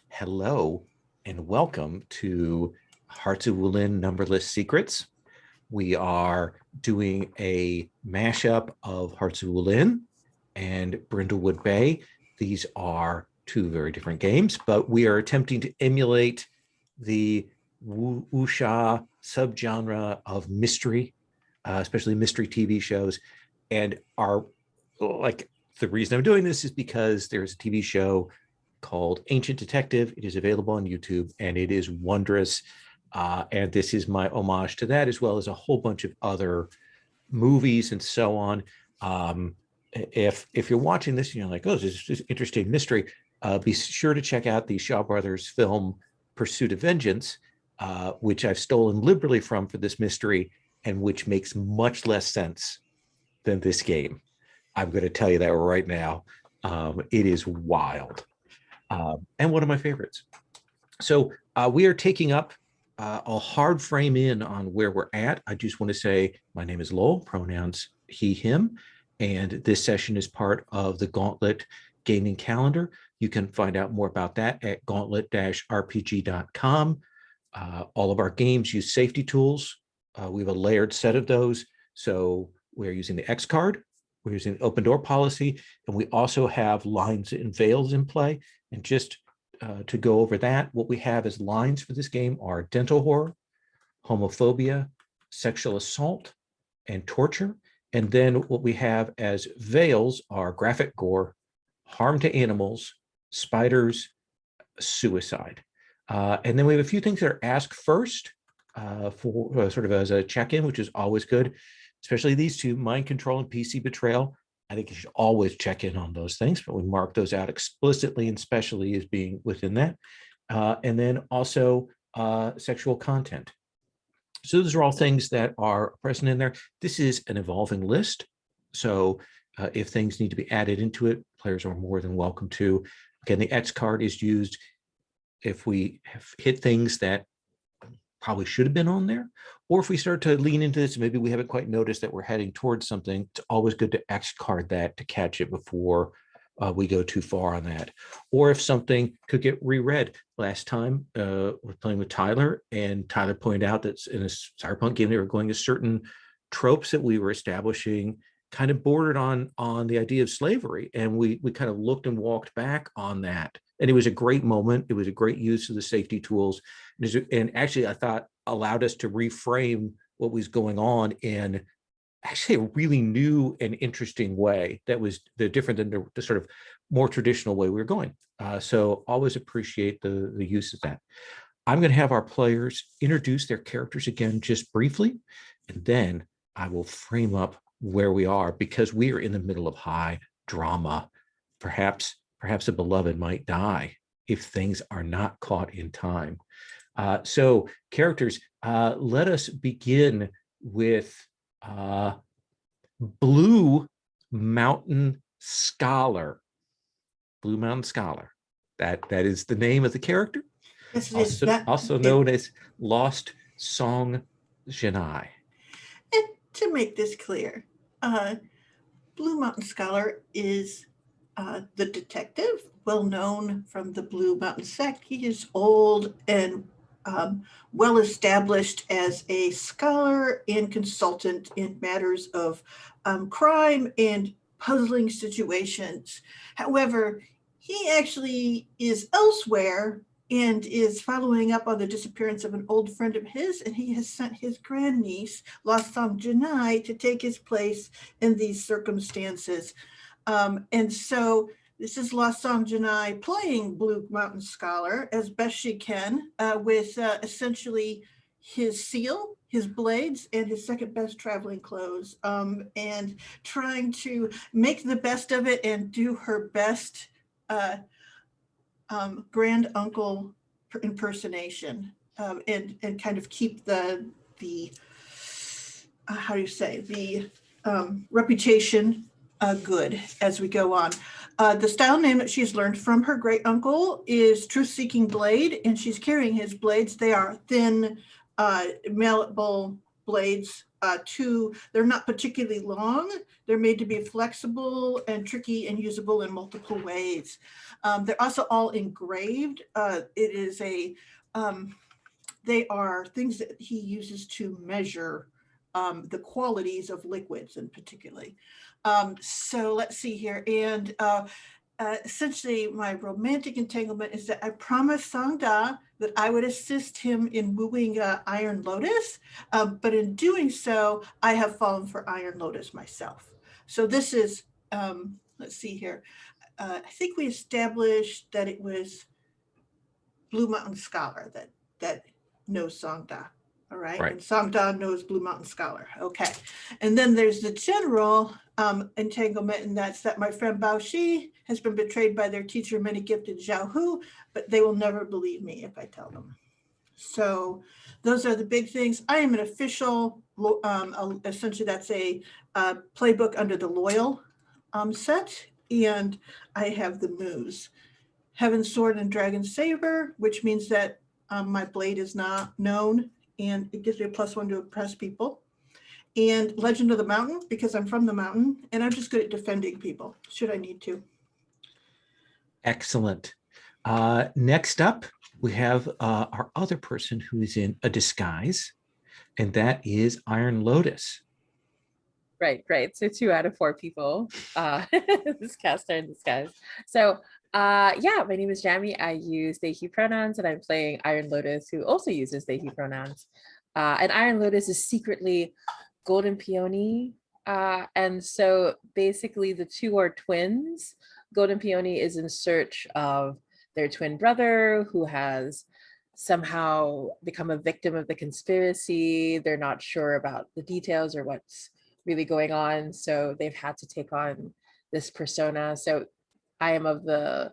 Hello and welcome to Hearts of Wulin Numberless Secrets. We are doing a mashup of Hearts of Wulin and Brindlewood Bay. These are two very different games, but we are attempting to emulate the wuxia subgenre of mystery, especially mystery TV shows. And the reason I'm doing this is because there's a TV show called Ancient Detective. It is available on YouTube and it is wondrous. And this is my homage to that, as well as a whole bunch of other movies and so on. If you're watching this and you're like, oh, this is interesting mystery, be sure to check out the Shaw Brothers film Pursuit of Vengeance, which I've stolen liberally from for this mystery and which makes much less sense than this game. I'm going to tell you that right now. It is wild. And one of my favorites. So we are taking up a hard frame in on where we're at. I just want to say my name is Lowell, pronouns he, him, and this session is part of the Gauntlet Gaming Calendar. You can find out more about that at gauntlet-rpg.com. All of our games use safety tools. We have a layered set of those. So we're using the X card, we're using the open door policy, and we also have lines and veils in play. And just to go over that, what we have as lines for this game are dental horror, homophobia, sexual assault, and torture. And then what we have as veils are graphic gore, harm to animals, spiders, suicide. And then we have a few things that are asked first for sort of as a check-in, which is always good, especially these two, mind control and PC betrayal. I think you should always check in on those things, but we mark those out explicitly and specially as being within that. And then also sexual content. So those are all things that are present in there. This is an evolving list. So if things need to be added into it, players are more than welcome to. Again, the X card is used if we have hit things that probably should have been on there, or if we start to lean into this, maybe we haven't quite noticed that we're heading towards something. It's always good to X card that to catch it before we go too far on that. Or if something could get reread. Last time we're playing with Tyler, and Tyler pointed out that in a cyberpunk game they were going to certain tropes that we were establishing kind of bordered on the idea of slavery, and we kind of looked and walked back on that. And it was a great moment. It was a great use of the safety tools. And actually, I thought allowed us to reframe what was going on in actually a really new and interesting way that was different than the sort of more traditional way we were going. So always appreciate the use of that. I'm going to have our players introduce their characters again just briefly, and then I will frame up where we are, because we are in the middle of high drama. Perhaps a beloved might die if things are not caught in time. So characters, let us begin with Blue Mountain Scholar. Blue Mountain Scholar. That is the name of the character. Yes, also known as Lost Song Genai. And to make this clear, Blue Mountain Scholar is the detective, well known from the Blue Mountain sect. He is old and well established as a scholar and consultant in matters of crime and puzzling situations. However, he actually is elsewhere and is following up on the disappearance of an old friend of his, and he has sent his grandniece, Lost Song Genai, to take his place in these circumstances. And so this is Lost Song Genai playing Blue Mountain Scholar as best she can, with essentially his seal, his blades, and his second best traveling clothes, and trying to make the best of it and do her best grand uncle impersonation, and kind of keep the how do you say, the reputation good as we go on. The style name that she's learned from her great uncle is Truth Seeking Blade, and she's carrying his blades. They are thin, malleable blades they're not particularly long. They're made to be flexible and tricky and usable in multiple ways. They're also all engraved. They are things that he uses to measure the qualities of liquids in particularly. So let's see here. And essentially my romantic entanglement is that I promised Sangda that I would assist him in wooing Iron Lotus, but in doing so, I have fallen for Iron Lotus myself. So this is, let's see here. I think we established that it was Blue Mountain Scholar that knows Sangda. All right. Right. And Sangda knows Blue Mountain Scholar. Okay. And then there's the general entanglement, and that's that my friend Bao Shi has been betrayed by their teacher, many gifted Zhao Hu, but they will never believe me if I tell them. So those are the big things. I am an official, essentially that's a playbook under the Loyal set, and I have the moves. Heaven's Sword and Dragon Saber, which means that my blade is not known, and it gives me a +1 to impress people. And Legend of the Mountain, because I'm from the mountain, and I'm just good at defending people, should I need to. Excellent. Next up, we have our other person who is in a disguise, and that is Iron Lotus. Right. So 2 out of 4 people this cast are in disguise. So yeah, my name is Jamie. I use they, he pronouns, and I'm playing Iron Lotus, who also uses they, he pronouns. And Iron Lotus is secretly Golden Peony. And so basically the 2 are twins. Golden Peony is in search of their twin brother who has somehow become a victim of the conspiracy. They're not sure about the details or what's really going on. So they've had to take on this persona. So I am of the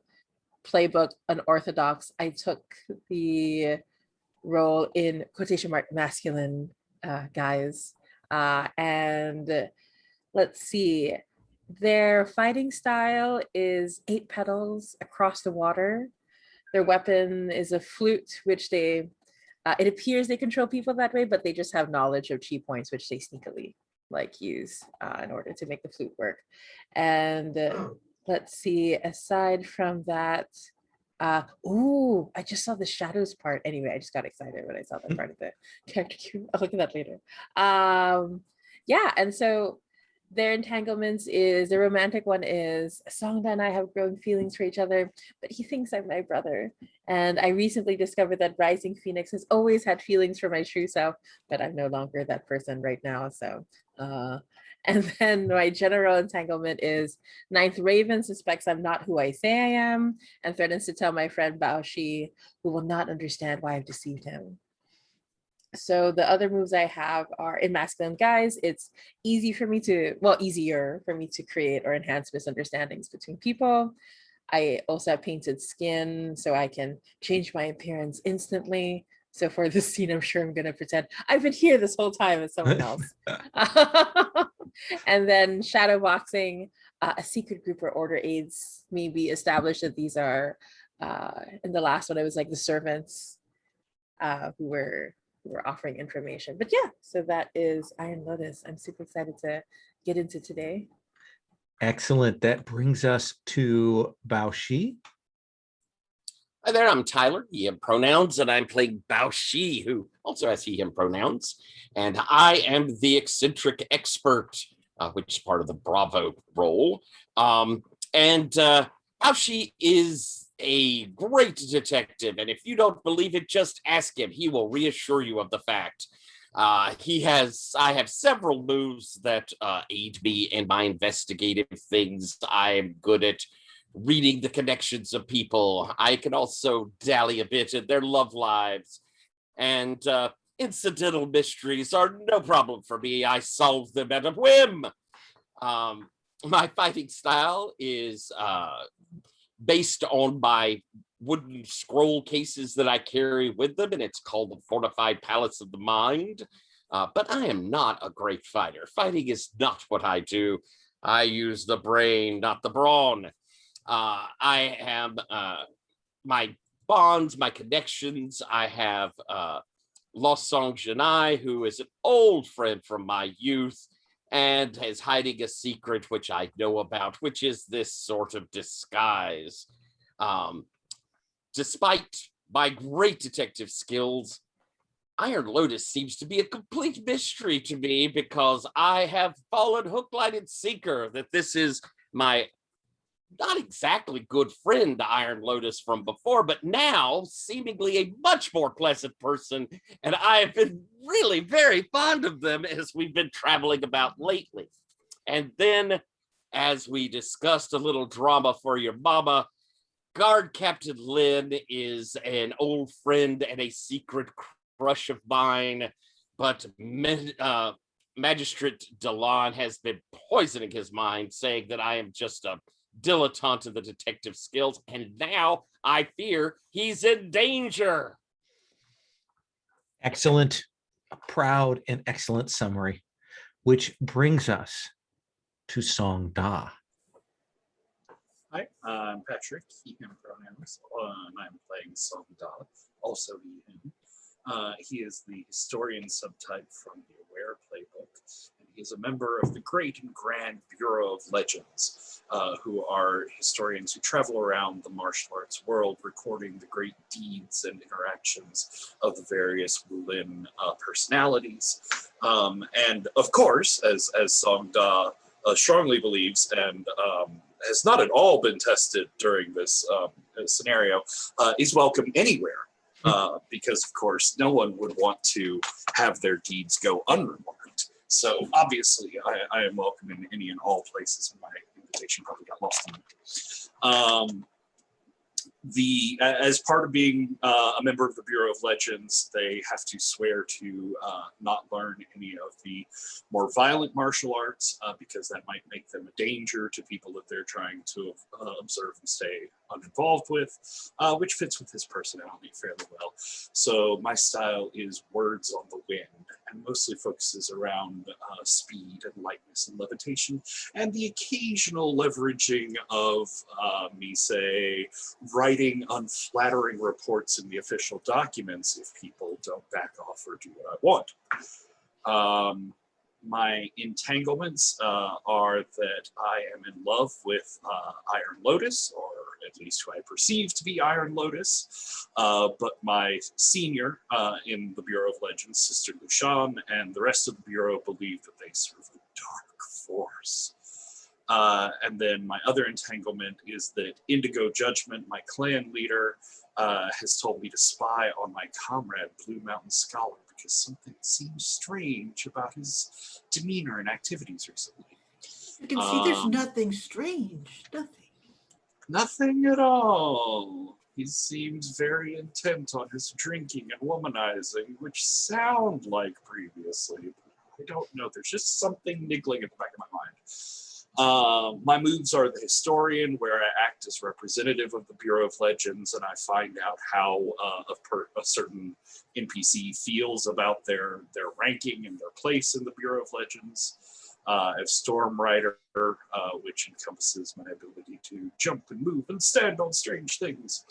playbook unorthodox. I took the role in quotation mark masculine guys. And let's see, their fighting style is 8 petals across the water. Their weapon is a flute, which they, it appears they control people that way, but they just have knowledge of chi points, which they sneakily use in order to make the flute work. And let's see, aside from that, oh, I just saw the shadows part. Anyway, I just got excited when I saw that part of the character cue. I'll look at that later. Yeah, and so their entanglements is, the romantic one is, Sangda and I have grown feelings for each other, but he thinks I'm my brother. And I recently discovered that Rising Phoenix has always had feelings for my true self, but I'm no longer that person right now. So, and then my general entanglement is Ninth Raven suspects I'm not who I say I am and threatens to tell my friend Bao Shi, who will not understand why I've deceived him. So the other moves I have are in masculine guise. It's easier for me to create or enhance misunderstandings between people. I also have painted skin, so I can change my appearance instantly. So for this scene, I'm sure I'm gonna pretend I've been here this whole time as someone else. And then shadow boxing, a secret group or order aids me be established that these are, in the last one, it was like the servants who were offering information. But yeah, so that is Iron Lotus. I'm super excited to get into today. Excellent. That brings us to Bao Shi. Hi there, I'm Tyler, he, him pronouns, and I'm playing Bao Shi, who also has he, him pronouns. And I am the eccentric expert, which is part of the Bravo role. Bao Shi is a great detective, and if you don't believe it, just ask him. He will reassure you of the fact. I have several moves that aid me in my investigative things. I'm good at reading the connections of people. I can also dally a bit in their love lives. And incidental mysteries are no problem for me. I solve them at a whim. My fighting style is based on my wooden scroll cases that I carry with them, and it's called the Fortified Palace of the Mind. But I am not a great fighter. Fighting is not what I do. I use the brain, not the brawn. I have my bonds, my connections. I have Lost Song Janai, who is an old friend from my youth and is hiding a secret which I know about, which is this sort of disguise. Despite my great detective skills, Iron Lotus seems to be a complete mystery to me, because I have fallen hook, line, and sinker that this is my not exactly good friend, Iron Lotus, from before, but now seemingly a much more pleasant person. And I have been really very fond of them as we've been traveling about lately. And then, as we discussed a little drama for your mama, Guard Captain Lynn is an old friend and a secret crush of mine, but Magistrate Delon has been poisoning his mind, saying that I am just a dilettante of the detective skills, and now I fear he's in danger. Excellent, proud, and excellent summary, which brings us to Song Da. Hi, I'm Patrick, he, him pronouns. I'm playing Song Da, also he, him. He is the historian subtype from the Aware playbook, and he is a member of the Great and Grand Bureau of Legends, who are historians who travel around the martial arts world, recording the great deeds and interactions of the various Wulin personalities. And of course, as Song Da strongly believes, and has not at all been tested during this scenario, is welcome anywhere. Because, of course, no one would want to have their deeds go unremarked. So, obviously, I am welcome in any and all places. My invitation probably got lost in it. As part of being a member of the Bureau of Legends, they have to swear to not learn any of the more violent martial arts, because that might make them a danger to people that they're trying to observe and stay uninvolved with, which fits with his personality fairly well. So my style is words on the wind, and mostly focuses around speed and lightness and levitation, and the occasional leveraging of me, say, writing unflattering reports in the official documents if people don't back off or do what I want. My entanglements are that I am in love with Iron Lotus, or at least who I perceive to be Iron Lotus, but my senior in the Bureau of Legends, Sister Lushan, and the rest of the Bureau believe that they serve a dark force. And then my other entanglement is that Indigo Judgment, my clan leader, has told me to spy on my comrade, Blue Mountain Scholar, because something seems strange about his demeanor and activities recently. You can see there's nothing strange, nothing. Nothing at all. He seems very intent on his drinking and womanizing, which sound like previously. I don't know. There's just something niggling at the back of my mind. My moves are the historian, where I act as representative of the Bureau of Legends, and I find out how a certain NPC feels about their ranking and their place in the Bureau of Legends. I have Storm Rider, which encompasses my ability to jump and move and stand on strange things.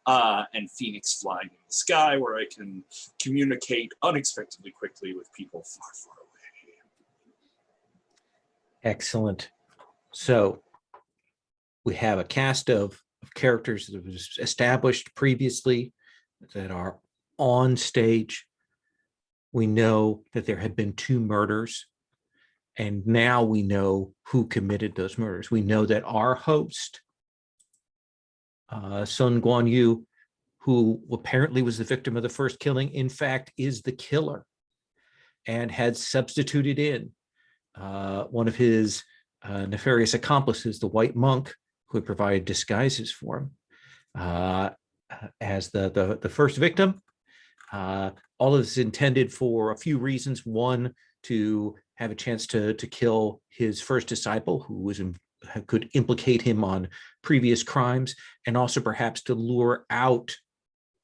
And Phoenix Flying in the Sky, where I can communicate unexpectedly quickly with people far, far away. Excellent. So we have a cast of characters that was established previously that are on stage. We know that there have been 2 murders, and now we know who committed those murders. We know that our host, Sun Guanyu, who apparently was the victim of the first killing, in fact, is the killer, and had substituted in one of his nefarious accomplices, the White Monk, who had provided disguises for him, as the first victim. All of this is intended for a few reasons. One, to have a chance to kill his first disciple, who could implicate him on previous crimes, and also perhaps to lure out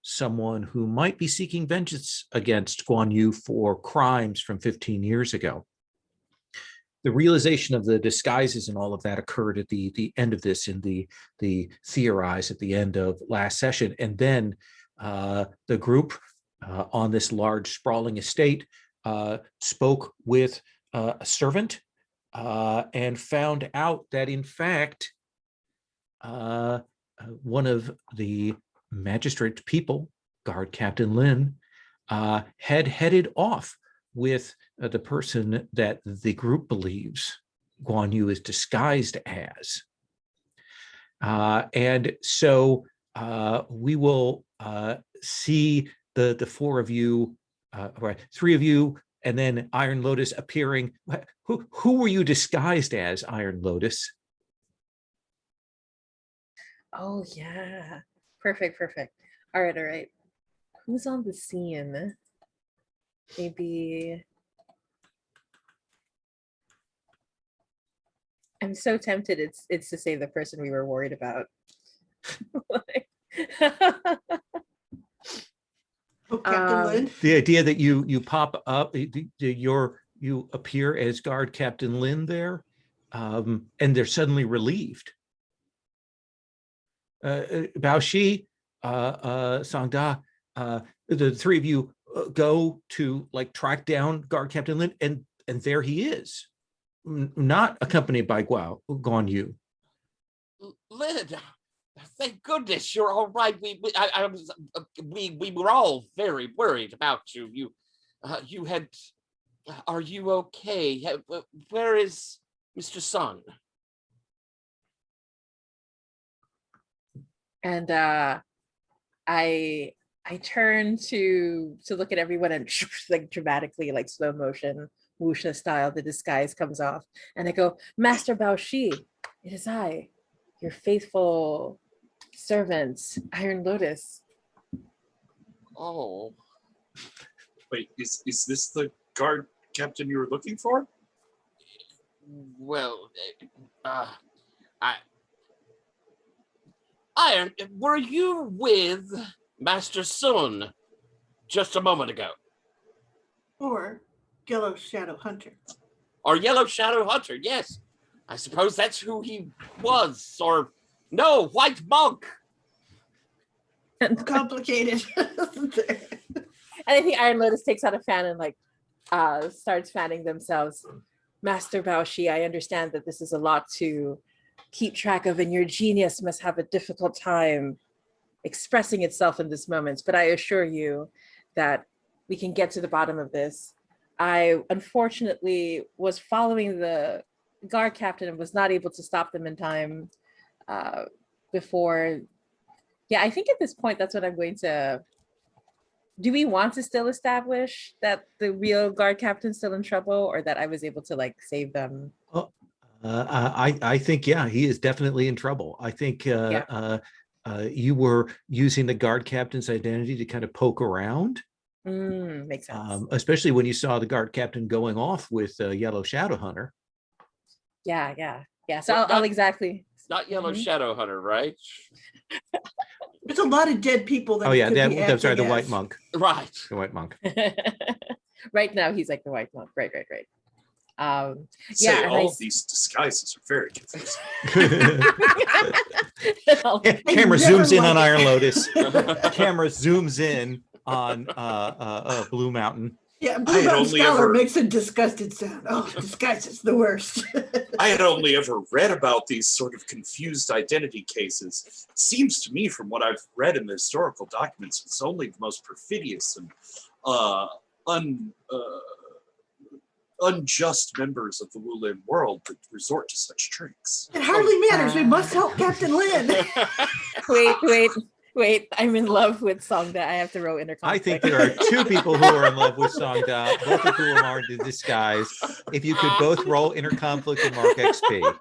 someone who might be seeking vengeance against Guan Yu for crimes from 15 years ago. The realization of the disguises and all of that occurred at the end of this, in the theorize at the end of last session. And then the group on this large sprawling estate, spoke with a servant and found out that in fact one of the magistrate people, Guard Captain Lin, had headed off with the person that the group believes Guan Yu is disguised as. And so we will see the four of you, or three of you, and then Iron Lotus appearing. Who were you disguised as, Iron Lotus? Oh yeah. Perfect, perfect. All right, all right. Who's on the scene? Maybe. I'm so tempted it's to say the person we were worried about. Oh, Captain Lin. The idea that you pop up, you appear as Guard Captain Lin there, and they're suddenly relieved. Bao Shi, Sangda, the three of you go to like track down Guard Captain Lin, and there he is, not accompanied by Guan Yu. Lin, thank goodness you're all right. We were all very worried about you. You had. Are you okay? Where is Mr. Sun? And I turn to look at everyone and like dramatically, like slow motion, wuxia style, the disguise comes off. And I go, Master Bao Shi, it is I, your faithful servant, Iron Lotus. Oh. Wait, is this the guard captain you were looking for? Well, Iron, were you with Master Sun just a moment ago? Or Yellow Shadow Hunter. Or Yellow Shadow Hunter, yes. I suppose that's who he was. Or, no, White Monk. Complicated. And I think Iron Lotus takes out a fan and like starts fanning themselves. Master Bao Shi, I understand that this is a lot to keep track of, and your genius must have a difficult time expressing itself in this moment. But I assure you that we can get to the bottom of this. I unfortunately was following the guard captain and was not able to stop them in time before. Yeah, I think at this point, that's what I'm going to. Do we want to still establish that the real guard captain's still in trouble, or that I was able to like save them? I think, yeah, he is definitely in trouble. I think you were using the guard captain's identity to kind of poke around. Makes sense. Especially when you saw the guard captain going off with Yellow Shadow Hunter. Yeah. So Well, I'll exactly. It's not Yellow Shadow Hunter, right? There's a lot of dead people that. Oh yeah, could be that's right, the acting White as. Monk. Right. The White Monk. Right now, he's like the White Monk. Right. Say, and all of these disguises are very confusing. Camera never zooms in on like it. Iron Lotus. Camera zooms in on Blue Mountain. Yeah, I Blue had Mountain only Scholar ever- makes a disgusted sound. Oh, disguise is the worst. I had only ever read about these sort of confused identity cases. It seems to me, from what I've read in the historical documents, it's only the most perfidious and unjust members of the Wulin world that resort to such tricks. It hardly matters. We must help Captain Lin. Wait. I'm in love with Songda. I have to roll inner conflict. I think there are two people who are in love with Songda, both of whom are in disguise. If you could both roll inner conflict and mark XP.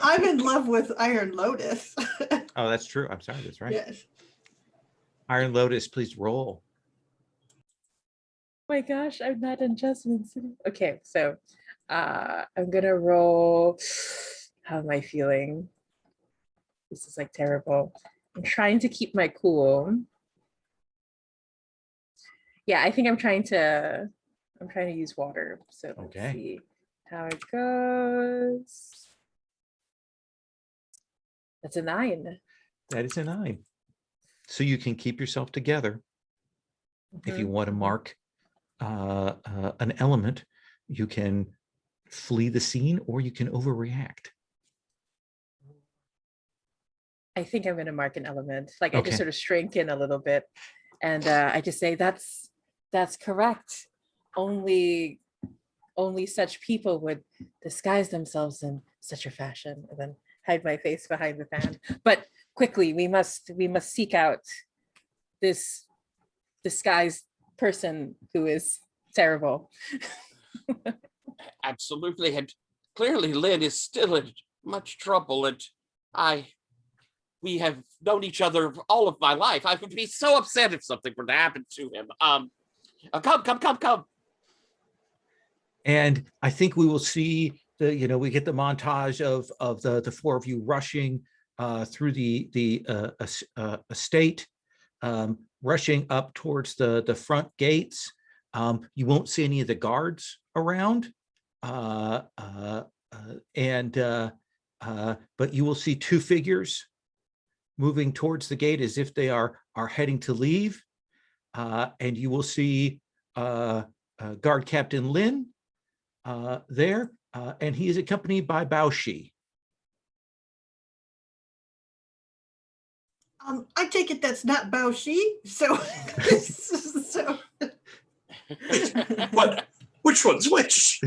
I'm in love with Iron Lotus. Oh, that's true. I'm sorry. That's right. Yes. Iron Lotus, please roll. Oh my gosh, I'm not in adjustments. Okay, so I'm gonna roll. How am I feeling? This is like terrible. I'm trying to keep my cool. Yeah, I think I'm trying to use water. So let's see how it goes. That's a 9. That is a 9. So you can keep yourself together. If you Mhm, want to mhm. mark an element, you can flee the scene or you can overreact. I think I'm going to mark an element. Like I Okay. just sort of shrink in a little bit, and I just say that's correct. Only such people would disguise themselves in such a fashion, and then hide my face behind the fan. But quickly, we must seek out this disguised person who is terrible. Absolutely. And clearly Lynn is still in much trouble. And we have known each other all of my life. I would be so upset if something were to happen to him. Come. And I think we will see we get the montage of the four of you rushing through the estate, rushing up towards the front gates. You won't see any of the guards around, but you will see two figures moving towards the gate as if they are heading to leave, and you will see Guard Captain Lin there, and he is accompanied by Bao Shi. I take it that's not Bao Shi, so so What? Which one's which?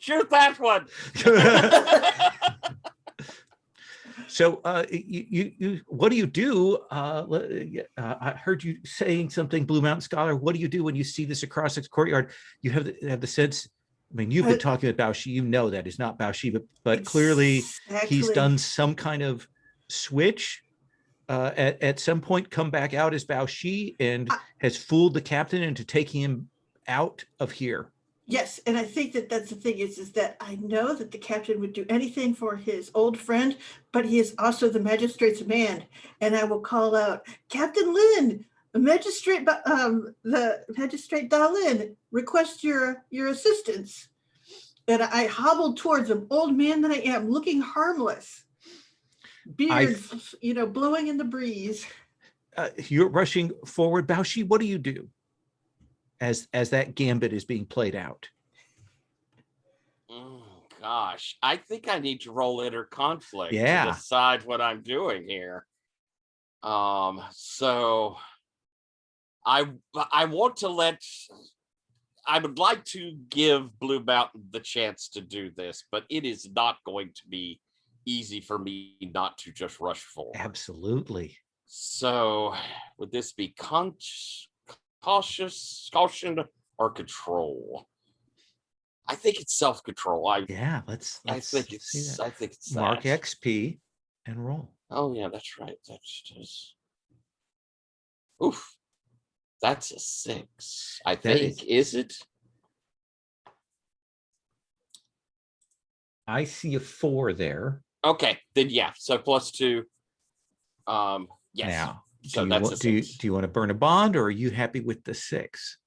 Shoot that one. So you what do you do? I heard you saying something, Blue Mountain Scholar. What do you do when you see this across the courtyard? You have the sense. I mean, you've been talking about Bao Shi. You know that is not Bao Shi, but clearly he's exactly. done some kind of switch. At some point, come back out as Bao Shi and has fooled the captain into taking him out of here. Yes, and I think that that's the thing is that I know that the captain would do anything for his old friend, but he is also the magistrate's man, and I will call out, Captain Lin, the magistrate Dalin request your assistance. And I hobbled towards him, old man that I am, looking harmless, beard, blowing in the breeze. You're rushing forward, Bao Shi. What do you do as that gambit is being played out? Oh, gosh, I think I need to roll inner conflict to Yeah. decide what I'm doing here. So I want to I would like to give Blue Mountain the chance to do this, but it is not going to be easy for me not to just rush forward. Absolutely. So would this be caution, or control? I think it's self-control. Yeah, let's I think it's see that. I think it's Mark that. XP and roll. Oh yeah, that's right. That's just oof. That's a 6. I think. Is it? I see a 4 there. Okay, then yeah. So +2. Yes. Now, So do you want to burn a bond, or are you happy with the 6?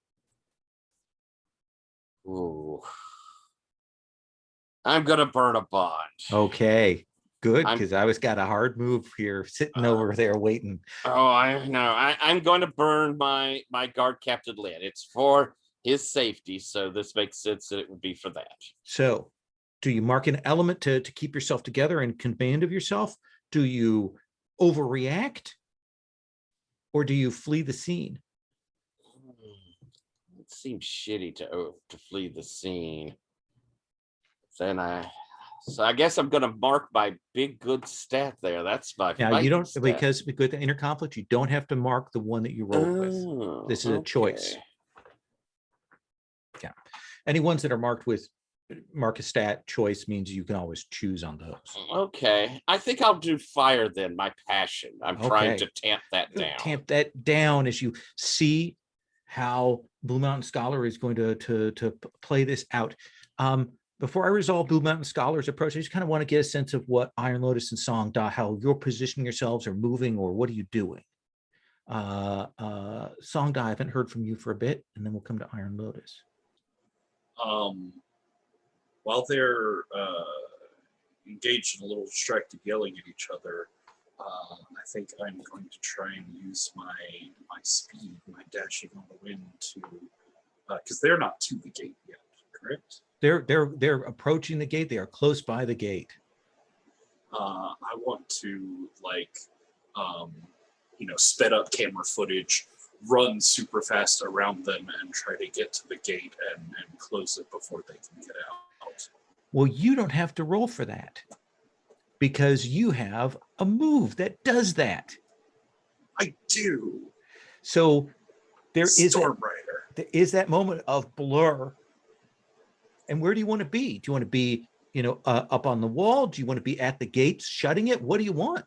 Ooh. I'm gonna burn a bond. Okay, good, because I was got a hard move here, sitting over there waiting. Oh, I know. I'm going to burn my guard Captain Lin. It's for his safety, so this makes sense that it would be for that. So, do you mark an element to keep yourself together and command of yourself? Do you overreact, or do you flee the scene? It seems shitty to flee the scene. Then so I guess I'm gonna mark my big good stat there. That's my now you don't stat. because with the inner conflict, you don't have to mark the one that you rolled with. This is a choice. Yeah, any ones that are marked with mark a stat choice means you can always choose on those. Okay, I think I'll do fire then. My passion. I'm trying to tamp that down. Tamp that down as you see how Blue Mountain Scholar is going to play this out. Before I resolve Blue Mountain Scholar's approach, I just kind of want to get a sense of what Iron Lotus and Song Da, how you're positioning yourselves or moving, or what are you doing? Song Da, I haven't heard from you for a bit, and then we'll come to Iron Lotus. While they're engaged in a little distracted yelling at each other, I think I'm going to try and use my speed, my dashing on the wind to, because they're not to the gate yet, correct? They're approaching the gate. They are close by the gate. I want to sped up camera footage, run super fast around them, and try to get to the gate and close it before they can get out. Well, you don't have to roll for that because you have a move that does that. I do. So there is that moment of blur. And where do you want to be? Do you want to be, up on the wall? Do you want to be at the gates shutting it? What do you want?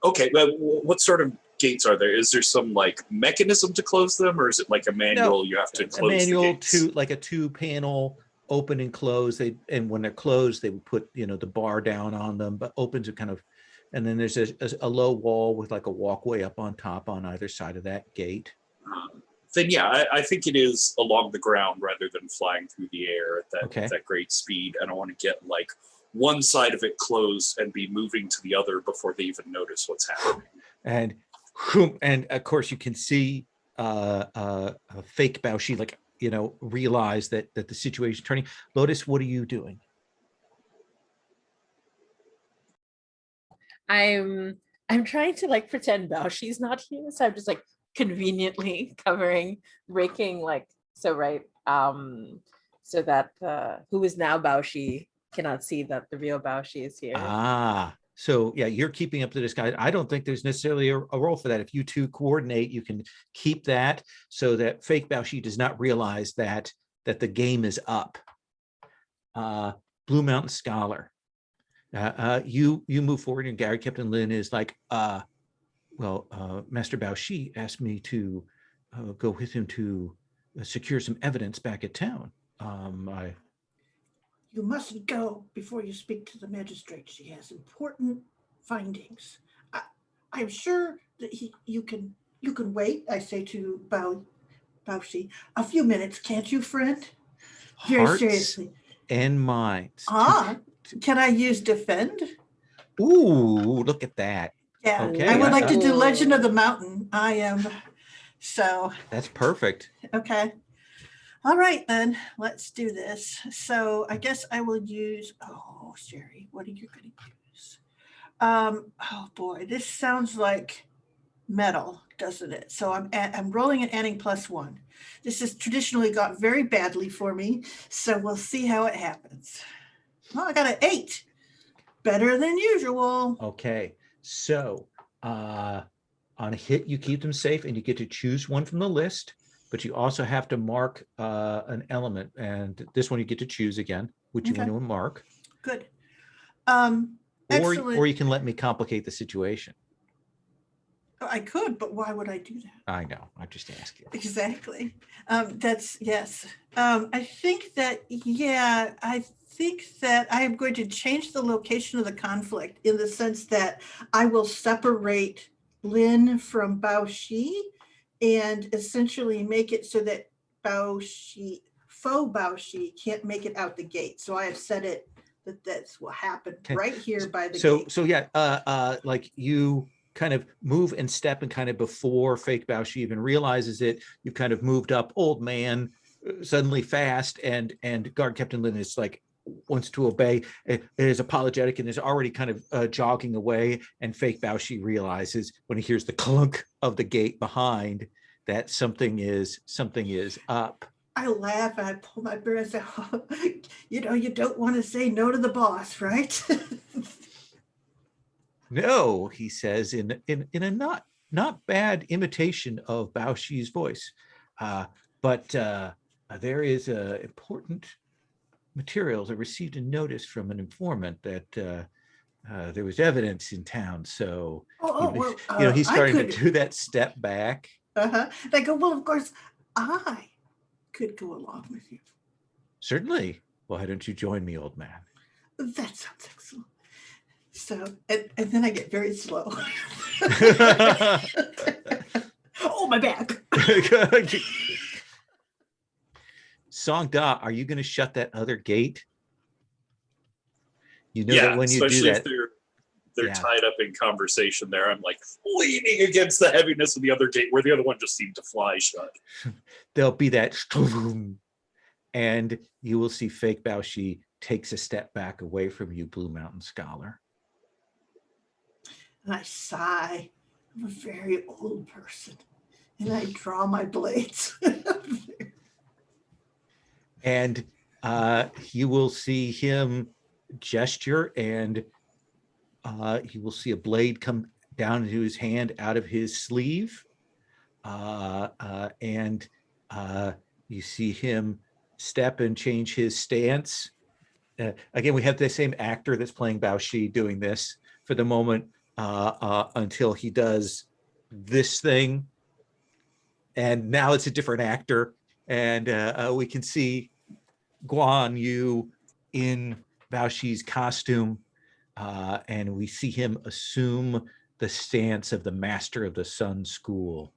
Okay. But what sort of gates are there? Is there some mechanism to close them, or is it like a manual? No, you have to close a manual the gates? to like a 2-panel open and close. And when they're closed, they would put the bar down on them, but opens it kind of, and then there's a low wall with like a walkway up on top on either side of that gate. Then yeah, I think it is along the ground rather than flying through the air at that great speed. And I want to get one side of it closed and be moving to the other before they even notice what's happening. And of course you can see a fake Baoshi realize that the situation is turning. Lotus, what are you doing? I'm trying to pretend Baoshi's not here, so I'm just conveniently raking so that who is now Baoshi cannot see that the real Baoshi is here. So yeah, you're keeping up the disguise. I don't think there's necessarily a role for that. If you two coordinate, you can keep that so that fake Baoshi does not realize that the game is up. Blue Mountain Scholar. You move forward, and Gary Captain Lin is Master Baoshi asked me to go with him to secure some evidence back at town. You mustn't go before you speak to the magistrate. She has important findings. I'm sure that you can wait. I say to Baoshi, a few minutes, can't you, friend? Very Hearts seriously. and minds. Can I use defend? Ooh, look at that. Yeah, Okay, I would like to do Legend of the Mountain. So. That's perfect. Okay. All right, then let's do this. So I guess I will use, Sherry, what are you going to use? Oh boy, this sounds like metal, doesn't it? So I'm rolling and adding +1. This has traditionally got very badly for me, so we'll see how it happens. Well, I got an 8. Better than usual. Okay, so on a hit, you keep them safe, and you get to choose one from the list, but you also have to mark an element, and this one you get to choose again, which you want to mark. Good. Or you can let me complicate the situation. I could, but why would I do that? I know. I'm just asking. Exactly. That's yes. I think that I am going to change the location of the conflict in the sense that I will separate Lin from Baoshi and essentially make it so that faux Baoshi can't make it out the gate. So I have set it that's what happened right here by the gate. So yeah, like you kind of move and step, and kind of before fake Baoshi even realizes it, you kind of moved up old man suddenly fast, and guard Captain Lin is wants to obey, is apologetic, and is already kind of jogging away, and fake Baoshi realizes when he hears the clunk of the gate behind that something is up. I laugh and I pull my beard and say, you don't want to say no to the boss, right? No, he says in a not bad imitation of Baoshi's voice, but there is important materials. I received a notice from an informant that there was evidence in town. So he's starting to do that step back. They go, well, of course, I could go along with you. Certainly. Why don't you join me, old man? That sounds excellent. So, and then I get very slow. Oh, my back. Song Da, are you going to shut that other gate? You know Yeah, that when you do especially that, if they're Yeah. tied up in conversation there. I'm like leaning against the heaviness of the other gate where the other one just seemed to fly shut. there'll be that, and you will see fake Bao Shi takes a step back away from you, Blue Mountain Scholar. And I sigh. I'm a very old person. And I draw my blades. And you will see him gesture, and you will see a blade come down into his hand out of his sleeve. And you see him step and change his stance. Again, we have the same actor that's playing Bao Shi doing this for the moment until he does this thing. And now it's a different actor. And we can see Guan Yu in Bao Shi's costume. And we see him assume the stance of the master of the Sun School.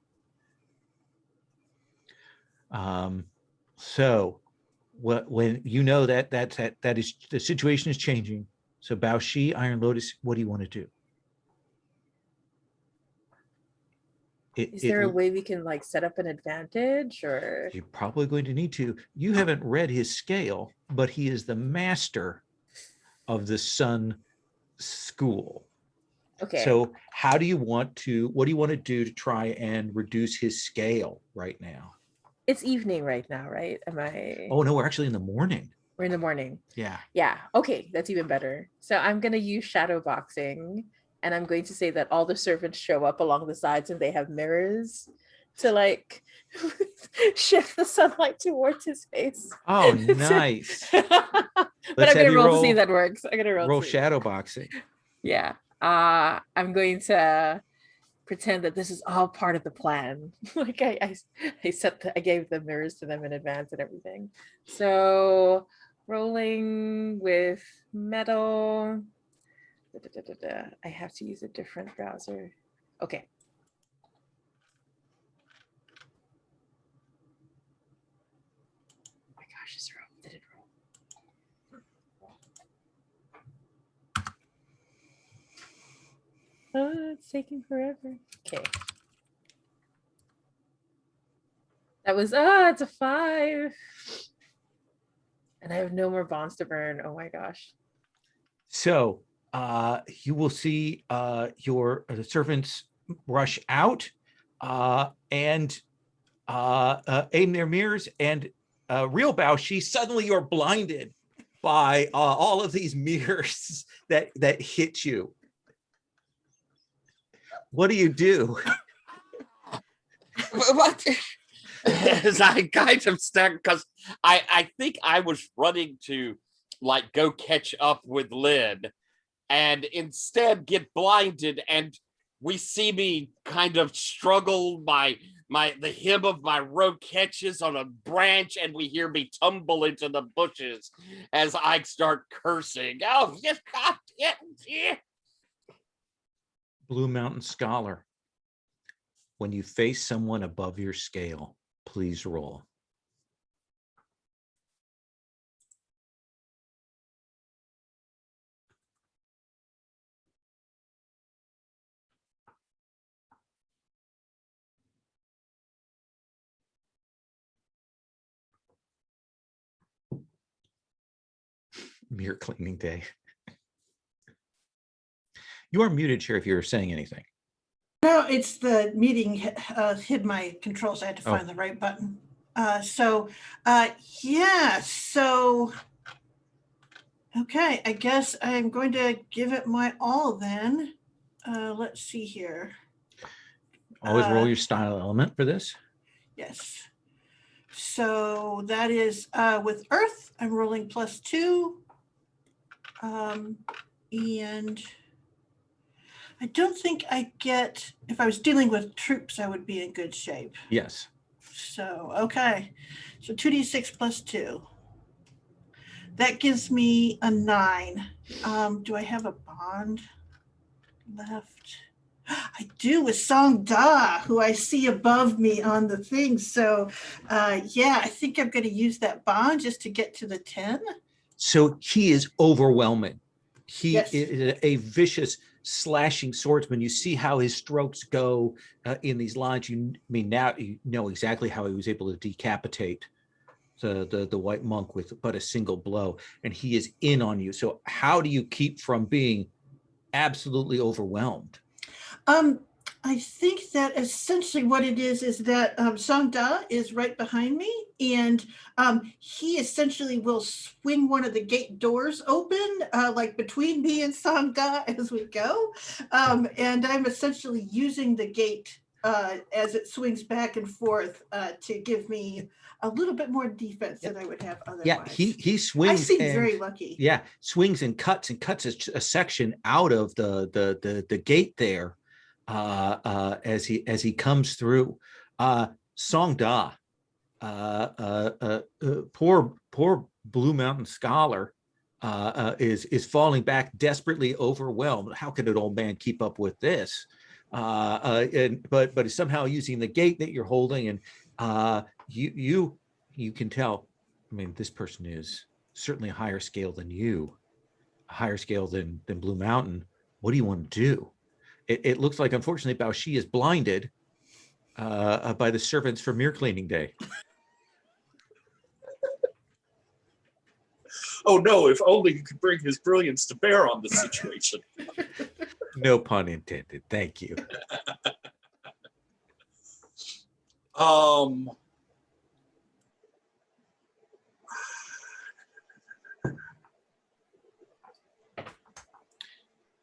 So when you know that is the situation is changing. So Bao Shi, Iron Lotus, what do you want to do? Is there a way we can like set up an advantage, or You're probably going to need to. You haven't read his scale, but he is the master of the Sun School. okay? So what do you want to do to try and reduce his scale right now? It's evening right now, right? Am I? Oh no, we're actually in the morning. We're in the morning. Yeah. Yeah. Okay, that's even better. So I'm gonna use shadow boxing, and I'm going to say that all the servants show up along the sides, and they have mirrors to like shift the sunlight towards his face. Oh, nice. But Let's I'm have gonna you roll to see if that works. I'm gonna roll roll to see. shadow boxing. Yeah. I'm going to pretend that this is all part of the plan. Like I gave the mirrors to them in advance and everything. So rolling with metal. I have to use a different browser. Okay. Oh my gosh, this roll did it roll? Oh, it's taking forever. Okay. That was it's a 5. And I have no more bonds to burn. Oh my gosh. So you will see your servants rush out and aim their mirrors, and real Bao Shi, suddenly you're blinded by all of these mirrors that hit you. What do you do? What? As I kind of stuck, because I think I was running to like go catch up with Lynn, and instead get blinded, and we see me kind of struggle. The hem of my robe catches on a branch, and we hear me tumble into the bushes as I start cursing. Oh, yes, God, yeah. Blue Mountain Scholar, when you face someone above your scale, please roll. Mirror cleaning day. You are muted, Sheriff, if you're saying anything. No, it's the meeting hid my controls. I had to find the right button. Okay, I guess I'm going to give it my all then. Let's see here. Always roll your style element for this. Yes. So that is with Earth, I'm rolling +2. And I don't think I get, if I was dealing with troops, I would be in good shape. Yes. So, okay. So 2d6 +2. That gives me a 9. Do I have a bond left? I do, with Song Da, who I see above me on the thing. So, yeah, I think I'm going to use that bond just to get to the 10. So he is overwhelming. he Yes. is a vicious slashing swordsman. You see how his strokes go in these lines. Now you know exactly how he was able to decapitate the white monk with but a single blow, and he is in on you. So how do you keep from being absolutely overwhelmed? I think that essentially what it is that Song Da is right behind me, and he essentially will swing one of the gate doors open, like between me and Song Da as we go, and I'm essentially using the gate as it swings back and forth to give me a little bit more defense than I would have otherwise. Yeah, he I swings. seem and, very lucky. Yeah, swings and cuts a section out of the gate there as he comes through. Song Da, poor Blue Mountain Scholar, is falling back, desperately overwhelmed. How could an old man keep up with this? But is somehow using the gate that you're holding, and you can tell. I mean, this person is certainly a higher scale than you, a higher scale than Blue Mountain. What do you want to do? It looks like, unfortunately, Bao Shi is blinded by the servants for mirror cleaning day. Oh no, if only he could bring his brilliance to bear on the situation. No pun intended. Thank you.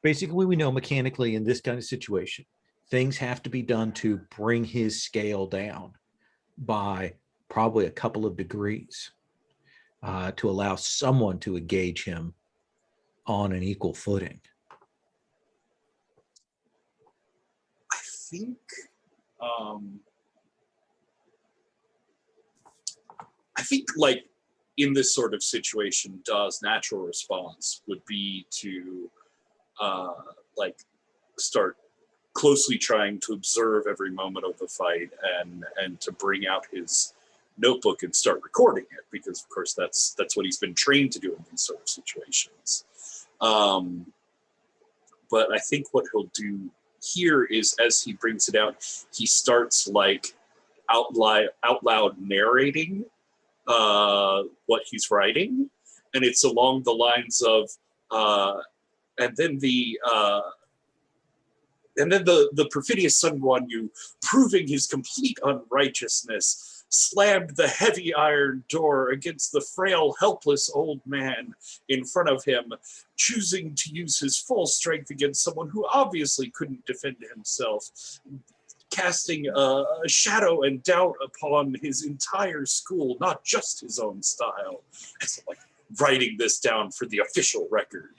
Basically, we know mechanically in this kind of situation, things have to be done to bring his scale down by probably a couple of degrees to allow someone to engage him on an equal footing. I think like in this sort of situation, Da's natural response would be to like start closely trying to observe every moment of the fight and to bring out his notebook and start recording it, because of course that's what he's been trained to do in these sort of situations. But I think what he'll do here is, as he brings it out, he starts like out loud narrating what he's writing, and it's along the lines of and then the perfidious Sun Guan Yu, proving his complete unrighteousness, slammed the heavy iron door against the frail, helpless old man in front of him, choosing to use his full strength against someone who obviously couldn't defend himself, casting a shadow and doubt upon his entire school, not just his own style. It's like writing this down for the official record.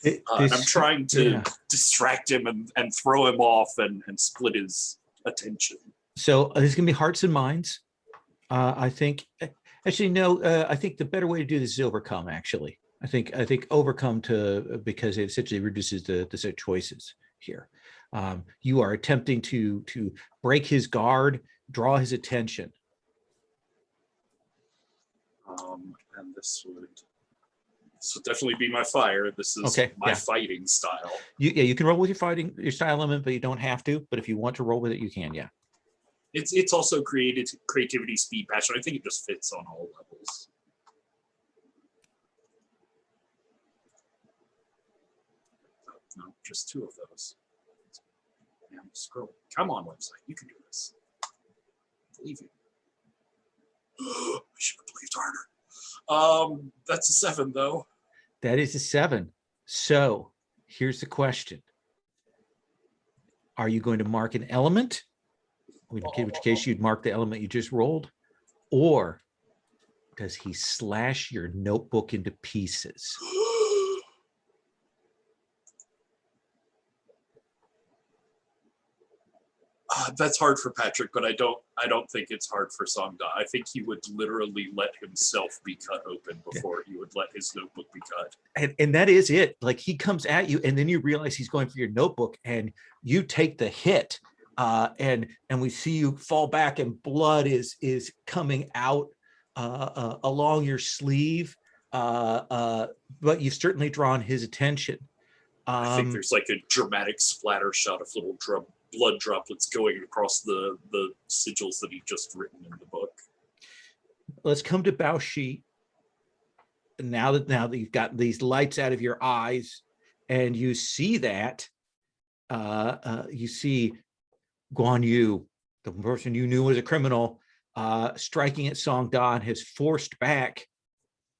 And I'm trying to distract him and throw him off and split his attention. So this is going to be hearts and minds. I think, actually, no, I think the better way to do this is overcome, actually. I think overcome because it essentially reduces the set of choices here. You are attempting to break his guard, draw his attention. And this would definitely be my fire. This is my fighting style. You can roll with your style element, but you don't have to. But if you want to roll with it, you can. Yeah. It's also creativity, speed, passion. I think it just fits on all levels. No, just two of those. Yeah, I'm scrolling. Come on, website. You can do this. I believe you. I should have believed harder. That's a 7, though. That is a 7. So here's the question. Are you going to mark an element? In which case you'd mark the element you just rolled, or does he slash your notebook into pieces? That's hard for Patrick, but I don't think it's hard for Song Da. I think he would literally let himself be cut open before he would let his notebook be cut. And that is it. Like, he comes at you, and then you realize he's going for your notebook, and you take the hit. And we see you fall back, and blood is coming out along your sleeve. but you've certainly drawn his attention. I think there's like a dramatic splatter shot of little blood droplets going across the sigils that he just written in the book. Let's come to Bao Shi. Now that you've got these lights out of your eyes, and you see that, you see Guan Yu, the person you knew was a criminal, striking at Song Da, and has forced back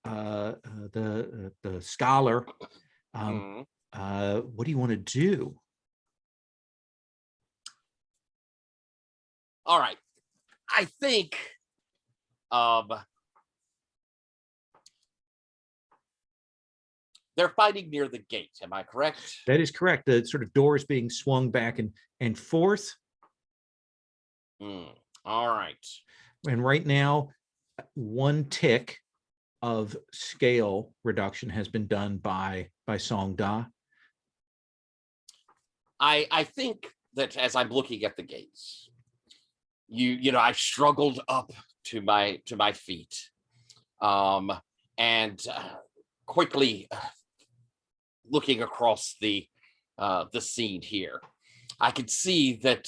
the scholar. What do you want to do? All right. I think they're fighting near the gate. Am I correct? That is correct. The sort of door is being swung back and forth. All right. And right now, 1 tick of scale reduction has been done by Song Da. I think that as I'm looking at the gates, you know, I struggled up to my feet, and quickly looking across the scene here, I could see that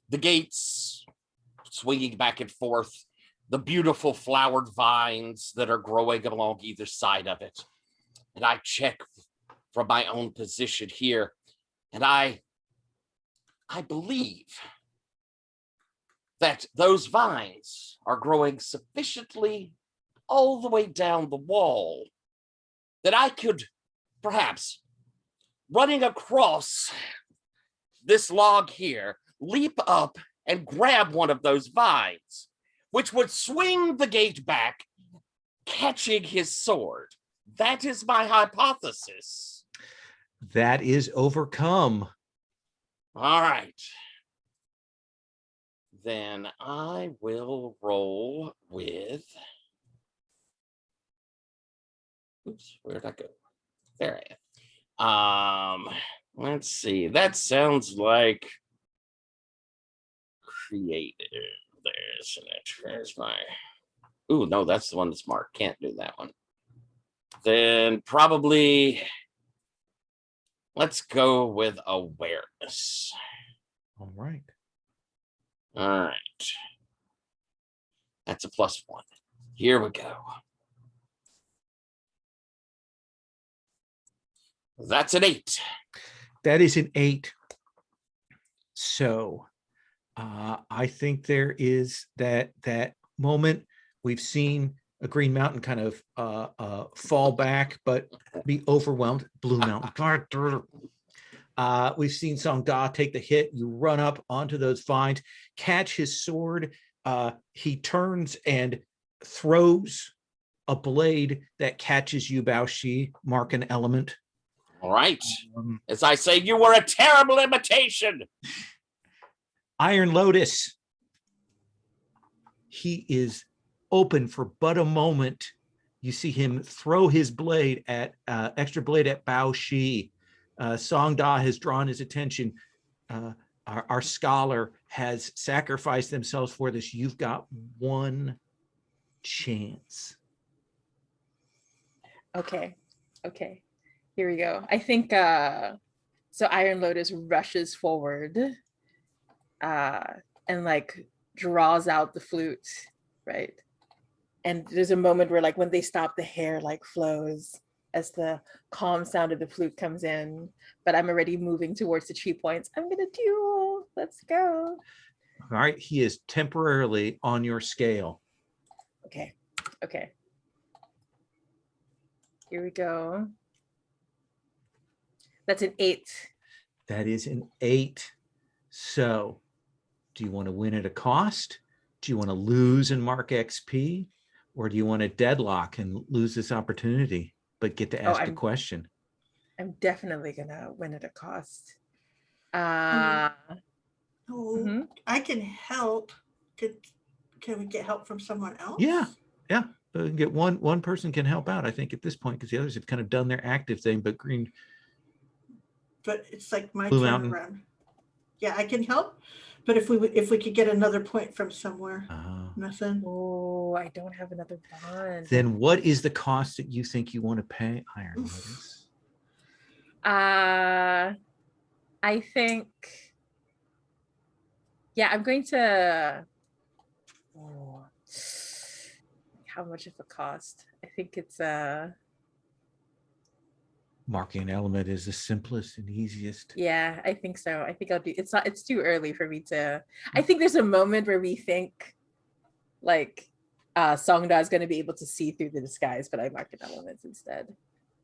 the gates swinging back and forth, the beautiful flowered vines that are growing along either side of it, and I check from my own position here, and I believe that those vines are growing sufficiently all the way down the wall that I could perhaps, running across this log here, leap up and grab one of those vines, which would swing the gate back, catching his sword. That is my hypothesis. That is overcome. All right. Then I will roll with, oops, where'd I go? There I am. Let's see. That sounds like creative. There's my, ooh, no, that's the one that's marked. Can't do that one. Then probably let's go with awareness. All right. All right. That's a +1. Here we go. That's an 8. That is an 8. So I think there is that moment we've seen a Green Mountain kind of fall back, but be overwhelmed. Blue Mountain. We've seen Song Da take the hit. You run up onto those vines, catch his sword. He turns and throws a blade that catches you, Bao Shi. Mark an element. All right. As I say, you were a terrible imitation. Iron Lotus. He is open for but a moment. You see him throw his blade at extra blade at Bao Shi. Song Da has drawn his attention. Our scholar has sacrificed themselves for this. You've got 1 chance. Okay. Here we go. I think so Iron Lotus rushes forward and like draws out the flute, right? And there's a moment where like when they stop, the hair like flows as the calm sound of the flute comes in, but I'm already moving towards the 3 points. I'm gonna duel. Let's go. All right, he is temporarily on your scale. Okay. Here we go. That's an 8. That is an 8. So do you want to win at a cost? Do you want to lose and mark XP? Or do you want to deadlock and lose this opportunity, but get to ask a question? I'm definitely gonna win at a cost. I can help. Can we get help from someone else? Yeah. Get one person can help out, I think, at this point, because the others have kind of done their active thing. But Green, but it's like my Blue turn Mountain. around. Yeah, I can help, but if we could get another point from somewhere, nothing. Oh, I don't have another bond. Then what is the cost that you think you want to pay Iron Lotus? I think, yeah, I'm going to. Oh, how much of a cost? I think it's Marking an element is the simplest and easiest. yeah, I think so. I think I'll do. It's too early for me to. I think there's a moment where we think, like, Songda is going to be able to see through the disguise, but I mark an element instead.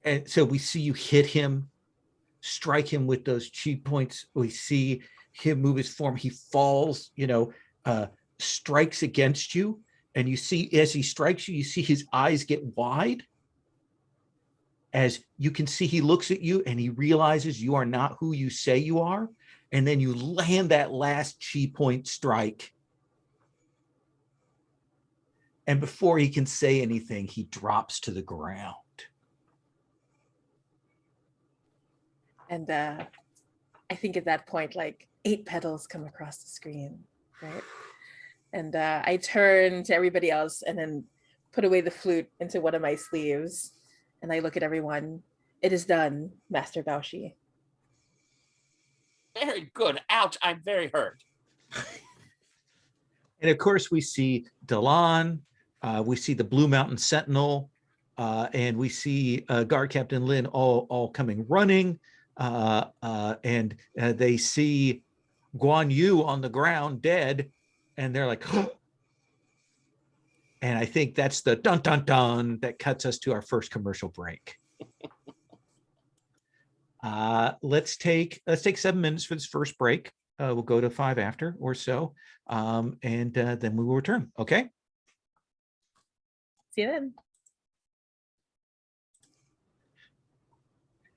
And so we see you hit him, strike him with those chi points. We see him move his form. He falls, strikes against you. And you see, as he strikes you, you see his eyes get wide. As you can see, he looks at you and he realizes you are not who you say you are. And then you land that last chi point strike. And before he can say anything, he drops to the ground. And I think at that point, like 8 petals come across the screen, right? And I turn to everybody else and then put away the flute into one of my sleeves. And I look at everyone. It is done, Master Baoshi. Very good. Ouch, I'm very hurt. And of course, we see Delan, we see the Blue Mountain Sentinel, and we see Guard Captain Lin all coming running. And they see Guan Yu on the ground dead, and they're like, oh. And I think that's the dun dun dun that cuts us to our first commercial break. Let's take 7 minutes for this first break. We'll go to 5 after or so, and then we will return. Okay. See you then.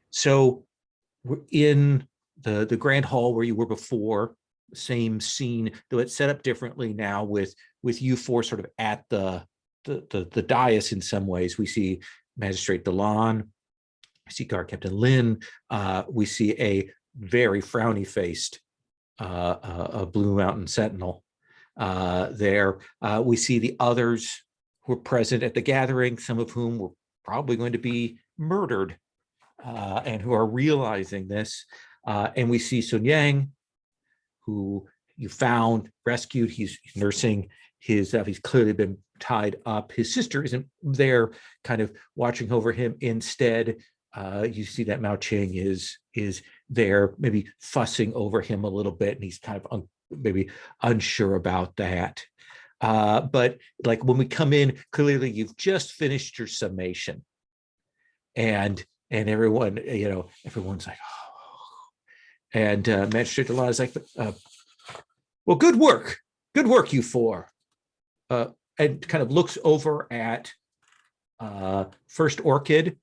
So we're in the grand hall where you were before. Same scene, though it's set up differently now with you four sort of at the dais in some ways. We see Magistrate Delan, we see Guard Captain Lin, we see a very frowny faced a Blue Mountain Sentinel there. We see the others who are present at the gathering, some of whom were probably going to be murdered and who are realizing this. And we see Sun Yang, who you found, rescued. He's nursing he's clearly been tied up. His sister isn't there kind of watching over him. Instead, you see that Mao Ching is there, maybe fussing over him a little bit, and he's kind of maybe unsure about that. But like when we come in, clearly you've just finished your summation, and everyone, everyone's like, oh. And Magistrate Delan is like, well, good work, you four. And kind of looks over at First Orchid,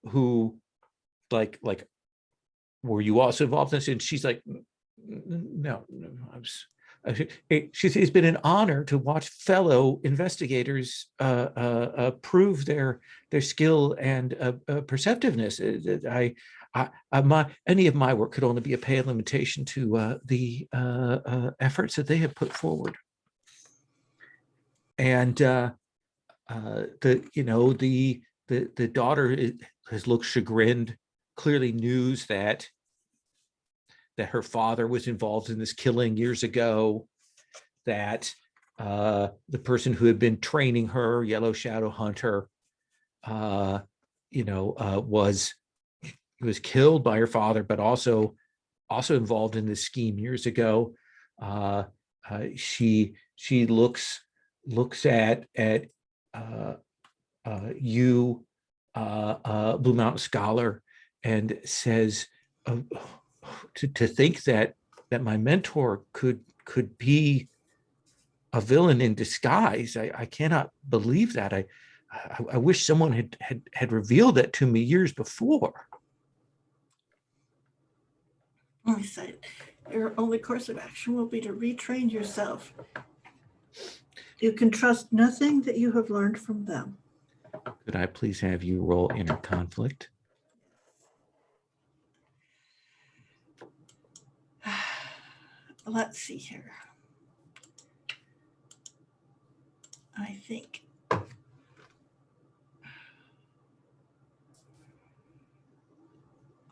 who like, were you also involved in this? And she's like, no, she says it's been an honor to watch fellow investigators prove their skill and perceptiveness. Any of my work could only be a pale limitation to the efforts that they have put forward. And the daughter has looked chagrined, clearly news that her father was involved in this killing years ago, that the person who had been training her, Yellow Shadow Hunter, was killed by her father, but also involved in this scheme years ago. She looks at you, Blue Mountain Scholar, and says, to think that my mentor could be a villain in disguise. I cannot believe that. I wish someone had revealed that to me years before. I said, your only course of action will be to retrain yourself. You can trust nothing that you have learned from them. Could I please have you roll inner conflict? let's see here. I think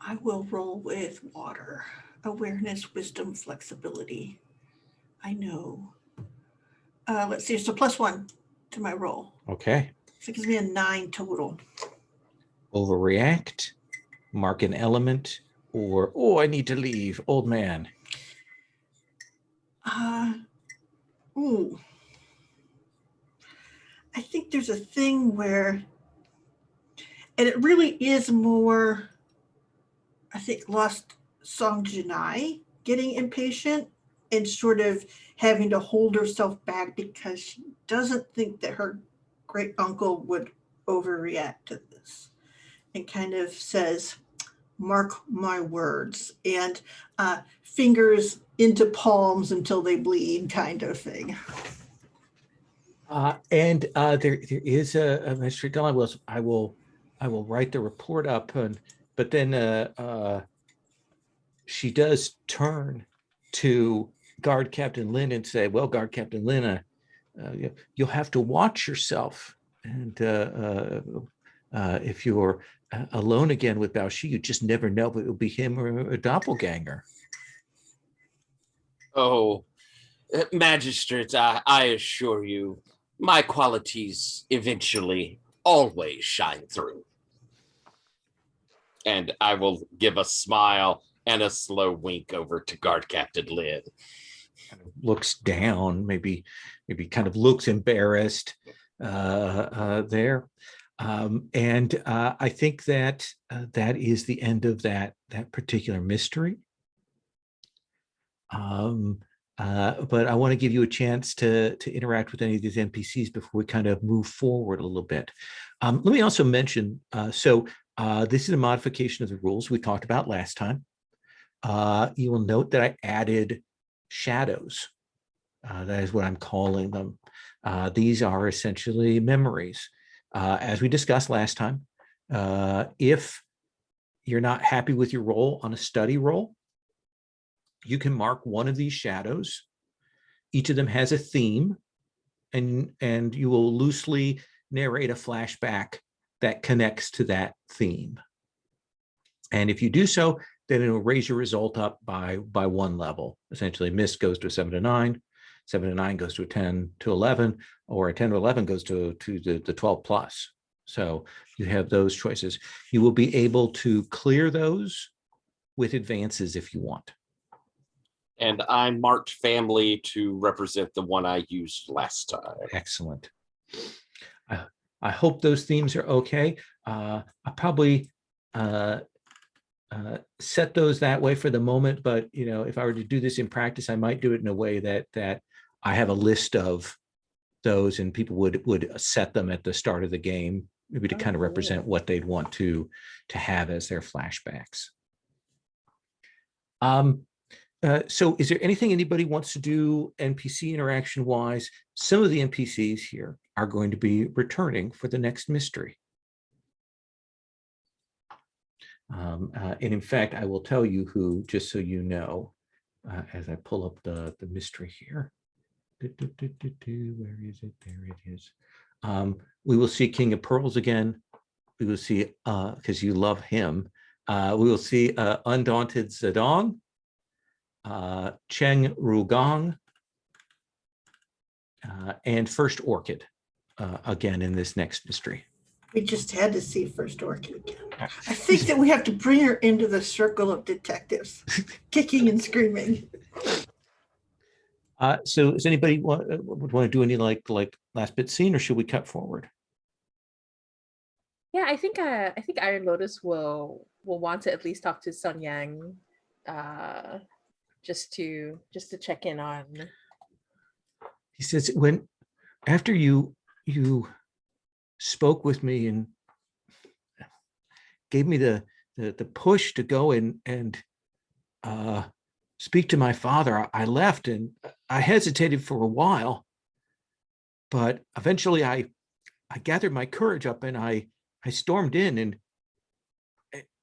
I will roll with water. Awareness, wisdom, flexibility. I know. Let's see, it's a +1 to my roll. Okay. So it gives me a 9 total. Overreact, mark an element, or, oh, I need to leave, old man. Ooh. I think there's a thing where, and it really is more, I think, Lost Song Janai getting impatient and sort of having to hold herself back because she doesn't think that her great uncle would overreact to this, and kind of says, mark my words, and fingers into palms until they bleed kind of thing. And there is a mystery dialogue. I will write the report up, but then she does turn to Guard Captain Lin and say, "Well, Guard Captain Lin, you'll have to watch yourself, and if you're alone again with Bao Shi, you just never know if it will be him or a doppelganger." Oh, magistrates, I assure you, my qualities eventually always shine through. And I will give a smile and a slow wink over to Guard Captain Lin. Kind of looks down, maybe kind of looks embarrassed there. And I think that that is the end of that particular mystery. But I want to give you a chance to interact with any of these NPCs before we kind of move forward a little bit. Let me also mention, this is a modification of the rules we talked about last time. You will note that I added shadows. That is what I'm calling them. These are essentially memories. As we discussed last time, if you're not happy with your roll on a study roll, you can mark one of these shadows. Each of them has a theme, and you will loosely narrate a flashback that connects to that theme. And if you do so, then it'll raise your result up by 1 level. Essentially, miss goes to a 7 to 9, 7 to 9 goes to a 10 to 11, or a 10 to 11 goes to the 12 plus. So you have those choices. You will be able to clear those with advances if you want. And I marked family to represent the one I used last time. Excellent. I hope those themes are okay. I probably set those that way for the moment, but if I were to do this in practice, I might do it in a way that I have a list of those, and people would set them at the start of the game, maybe to kind of represent what they'd want to have as their flashbacks. So is there anything anybody wants to do NPC interaction wise? Some of the NPCs here are going to be returning for the next mystery. And in fact, I will tell you who, just so you know, as I pull up the mystery here. Where is it? There it is. We will see King of Pearls again. We will see, because you love him, we will see Undaunted Zedong, Cheng Rugong, and First Orchid again in this next mystery. We just had to see First Orchid again. I think that we have to bring her into the circle of detectives, kicking and screaming. So does anybody want to do any like last bit scene, or should we cut forward? Yeah, I think Iron Lotus will want to at least talk to Sun Yang, just to check in on. He says, after you spoke with me and gave me the push to go and speak to my father, I left, and I hesitated for a while, but eventually I gathered my courage up, and I stormed in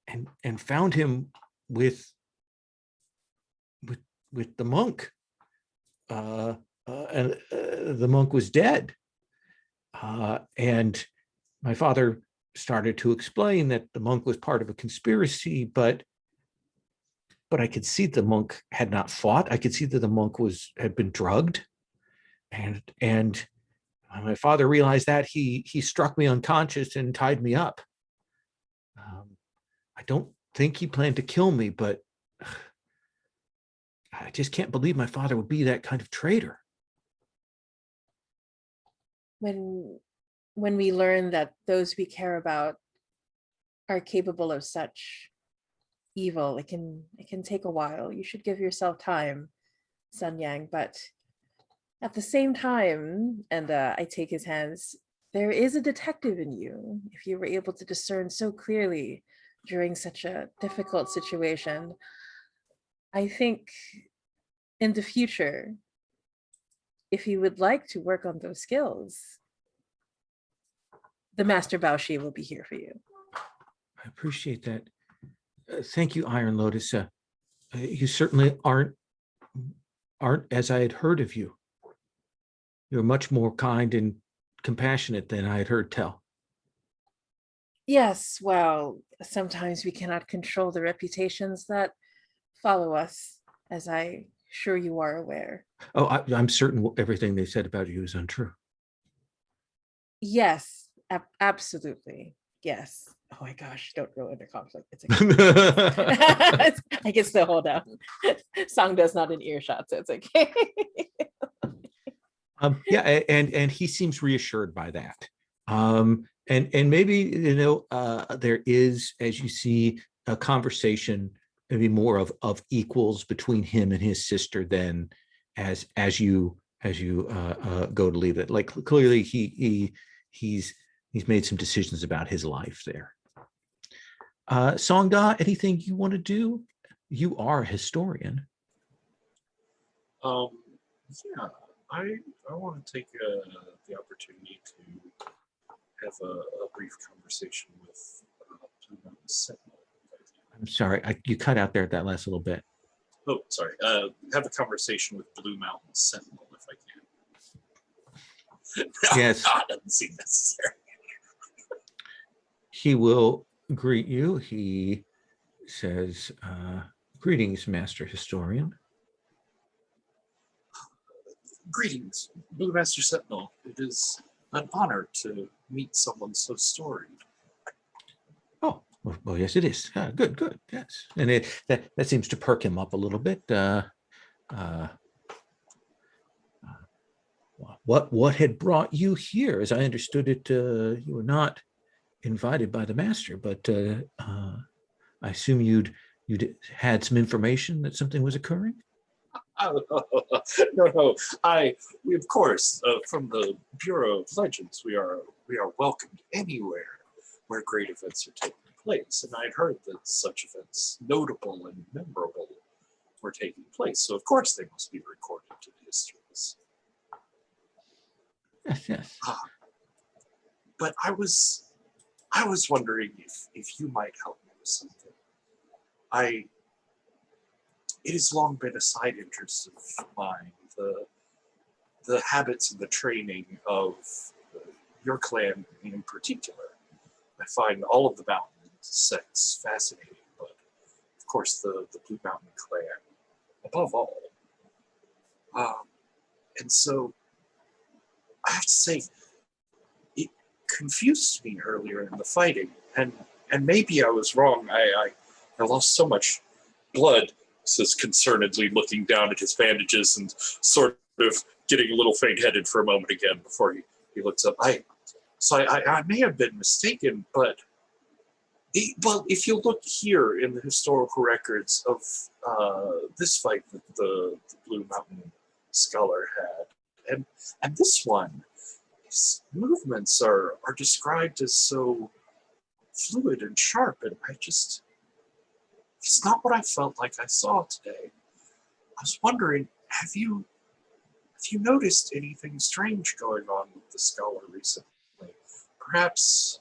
and found him with the monk the monk was dead. And my father started to explain that the monk was part of a conspiracy, but I could see the monk had not fought. I could see that the monk had been drugged. And when my father realized that, he struck me unconscious and tied me up. I don't think he planned to kill me, but I just can't believe my father would be that kind of traitor. When we learn that those we care about are capable of such evil, it can take a while. You should give yourself time, Sun Yang, but at the same time, and I take his hands, there is a detective in you. If you were able to discern so clearly during such a difficult situation, I think in the future, if you would like to work on those skills, the Master Bao Shi will be here for you. I appreciate that. Thank you, Iron Lotus. You certainly aren't as I had heard of you. You're much more kind and compassionate than I had heard tell. Yes, well, sometimes we cannot control the reputations that follow us, as I'm sure you are aware. Oh, I'm certain everything they said about you is untrue. Yes, absolutely. Yes. Oh my gosh, don't go into conflict. It's okay. I can still hold out. Song does not in earshot, so it's okay. Yeah, and he seems reassured by that. And maybe, there is, as you see, a conversation, maybe more of equals between him and his sister than as you go to leave it. Like, clearly he's made some decisions about his life there. Songda, anything you want to do? You are a historian. Yeah, I want to take the opportunity to have a brief conversation with Blue Mountain Sentinel. I'm sorry, you cut out there at that last little bit. Oh, sorry. Have a conversation with Blue Mountain Sentinel if I can. Yes. God, doesn't seem necessary. He will greet you. He says, greetings, Master Historian. Greetings, Blue Master Sentinel. It is an honor to meet someone so storied. Oh, well, yes, it is. Good, yes. And that seems to perk him up a little bit. What had brought you here? As I understood it, you were not invited by the master, but I assume you'd had some information that something was occurring. No. We of course, from the Bureau of Legends, we are welcomed anywhere where great events are taking place, and I'd heard that such events, notable and memorable, were taking place. So of course they must be recorded to the histories. Yes. But I was wondering if you might help me with something. It has long been a side interest of mine, the habits and the training of your clan in particular. I find all of the mountain sects fascinating, but of course the Blue Mountain clan above all. And so I have to say, it confused me earlier in the fighting, and maybe I was wrong. I lost so much blood, says concernedly, looking down at his bandages and sort of getting a little faint-headed for a moment again before he looks up. I may have been mistaken, but well, if you look here in the historical records of this fight that the Blue Mountain Scholar had, and this one, his movements are described as so fluid and sharp, and it's not what I felt like I saw today. I was wondering, have you noticed anything strange going on with the scholar recently? Perhaps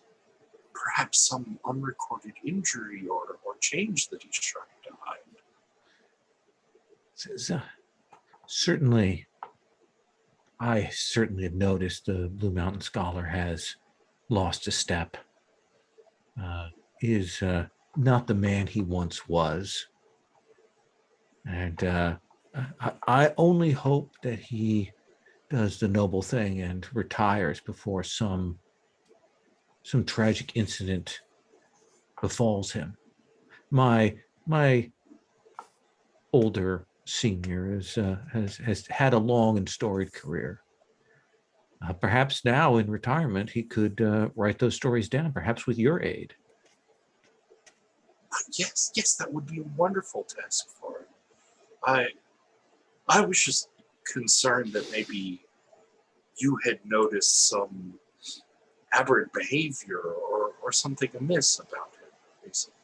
some unrecorded injury or change that he's trying to hide. Says, certainly, I certainly have noticed the Blue Mountain Scholar has lost a step. Is not the man he once was. And I only hope that he does the noble thing and retires before some tragic incident befalls him. My older senior has had a long and storied career. Perhaps now in retirement he could write those stories down, perhaps with your aid. Yes, that would be a wonderful task for him. I was just concerned that maybe you had noticed some aberrant behavior or something amiss about him recently.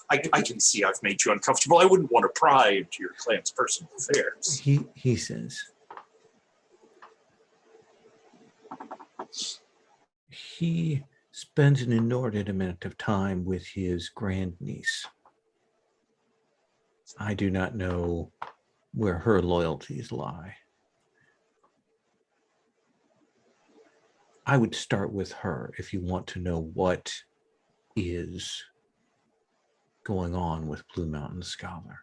I can see I've made you uncomfortable. I wouldn't want to pry into your clan's personal affairs. He says he spends an inordinate amount of time with his grandniece. I do not know where her loyalties lie. I would start with her if you want to know what is going on with Blue Mountain Scholar.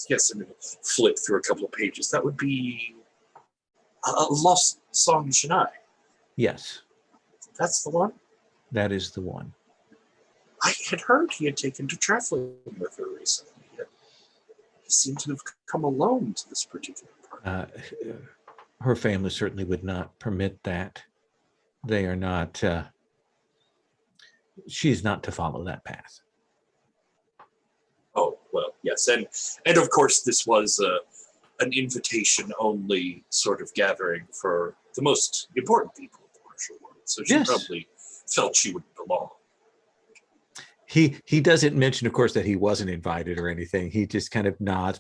Yes, I'm going to flip through a couple of pages. That would be a Lost Song Chennai. Yes, That's the one? that is the one. I had heard he had taken to traveling with her recently. He seemed to have come alone to this particular part. Her family certainly would not permit that. They are not, she's not to follow that path. Oh, well, yes. And of course, this was an invitation-only sort of gathering for the most important people of the martial world. So she Yes. probably felt she would belong. He doesn't mention, of course, that he wasn't invited or anything. He just kind of nods.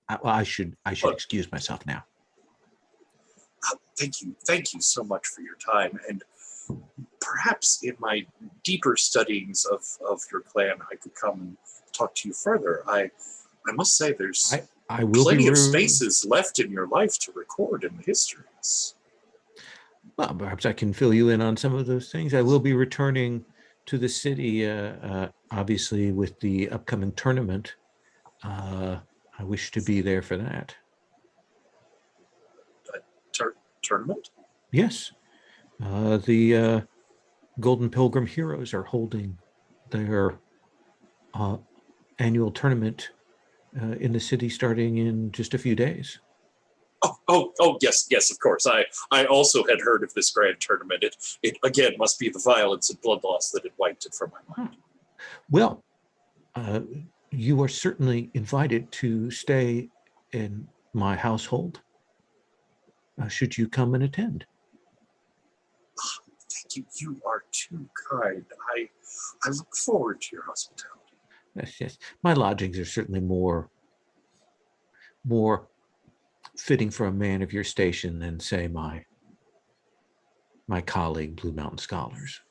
I should excuse myself now. Thank you so much for your time. And perhaps in my deeper studyings of your clan, I could come and talk to you further. I must say, there's I will plenty be of spaces left in your life to record in the histories. Well, perhaps I can fill you in on some of those things. I will be returning to the city, obviously, with the upcoming tournament. I wish to be there for that. Tournament? Yes. The Golden Pilgrim Heroes are holding their annual tournament in the city starting in just a few days. Oh, yes, of course. I also had heard of this grand tournament. It again must be the violence and blood loss that had wiped it from my mind. Well, you are certainly invited to stay in my household should you come and attend. Thank you. You are too kind. I look forward to your hospitality. Yes. My lodgings are certainly more fitting for a man of your station than, say, my colleague, Blue Mountain Scholars.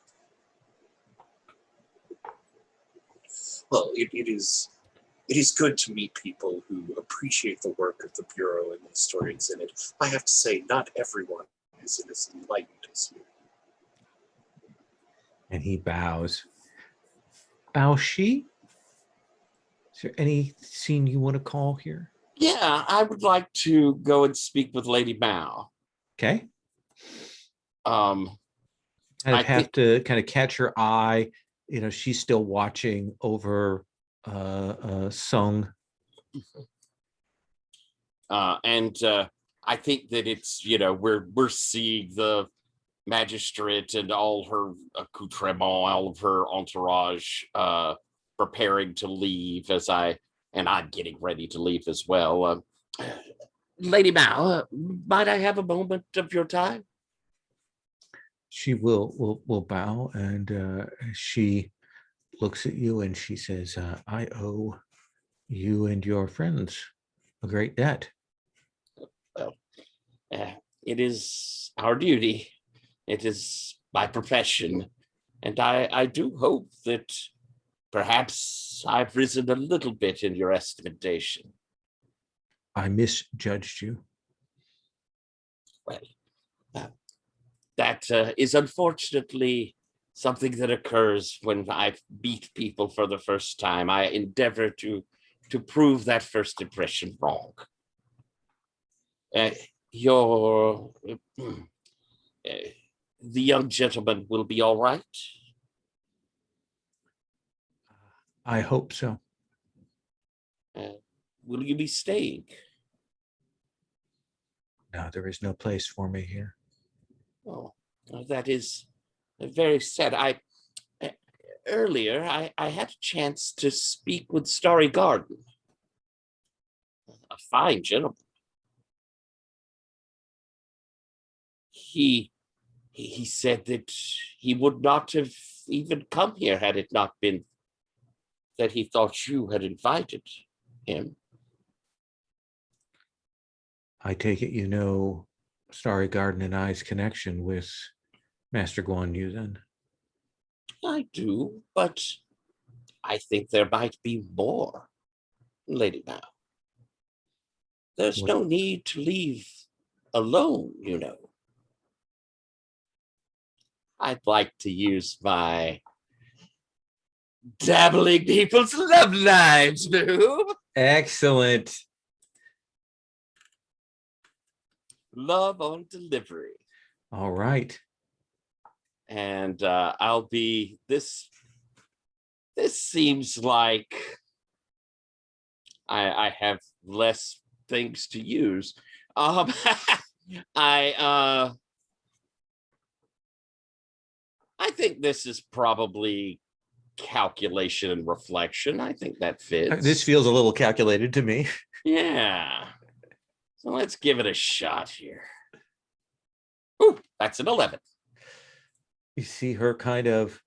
Well, it is good to meet people who appreciate the work of the Bureau and the historians in it. I have to say, not everyone is as enlightened as you. And he bows. Bao-Shi? Is there any scene you want to call here? Yeah, I would like to go and speak with Lady Mao. Okay. I Have to kind of catch her eye. You know, she's still watching over Sung. And I think that it's, we're seeing the magistrate and all her accoutrement, all of her entourage preparing to leave and I'm getting ready to leave as well. Lady Mao, might I have a moment of your time? She will bow, and she looks at you and she says, I owe you and your friends a great debt. Well, it is our duty. It is my profession. And I do hope that perhaps I've risen a little bit in your estimation. I misjudged you. Well, that is unfortunately something that occurs when I meet people for the first time. I endeavor to prove that first impression wrong. Your the young gentleman will be all right. I hope so. Will you be staying? No, there is no place for me here. Oh, that is very sad. Earlier I had a chance to speak with Starry Garden, a fine gentleman. He said that he would not have even come here had it not been that he thought you had invited him. I take it you know Starry Garden and I's connection with Master Guan Yu then? I do, but I think there might be more, Lady Mao. There's What- no need to leave alone, you know. I'd like to use my dabbling people's love lives, boo. Excellent. Love on delivery. All right. And I'll be this seems like I have less things to use. I think this is probably calculation and reflection. I think that fits. This feels a little calculated to me. Yeah. So let's give it a shot here. Ooh, that's an 11. You see her kind of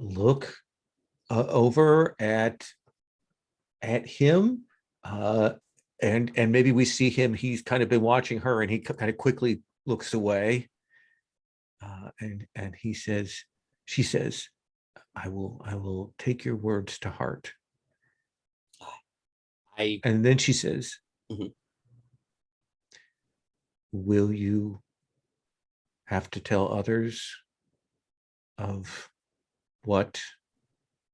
look over at him, and maybe we see him. He's kind of been watching her, and he kind of quickly looks away, and she says, I will take your words to heart. And then she says, Mhm. will you have to tell others of what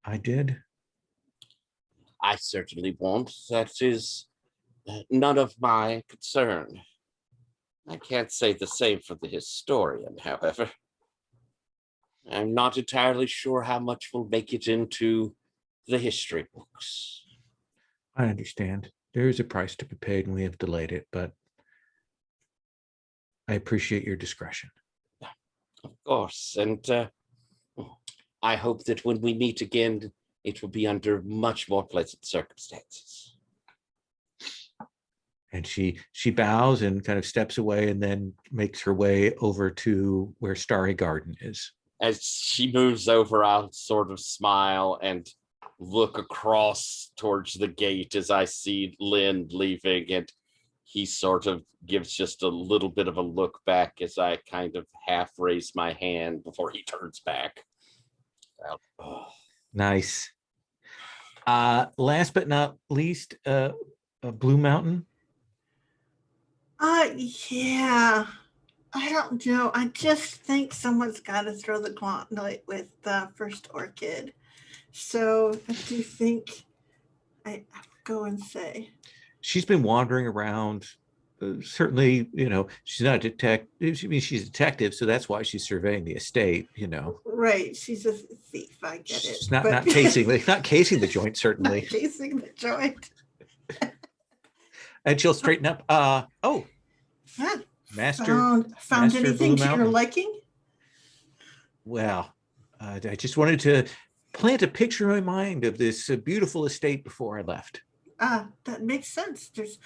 I did? I certainly won't. That is none of my concern. I can't say the same for the historian, however. I'm not entirely sure how much will make it into the history books. I understand. There is a price to be paid, and we have delayed it, but I appreciate your discretion. Of course, and I hope that when we meet again, it will be under much more pleasant circumstances. And she bows and kind of steps away, and then makes her way over to where Starry Garden is. As she moves over, I'll sort of smile and look across towards the gate as I see Lynn leaving, and he sort of gives just a little bit of a look back as I kind of half raise my hand before he turns back. Nice. Last but not least, Blue Mountain. Yeah. I don't know. I just think someone's got to throw the gauntlet with First Orchid. So I do think I go and say. She's been wandering around. Certainly, she's not a detective. I mean, she's a detective, so that's why she's surveying the estate. Right, she's a thief. I get it. She's not casing the joint, certainly. Not casing the joint. And she'll straighten up. Yeah. Master Found Master anything Blue to your Mountain. liking? Well, I just wanted to plant a picture in my mind of this beautiful estate before I left. That makes sense. There's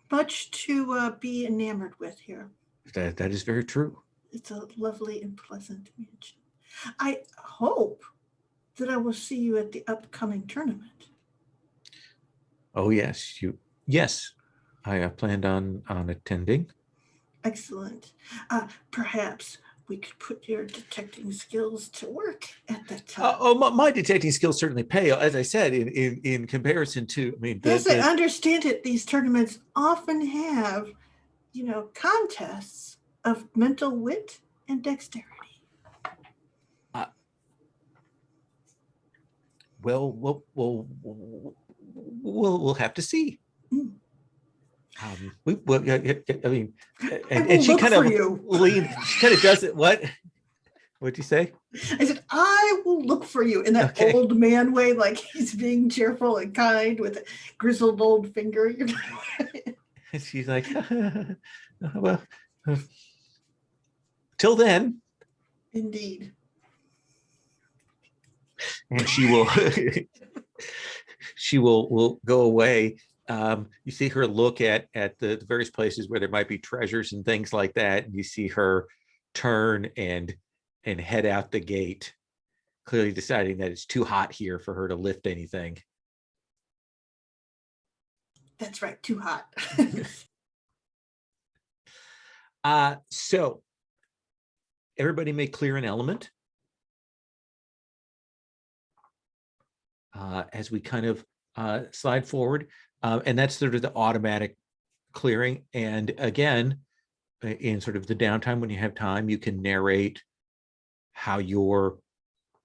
much to be enamored with here. That is very true. It's a lovely and pleasant mansion. I hope that I will see you at the upcoming tournament. Oh yes, yes. I planned on attending. Excellent. Perhaps we could put your detecting skills to work at that time. Oh, my detecting skills certainly pay. As I said, in comparison to, I mean, As I understand it, these tournaments often have, contests of mental wit and dexterity. Well, we'll have to see. Mm. I mean, I will and she look kind for of you. she kind of does it. What'd you say? I said, I will look for you in that Okay. old man way, like he's being cheerful and kind with a grizzled old finger. And she's like, well, till then. Indeed. And she will will go away. You see her look at the various places where there might be treasures and things like that, and you see her turn and head out the gate, clearly deciding that it's too hot here for her to lift anything. That's right, too hot. So everybody may clear an element. As we kind of slide forward, and that's sort of the automatic clearing. And again, in sort of the downtime, when you have time, you can narrate how you're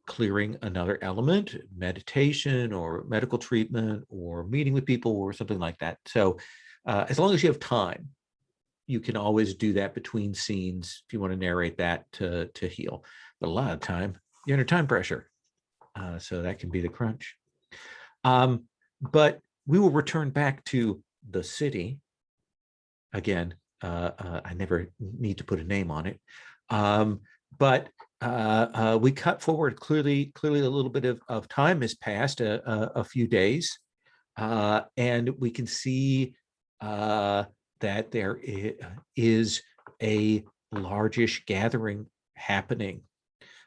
clearing another element, meditation or medical treatment or meeting with people or something like that. So as long as you have time, you can always do that between scenes if you want to narrate that to heal. But a lot of time, you're under time pressure. So that can be the crunch. But we will return back to the city. Again, I never need to put a name on it. But we cut forward. Clearly a little bit of time has passed, a few days. And we can see that there is a largish gathering happening.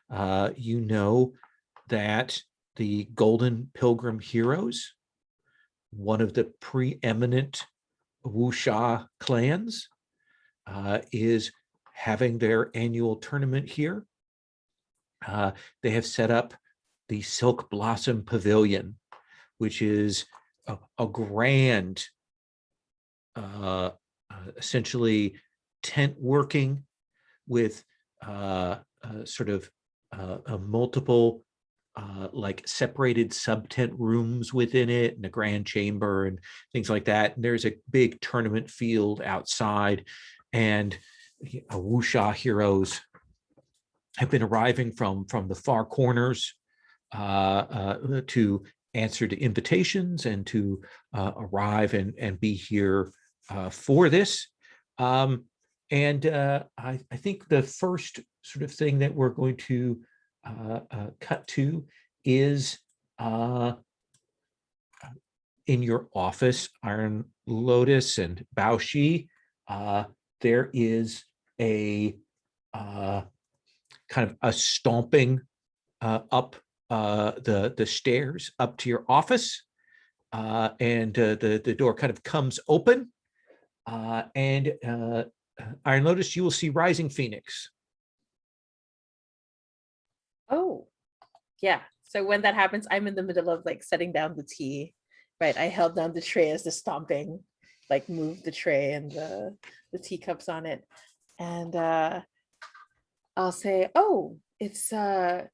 You know that the Golden Pilgrim Heroes, one of the preeminent wuxia clans, is having their annual tournament here. They have set up the Silk Blossom Pavilion, which is a grand, essentially tent working with sort of multiple like separated sub-tent rooms within it and a grand chamber and things like that. And there's a big tournament field outside, and wuxia heroes have been arriving from the far corners to answer to invitations and to arrive and be here for this. And I think the first sort of thing that we're going to cut to is in your office, Iron Lotus and Baoshi. There is a kind of a stomping up the stairs up to your office, and the door kind of comes open, and Iron Lotus, you will see Rising Phoenix. Oh, yeah. So when that happens, I'm in the middle of like setting down the tea, right? I held down the tray as the stomping, like moved the tray and the teacups on it. And I'll say, oh, it's I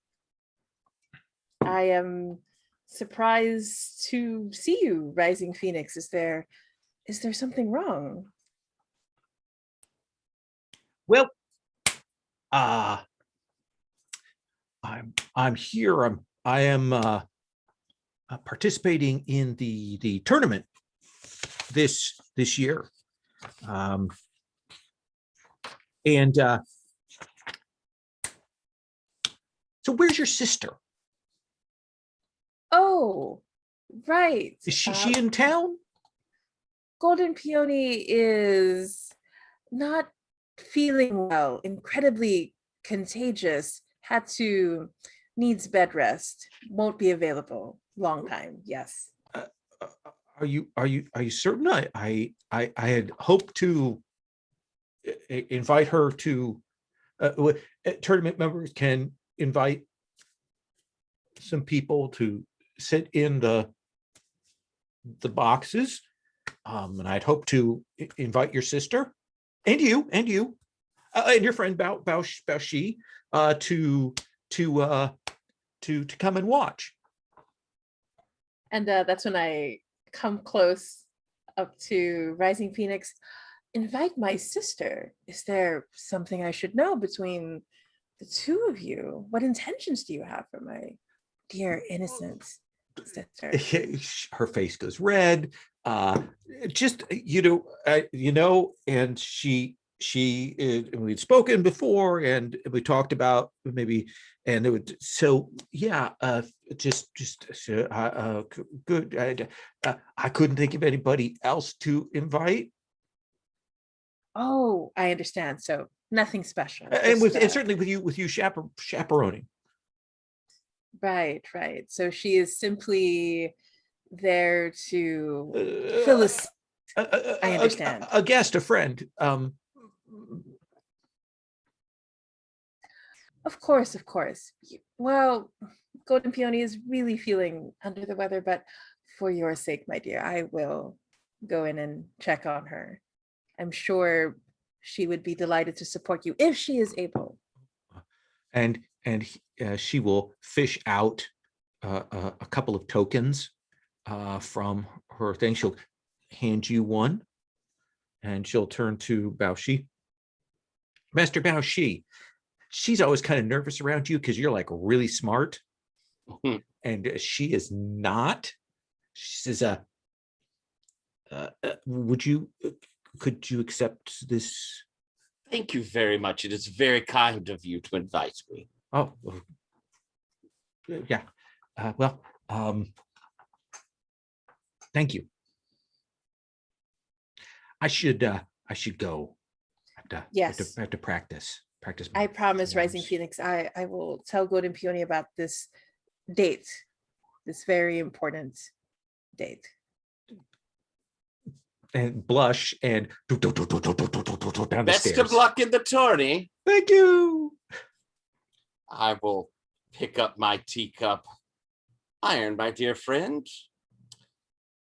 am surprised to see you, Rising Phoenix. Is there something wrong? Well, I'm here. I am participating in the tournament this year, and so where's your sister? Oh, right. Is she in town? Golden Peony is not feeling well, incredibly contagious, needs bed rest, won't be available long time. Yes. Are you certain? I had hoped to invite her to tournament members can invite some people to sit in the boxes, and I'd hope to invite your sister and you and your friend Bao Shi to come and watch. And that's when I come close up to Rising Phoenix. Invite my sister. Is there something I should know between the two of you? What intentions do you have for my dear innocent sister? Her face goes red. Just and we'd spoken before, and we talked about maybe, and it would. So yeah, good. I couldn't think of anybody else to invite. Oh, I understand. So nothing special. And just, certainly with you chaperoning. Right. So she is simply there to fill I understand. A guest, a friend. Of course. Well, Golden Peony is really feeling under the weather, but for your sake, my dear, I will go in and check on her. I'm sure she would be delighted to support you if she is able. And she will fish out a couple of tokens from her thing. She'll hand you one, and she'll turn to Bao Shi. Master Bao Shi, she's always kind of nervous around you because you're like really smart, and she is not. She says, could you accept this? Thank you very much. It is very kind of you to invite me. Oh, yeah. Thank you. I should go. Yes. I have to practice. I promise, Rising forms. Phoenix, I will tell Golden Peony about this date, this very important date. And blush and down the Best stairs. of luck in the tourney. Thank you. I will pick up my teacup. Iron, my dear friend.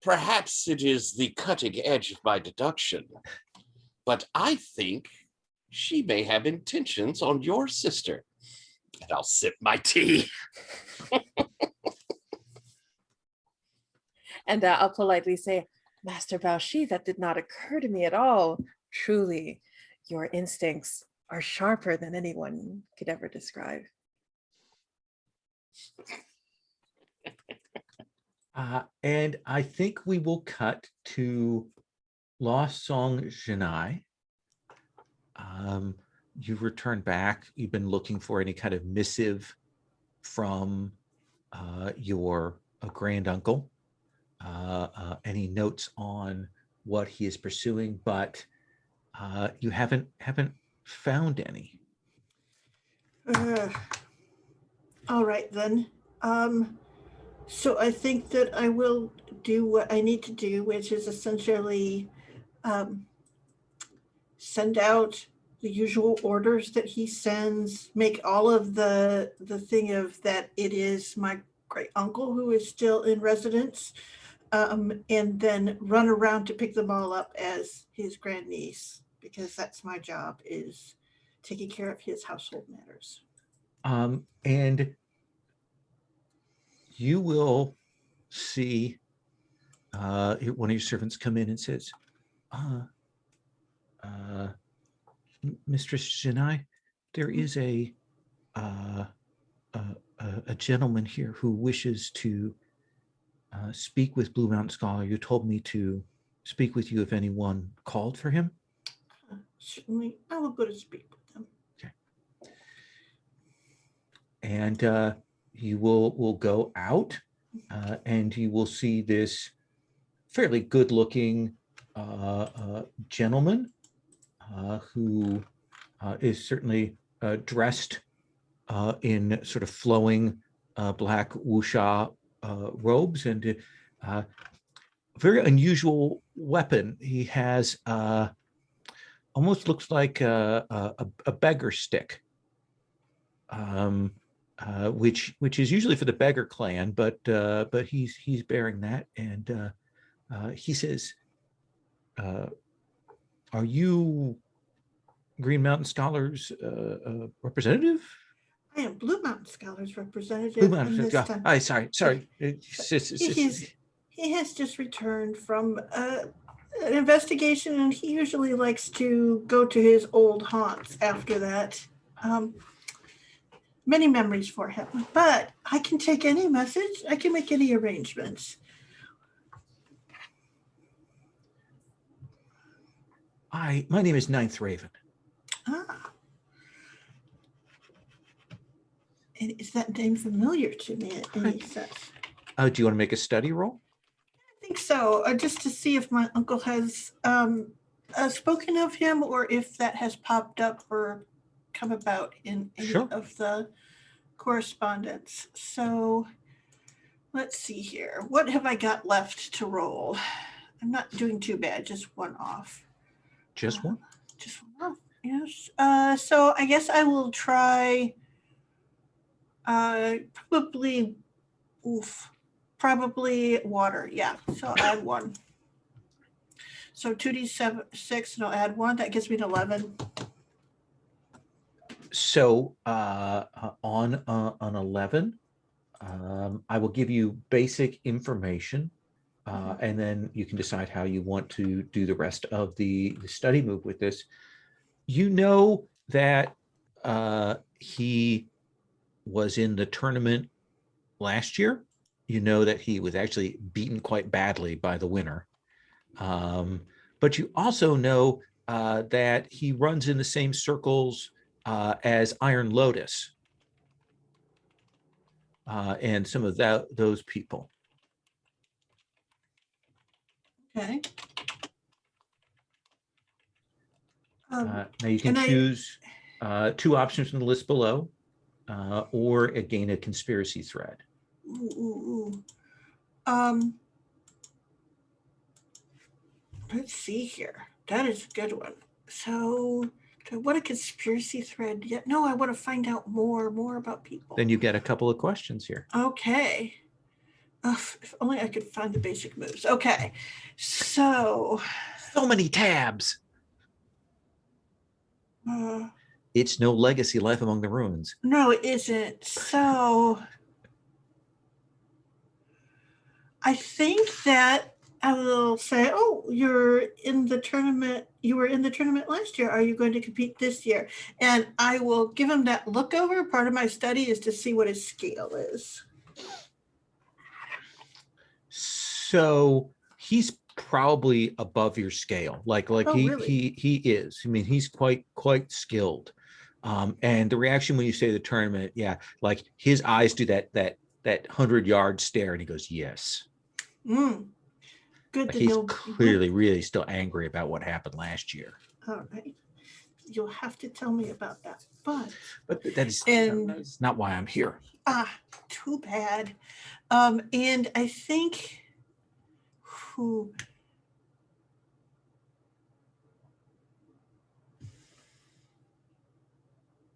Perhaps it is the cutting edge of my deduction, but I think she may have intentions on your sister. And I'll sip my tea. And I'll politely say, Master Bao Shi, that did not occur to me at all. Truly, your instincts are sharper than anyone could ever describe. And I think we will cut to Lost Song Genai. You've returned back. You've been looking for any kind of missive from your grand uncle. Any notes on what he is pursuing, but you haven't found any. All right then. So I think that I will do what I need to do, which is essentially send out the usual orders that he sends, make all of the thing of that it is my great uncle who is still in residence, and then run around to pick them all up as his grandniece, because that's my job, is taking care of his household matters. And you will see one of your servants come in and says, Mistress Genai, there is a gentleman here who wishes to speak with Blue Mountain Scholar. You told me to speak with you if anyone called for him. Certainly, I will go to speak with them. Okay. And you will go out, and you will see this fairly good-looking gentleman who is certainly dressed in sort of flowing black wuxia robes, and a very unusual weapon. He has almost looks like a beggar stick, which is usually for the beggar clan, but he's bearing that, and he says, "Are you Green Mountain Scholars representative?" I am Blue Mountain Scholars Blue representative, and Mountain. this time Sorry. he has just returned from an investigation, and he usually likes to go to his old haunts after that. Many memories for him, but I can take any message. I can make any arrangements. My name is Ninth Raven. Ah. And is that name familiar to me in any sense? Do you want to make a study roll? I think so, just to see if my uncle has spoken of him, or if that has popped up or come about in any Sure. of the correspondence. So let's see here. What have I got left to roll? I'm not doing too bad, just one off. Just one? Just one off, yes. So I guess I will try probably water. Yeah, so I'll add one. So 2d6, and I'll add one. That gives me an 11. So on an 11, I will give you basic information, and then you can decide how you want to do the rest of the study move with this. You know that he was in the tournament last year. You know that he was actually beaten quite badly by the winner. But you also know that he runs in the same circles as Iron Lotus and some of those people. Okay. Now you can choose two options from the list below, or gain a conspiracy thread. Let's see here. That is a good one. So, what a conspiracy thread. Yeah, no, I want to find out more about people. Then you get a couple of questions here. Okay. If only I could find the basic moves. Okay. So many tabs. Uh, It's no legacy life among the ruins. No, it isn't. So I think that I will say, "Oh, you're in the tournament. You were in the tournament last year. Are you going to compete this year?" And I will give him that look over. Part of my study is to see what his scale is. So he's probably above your scale. Really? He is. I mean, he's quite skilled. And the reaction when you say the tournament, yeah, like his eyes do that 100-yard stare, and he goes, "Yes." Good Like to he's know. clearly really still angry about what happened last year. All right. You'll have to tell me about that. But that's not why I'm here. Too bad. And I think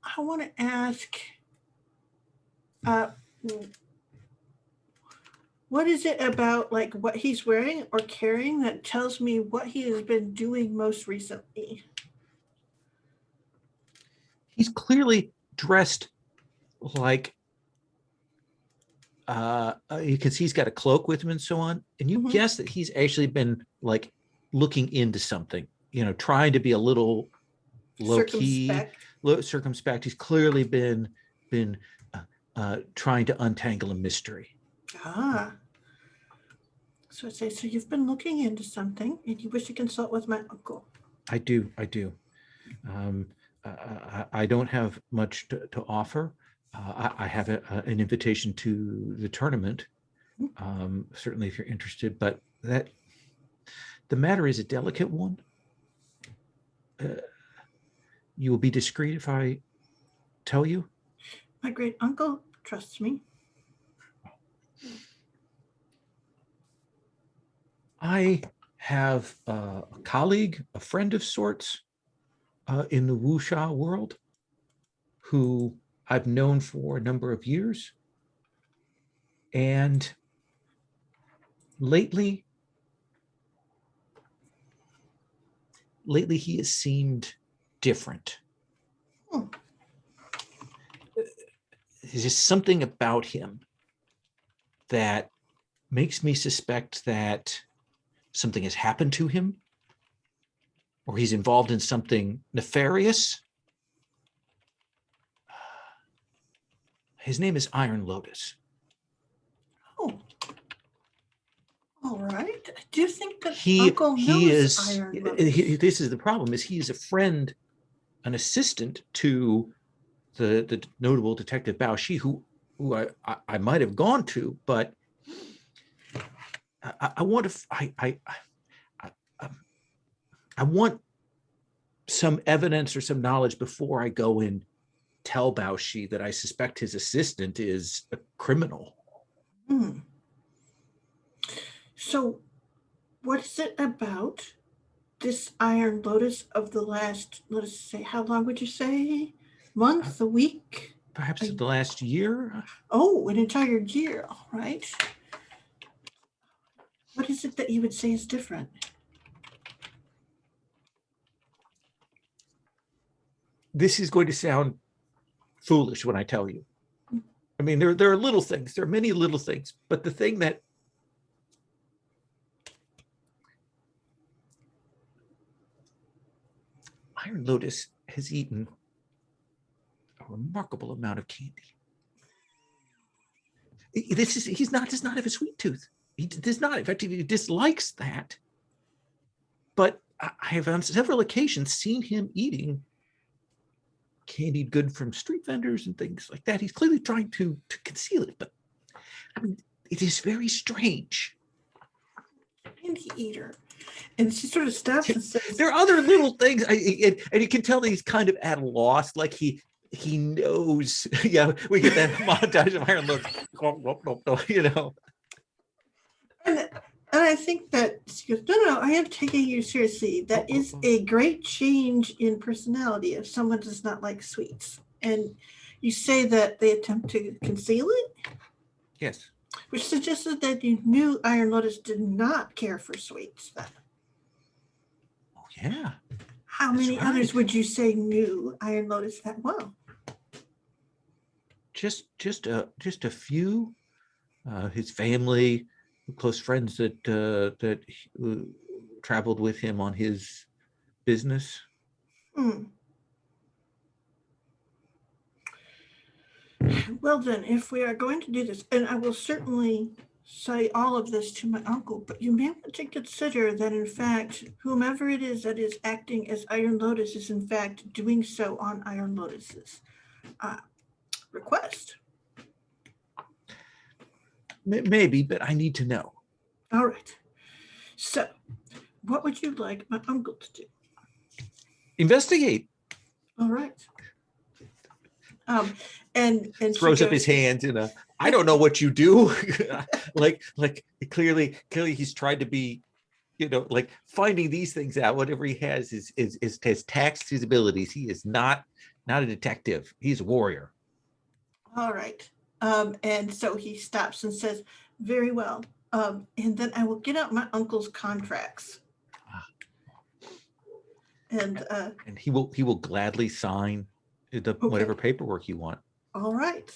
I want to ask, what is it about like what he's wearing or carrying that tells me what he has been doing most recently? He's clearly dressed like you can see he's got a cloak with him and so on, and you guess that he's actually been like looking into something, trying to be a little low-key, circumspect. He's clearly been trying to untangle a mystery. So I say, so you've been looking into something and you wish to consult with my uncle. I do. I don't have much to offer. I have an invitation to the tournament, certainly if you're interested, but the matter is a delicate one. You will be discreet if I tell you? My great uncle trusts me. I have a colleague, a friend of sorts, in the wuxia world who I've known for a number of years. And lately he has seemed different. There's just something about him that makes me suspect that something has happened to him, or he's involved in something nefarious. His name is Iron Lotus. Oh. All right. Do you think that He Uncle knows is, Iron Lotus? this is the problem, is he is a friend, an assistant to the notable detective Bao Shi, who I might have gone to, but I want to, I want some evidence or some knowledge before I go and tell Bao Shi that I suspect his assistant is a criminal. Hmm. So what is it about this Iron Lotus of the last, let us say, how long would you say? Month, a week? Perhaps the last year? Oh, an entire year. All right. What is it that you would say is different? This is going to sound foolish when I tell you. I mean, there are little things, there are many little things, but the thing that Iron Lotus has eaten a remarkable amount of candy. He does not have a sweet tooth. He does not. In fact, he dislikes that. But I have on several occasions seen him eating candied good from street vendors and things like that. He's clearly trying to conceal it, but I mean, it is very strange. Candy eater. And she sort of stops and says, There are other little things, and you can tell that he's kind of at a loss, like he knows. Yeah, we get that montage of Iron Lotus, you know. and I think that she goes, no, I am taking you seriously. That is a great change in personality if someone does not like sweets. And you say that they attempt to conceal it? Yes. Which suggested that you knew Iron Lotus did not care for sweets then. Oh, yeah. How That's many others right. would you say knew Iron Lotus that well? Just a few. His family, close friends that traveled with him on his business. Well then, if we are going to do this, and I will certainly say all of this to my uncle, but you may want to consider that in fact, whomever it is that is acting as Iron Lotus is in fact doing so on Iron Lotus's request. Maybe, but I need to know. All right. So, what would you like my uncle to do? Investigate. All right. And Throws up his hands in a, I don't know what you do. like clearly he's tried to be, you know, like finding these things out. Whatever he has has taxed his abilities. He is not a detective. He's a warrior. All right. And so he stops and says, very well. And then I will get out my uncle's contracts. And he will gladly sign the whatever paperwork you want. All right.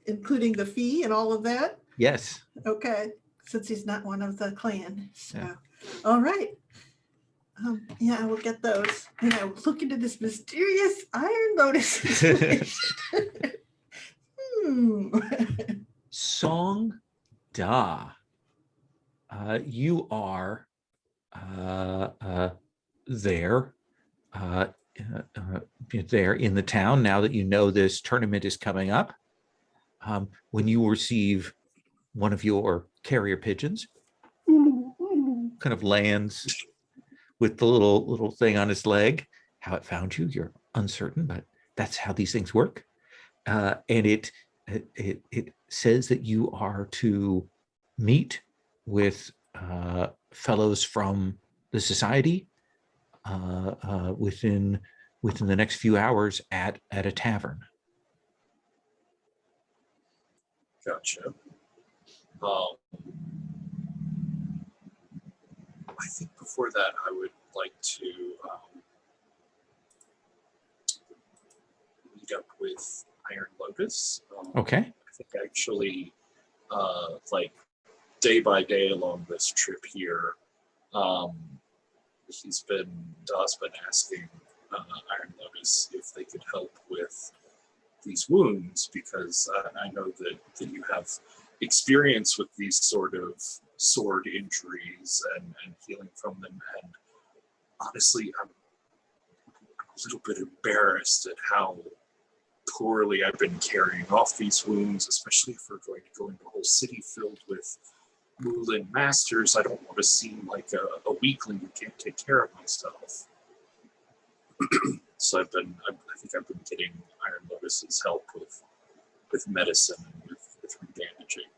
Including the fee and all of that. Yes. Okay. Since he's not one of the clan. So, Yeah. All right. Yeah, I will get those. And I will look into this mysterious Iron Lotus situation. Song Da, you are there in the town now that you know this tournament is coming up. When you receive one of your carrier pigeons, kind of lands with the little thing on its leg. How it found you, you're uncertain, but that's how these things work. And it says that you are to meet with fellows from the society within the next few hours at a tavern. Gotcha. I think before that, I would like to meet up with Iron Lotus. Okay. I think actually, like day by day along this trip here, Daw's been asking Iron Lotus if they could help with these wounds, because I know that you have experience with these sort of sword injuries and healing from them. And honestly, I'm a little bit embarrassed at how poorly I've been carrying off these wounds, especially if we're going to go into a whole city filled with Wulin masters. I don't want to seem like a weakling who can't take care of myself. So I think I've been getting Iron Lotus's help with medicine and with rebandaging.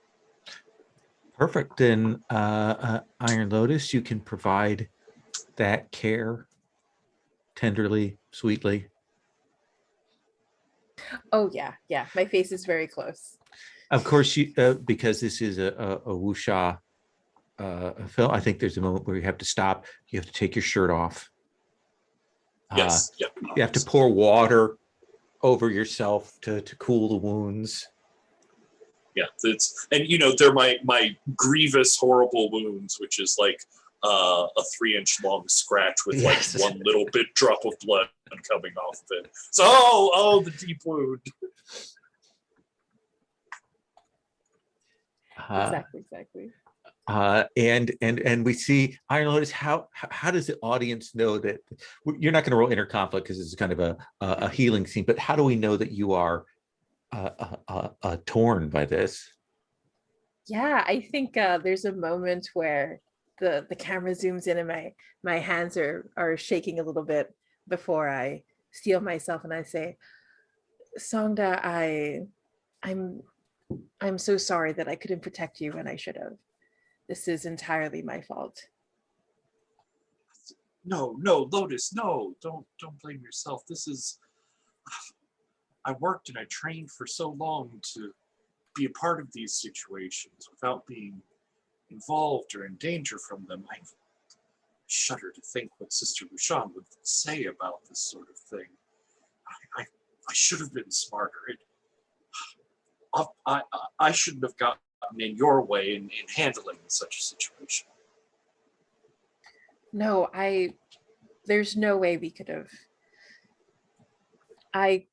Perfect. Then Iron Lotus, you can provide that care tenderly, sweetly. Oh yeah, yeah. My face is very close. Of course, you because this is a wuxia film. I think there's a moment where you have to stop. You have to take your shirt off. Yes. Yep. You have to pour water over yourself to cool the wounds. Yeah, they're my grievous, horrible wounds, which is like a 3-inch long scratch with Yes. like one little bit drop of blood coming off of it. So, the deep wound. Exactly. And we see Iron Lotus. How does the audience know that you're not going to roll inner conflict because it's kind of a healing scene? But how do we know that you are torn by this? Yeah, I think there's a moment where the camera zooms in and my hands are shaking a little bit before I steel myself and I say, Songda, I'm so sorry that I couldn't protect you when I should have. This is entirely my fault. No, Lotus, no, don't blame yourself. I worked and I trained for so long to be a part of these situations without being involved or in danger from them. I shudder to think what Sister Bushan would say about this sort of thing. I should have been smarter. I shouldn't have gotten in your way in handling such a situation. No, there's no way we could have. I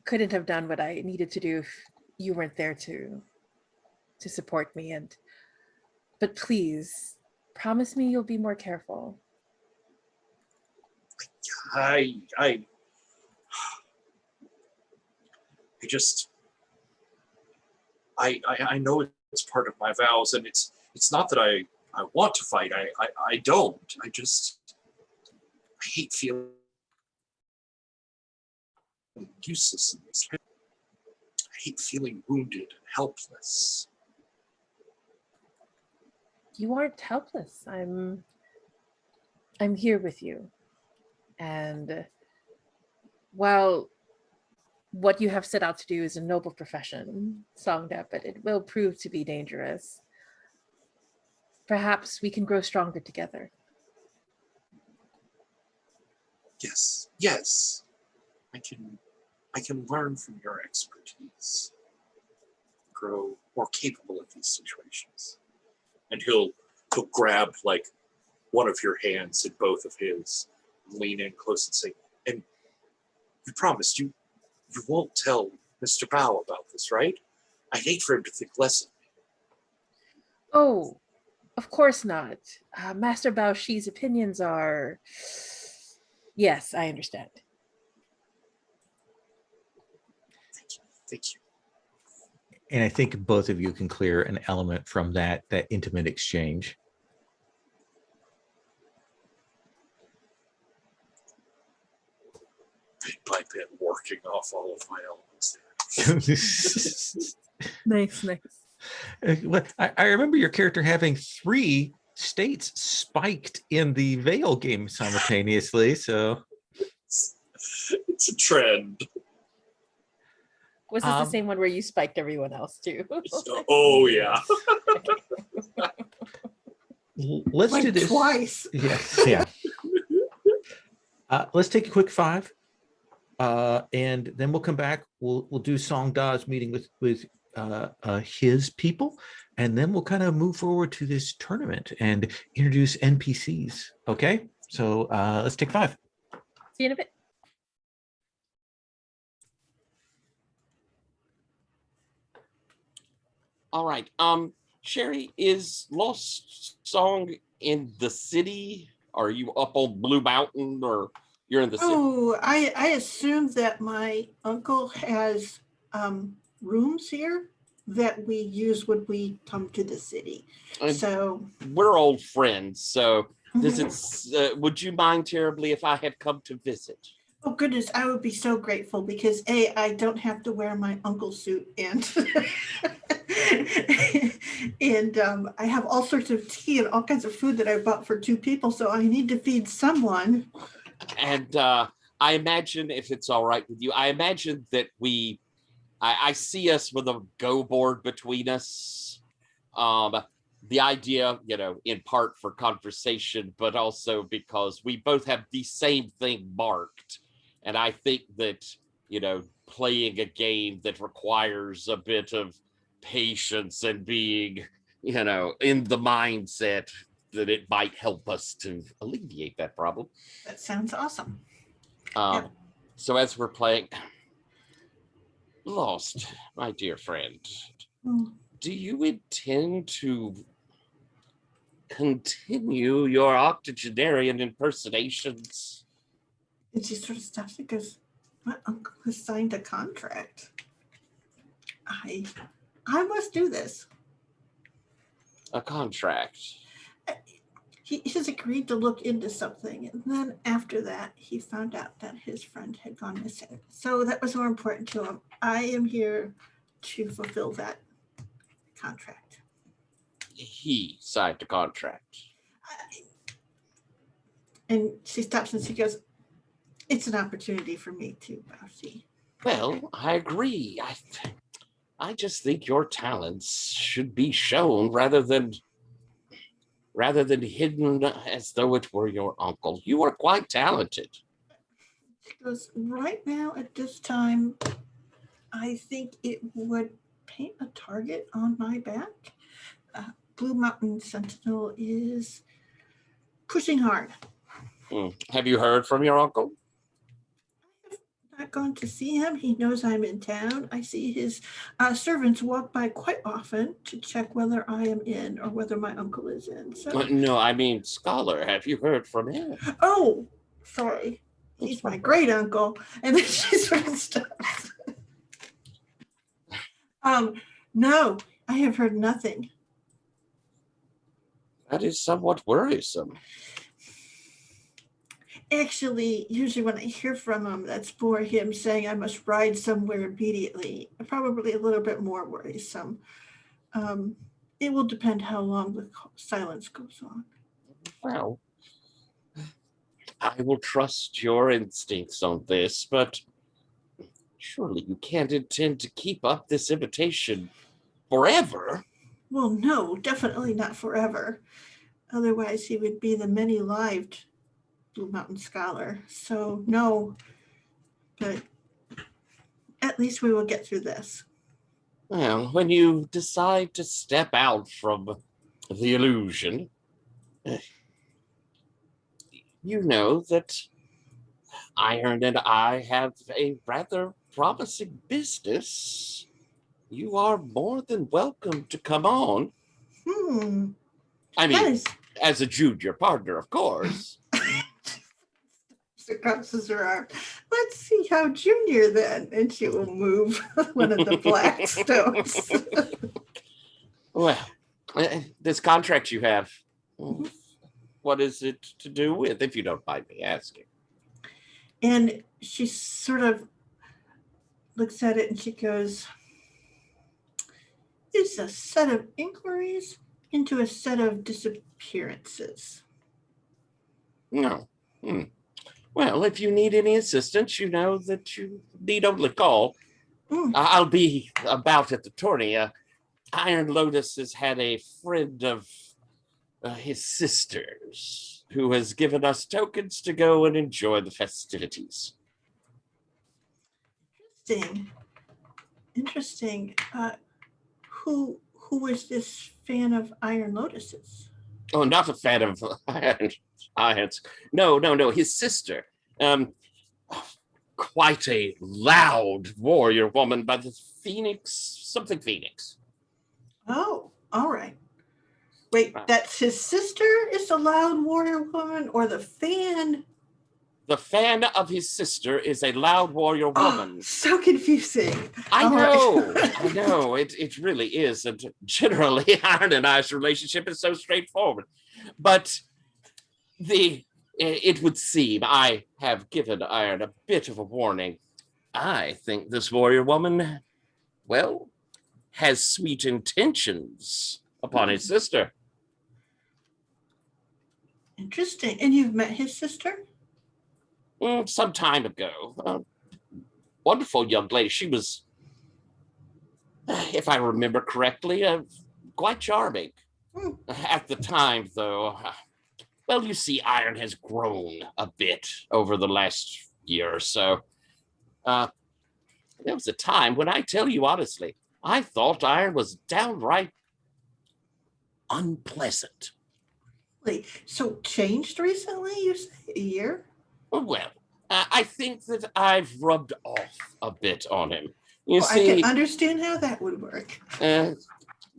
couldn't have done what I needed to do if you weren't there to support me. But please, promise me you'll be more careful. I know it's part of my vows, and it's not that I want to fight. I don't. I hate feeling useless in this. I hate feeling wounded and helpless. You aren't helpless. I'm here with you. And while what you have set out to do is a noble profession, Songda, but it will prove to be dangerous. Perhaps we can grow stronger together. Yes. I can learn from your expertise. Grow more capable of these situations. And he'll grab like one of your hands in both of his, lean in close and say, and you promised you won't tell Mr. Bao about this, right? I hate for him to think less of me. Oh, of course not. Master Bao Shi's opinions are... Yes, I understand. Thank you. And I think both of you can clear an element from that intimate exchange. Bit by bit, working off all of my elements there. Nice. Well, I remember your character having 3 states spiked in the Veil game simultaneously. So It's a trend. Was this the Um, same one where you spiked everyone else too? Oh yeah. let's do Like this twice. Yes, yeah. Let's take a quick 5, and then we'll come back. We'll do Song Da's meeting with his people, and then we'll kind of move forward to this tournament and introduce NPCs. Okay, so let's take 5. See you in a bit. All right. Sherry, is Lost Song in the city? Are you up on Blue Mountain, or you're in the city? Oh, I assume that my uncle has rooms here that we use when we come to the city. And So we're old friends, so does it? Would you mind terribly if I had come to visit? oh goodness, I would be so grateful because I don't have to wear my uncle's suit and and I have all sorts of tea and all kinds of food that I bought for 2 people, so I need to feed someone. And I imagine, if it's all right with you, I imagine that I see us with a go board between us. The idea, in part for conversation, but also because we both have the same thing marked. And I think that, playing a game that requires a bit of patience and being, in the mindset that it might help us to alleviate that problem. That sounds awesome. So as we're playing Lost, my dear friend, do you intend to continue your octogenarian impersonations? And she sort of stops and goes, my uncle has signed a contract. I must do this. A contract? He has agreed to look into something. And then after that, he found out that his friend had gone missing. So that was more important to him. I am here to fulfill that contract. He signed a contract. And she stops and she goes, it's an opportunity for me too, Bowsy. Well, I agree. I just think your talents should be shown rather than hidden as though it were your uncle. You are quite talented. She goes, right now at this time, I think it would paint a target on my back. Blue Mountain Sentinel is pushing hard. Have you heard from your uncle? Not gone to see him. He knows I'm in town. I see his servants walk by quite often to check whether I am in or whether my uncle is in. So, No, I mean, Scholar, have you heard from him? oh, sorry. He's my great uncle. And then she sort of stops. No, I have heard nothing. That is somewhat worrisome. Actually, usually when I hear from him, that's for him saying I must ride somewhere immediately. Probably a little bit more worrisome. It will depend how long the silence goes on. Well, I will trust your instincts on this, but surely you can't intend to keep up this imitation forever. Well, no, definitely not forever. Otherwise, he would be the many-lived Blue Mountain Scholar. So, no, but at least we will get through this. Well, when you decide to step out from the illusion, you know that Iron and I have a rather promising business. You are more than welcome to come on. I mean, as a junior partner, of course. She crosses her arm. Let's see how junior then. And she will move one of the black stones. Well, this contract you have, what is it to do with, if you don't mind me asking? And she sort of looks at it and she goes, it's a set of inquiries into a set of disappearances. No. Well, if you need any assistance, you know that you need only call. Mm. I'll be about at the tourney. Iron Lotus has had a friend of his sister's who has given us tokens to go and enjoy the festivities. Interesting. Who is this fan of Iron Lotus's? Oh, not a fan of irons. No. His sister. Quite a loud warrior woman by the something Phoenix. Oh, all right. Wait, that's his sister is the loud warrior woman, or the fan? The fan of his sister is a loud warrior woman. Oh, so confusing. I All know. right. I know. It really is. And generally, Iron and I's relationship is so straightforward. But it would seem I have given Iron a bit of a warning. I think this warrior woman, well, has sweet intentions upon his sister. Interesting. And you've met his sister? Some time ago. Wonderful young lady. She was, if I remember correctly, quite charming. At the time, though, well, you see, Iron has grown a bit over the last year or so. There was a time when, I tell you honestly, I thought Iron was downright unpleasant. So changed recently, you say? A year? Well, I think that I've rubbed off a bit on him. You I see, can understand how that would work.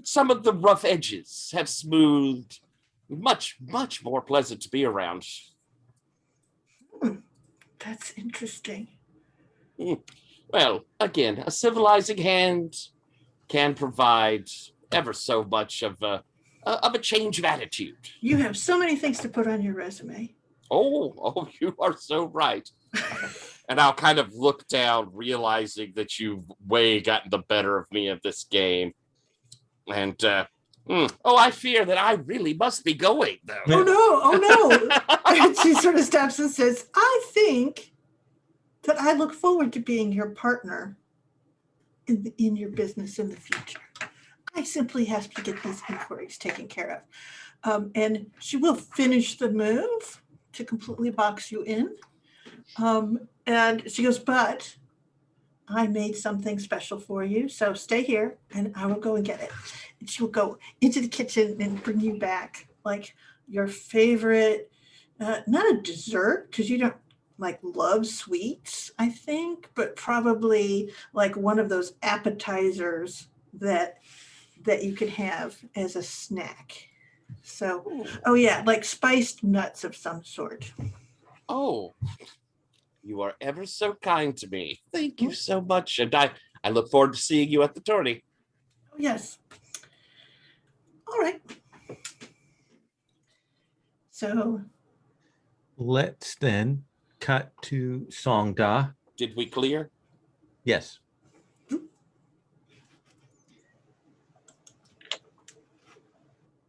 some of the rough edges have smoothed. Much more pleasant to be around. That's interesting. Well, again, a civilizing hand can provide ever so much of a change of attitude. You have so many things to put on your resume. Oh, you are so right. And I'll kind of look down, realizing that you've way gotten the better of me at this game. And, I fear that I really must be going, though. Oh, no. And she sort of stops and says, I think that I look forward to being your partner in your business in the future. I simply have to get these inquiries taken care of. And she will finish the move to completely box you in. And she goes, but I made something special for you, so stay here and I will go and get it. And she will go into the kitchen and bring you back like your favorite, not a dessert, because you don't like love sweets, I think, but probably like one of those appetizers that you could have as a snack. So, oh yeah, like spiced nuts of some sort. Oh, you are ever so kind to me. Thank you so much. And I look forward to seeing you at the tourney. Oh, yes. All right. So let's then cut to Songda. Did we clear? Yes.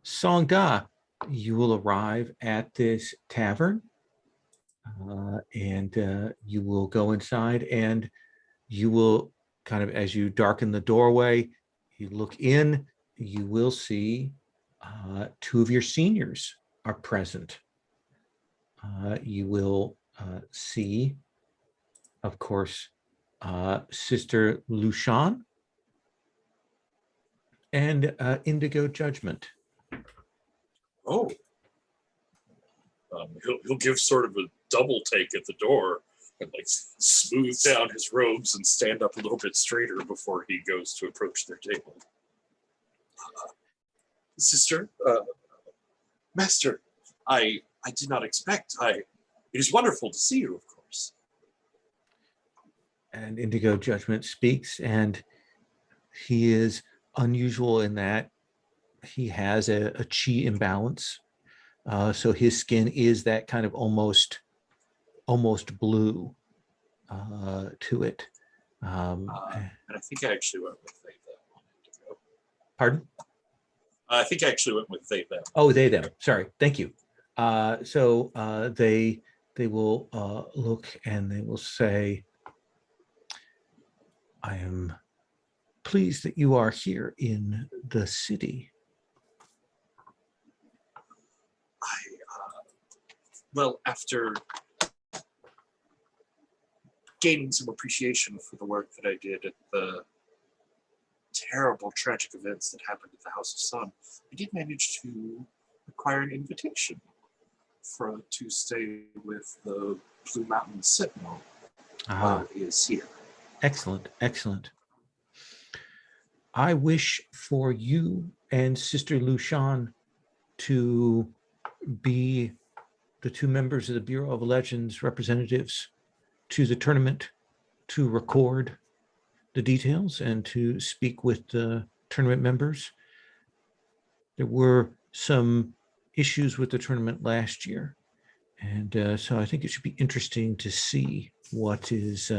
Songda, you will arrive at this tavern and you will go inside and you will kind of, as you darken the doorway, you look in, you will see two of your seniors are present. You will see, of course, Sister Lushan and Indigo Judgment. Oh. He'll give sort of a double take at the door and like smooth down his robes and stand up a little bit straighter before he goes to approach their table. Sister, Master, I did not expect. It is wonderful to see you, of course. And Indigo Judgment speaks, and he is unusual in that he has a chi imbalance. So his skin is that kind of almost blue to it. And I think I actually went with Faith that one. Pardon? I think I actually went with they, them. Oh, they, them. Sorry. Thank you. So they will look and they will say, I am pleased that you are here in the city. Well, after gaining some appreciation for the work that I did at the terrible, tragic events that happened at the House of Sun, I did manage to acquire an invitation to stay with the Blue Mountain Sentinel while he is here. Excellent, excellent. I wish for you and Sister Lushan to be the two members of the Bureau of Legends representatives to the tournament to record the details and to speak with the tournament members. There were some issues with the tournament last year. And so I think it should be interesting to see what is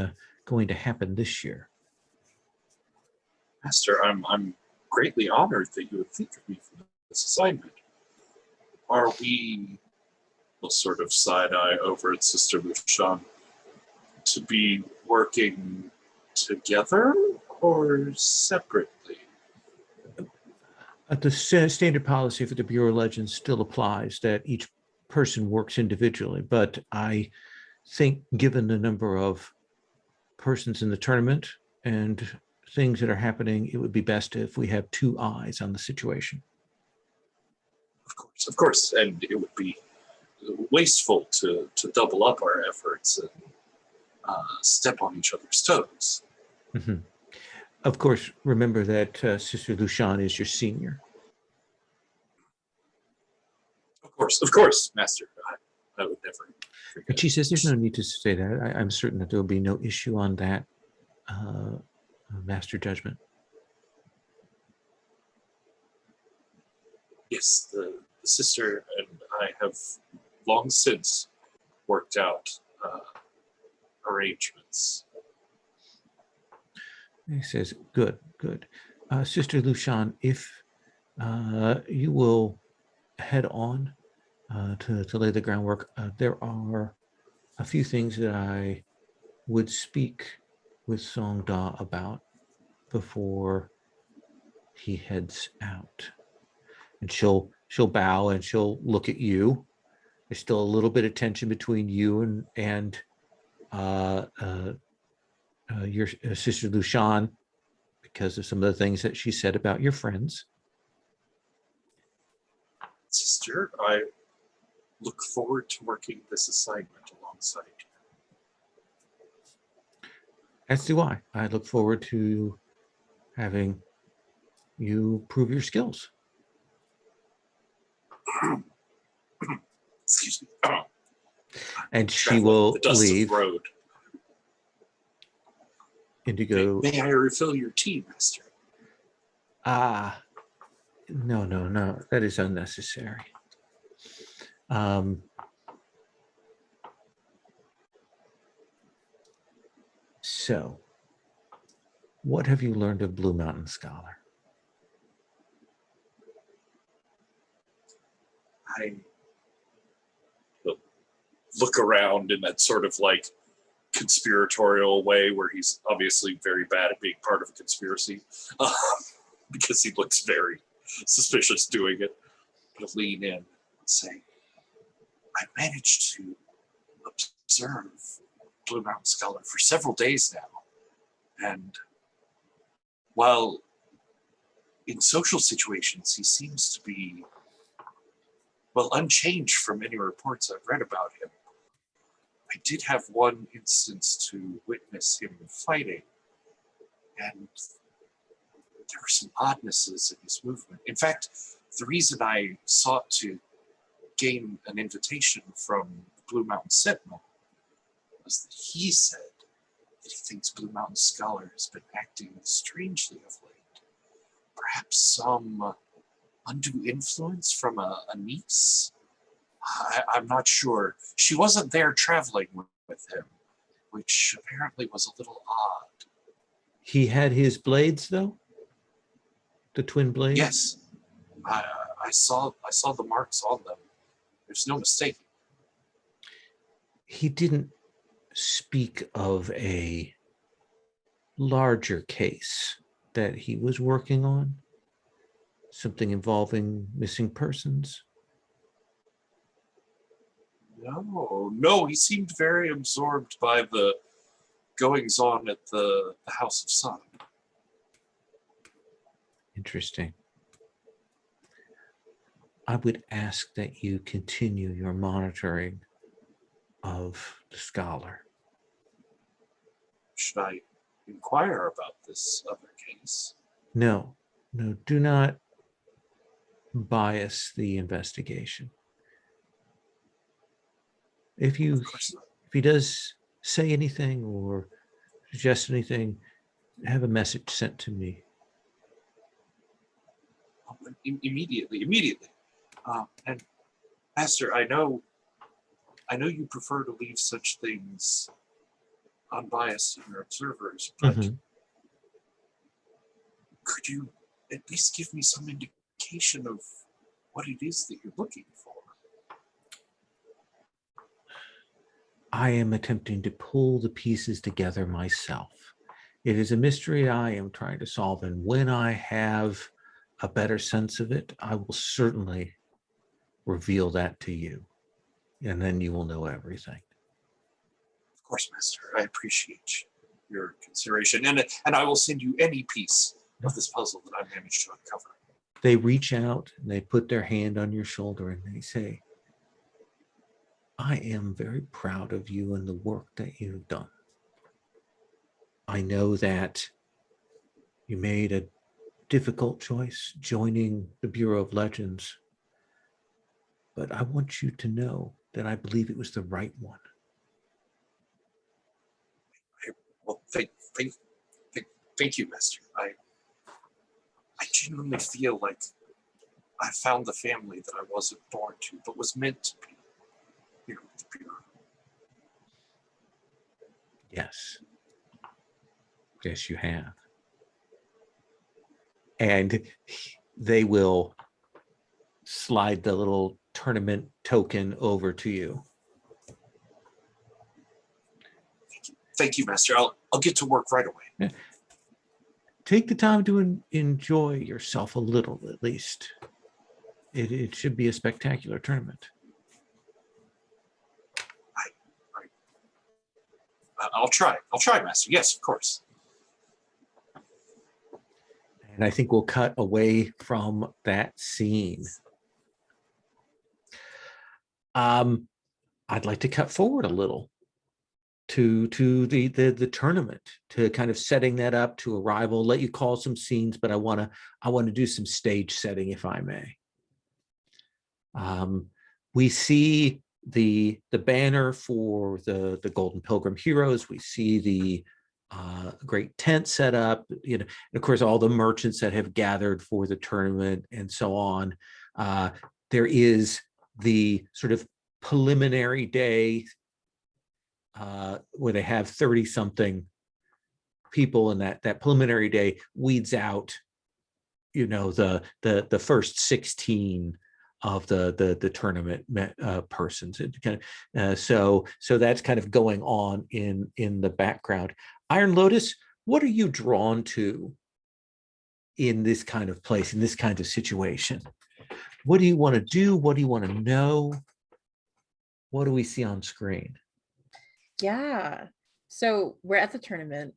going to happen this year. Master, I'm greatly honored that you would think of me for this assignment. Are we, will sort of side-eye over at Sister Lushan, to be working together or separately? The standard policy for the Bureau of Legends still applies, that each person works individually, but I think given the number of persons in the tournament and things that are happening, it would be best if we have two eyes on the situation. Of course, and it would be wasteful to double up our efforts and step on each other's toes. Mm-hmm. Of course, remember that Sister Lushan is your senior. Of course, Master. I would never forget. But she says there's no need to say that. I'm certain that there will be no issue on that, Master Judgment. Yes, the sister and I have long since worked out arrangements. He says, good. Sister Lushan, if you will head on to lay the groundwork, there are a few things that I would speak with Song Da about before he heads out. And she'll bow and she'll look at you. There's still a little bit of tension between you and your Sister Lushan because of some of the things that she said about your friends. Sister, I look forward to working this assignment alongside you. As do I. I look forward to having you prove your skills. Excuse me. And she will the dust leave. Of the road. Indigo. May I refill your tea, Master? No. That is unnecessary. So, what have you learned of Blue Mountain Scholar? I look around in that sort of like conspiratorial way where he's obviously very bad at being part of a conspiracy because he looks very suspicious doing it. But I'll lean in and say, I managed to observe Blue Mountain Scholar for several days now. And while in social situations, he seems to be, well, unchanged from any reports I've read about him. I did have one instance to witness him fighting, and there were some oddnesses in his movement. In fact, the reason I sought to gain an invitation from Blue Mountain Sentinel was that he said that he thinks Blue Mountain Scholar has been acting strangely of late. Perhaps some undue influence from a niece? I'm not sure. She wasn't there traveling with him, which apparently was a little odd. He had his blades, though? The twin blades? Yes. I saw the marks on them. There's no mistake. He didn't speak of a larger case that he was working on, something involving missing persons. No, he seemed very absorbed by the goings on at the House of Sun. Interesting. I would ask that you continue your monitoring of the scholar. Should I inquire about this other case? No, do not bias the investigation. If Of course not. he does say anything or suggest anything, have a message sent to me. Immediately. And Master, I know you prefer to leave such things unbiased in your observers, but could you at least give me some indication of what it is that you're looking for? I am attempting to pull the pieces together myself. It is a mystery I am trying to solve, and when I have a better sense of it, I will certainly reveal that to you, and then you will know everything. Of course, Master, I appreciate your consideration, and I will send you any piece of this puzzle that I managed to uncover. They reach out and they put their hand on your shoulder and they say, I am very proud of you and the work that you've done. I know that you made a difficult choice joining the Bureau of Legends, but I want you to know that I believe it was the right one. Well, thank you, Master. I genuinely feel like I found the family that I wasn't born to, but was meant to be here with the Bureau. Yes. Yes, you have. And they will slide the little tournament token over to you. Thank you, Master. I'll get to work right away. Yeah. Take the time to enjoy yourself a little, at least. It should be a spectacular tournament. I'll try, Master. Yes, of course. And I think we'll cut away from that scene. I'd like to cut forward a little to the tournament, to kind of setting that up to arrival. Let you call some scenes, but I want to do some stage setting, if I may. We see the banner for the Golden Pilgrim Heroes. We see the great tent set up, and of course all the merchants that have gathered for the tournament and so on. There is the sort of preliminary day where they have 30-something people, and that preliminary day weeds out, the first 16 of the tournament persons. It kind of so that's kind of going on in the background. Iron Lotus, what are you drawn to in this kind of place, in this kind of situation? What do you want to do? What do you want to know? What do we see on screen? Yeah. So we're at the tournament,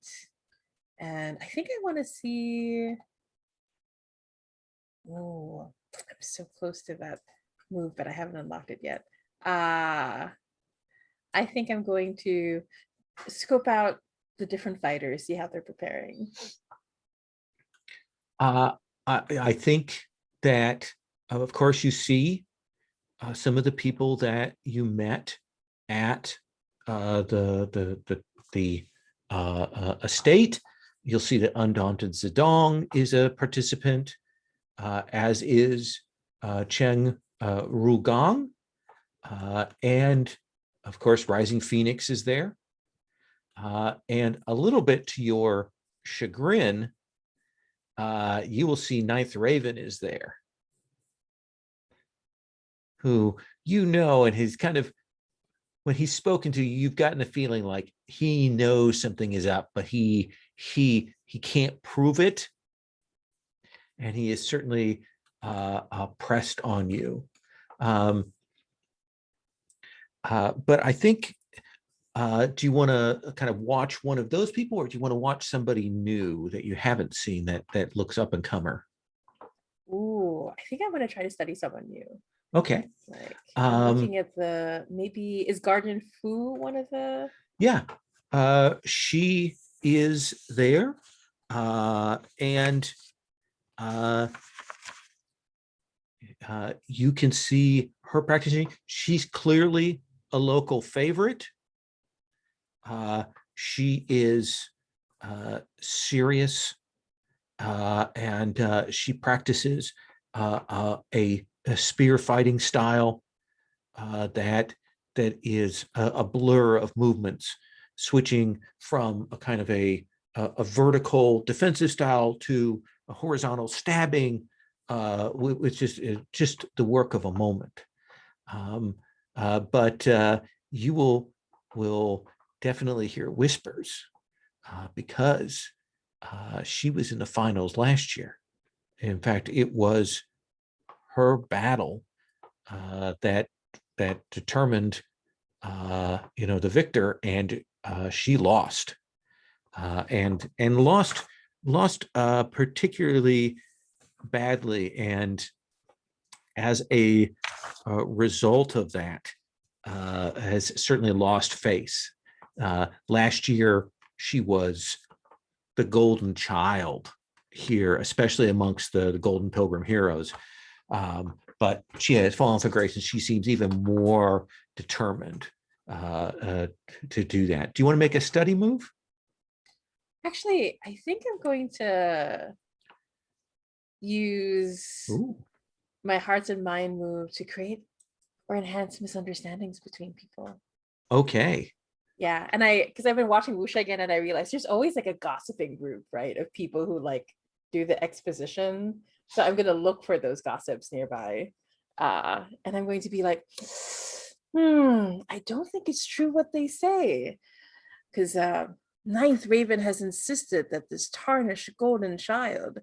and I think I want to see. Oh, I'm so close to that move, but I haven't unlocked it yet. I think I'm going to scope out the different fighters, see how they're preparing. I think that, of course, you see some of the people that you met at the estate. You'll see that Undaunted Zedong is a participant, as is Cheng Rugang, and of course Rising Phoenix is there, and a little bit to your chagrin, you will see Ninth Raven is there. who and he's kind of, when he's spoken to you, you've gotten a feeling like he knows something is up, but he can't prove it, and he is certainly pressed on you. But I think, do you want to kind of watch one of those people, or do you want to watch somebody new that you haven't seen that looks up and comer? Ooh, I think I'm gonna try to study someone new. Okay. Like I'm Um, looking at maybe is Garden Fu one of the? Yeah, she is there, and you can see her practicing. She's clearly a local favorite. She is serious, and she practices a spear fighting style that is a blur of movements, switching from a kind of a vertical defensive style to a horizontal stabbing, which is just the work of a moment. But you will definitely hear whispers because she was in the finals last year. In fact, it was her battle that determined the victor, and she lost, and lost particularly badly, and as a result of that has certainly lost face. Last year she was the golden child here, especially amongst the Golden Pilgrim heroes. But she has fallen from grace, and she seems even more determined to do that. Do you want to make a study move? Actually, I think I'm going to use Ooh. my hearts and mind move to create or enhance misunderstandings between people. Okay. Yeah, and because I've been watching wuxia again, and I realized there's always like a gossiping group, right, of people who like do the exposition. So I'm gonna look for those gossips nearby, and I'm going to be like, I don't think it's true what they say, because Ninth Raven has insisted that this tarnished golden child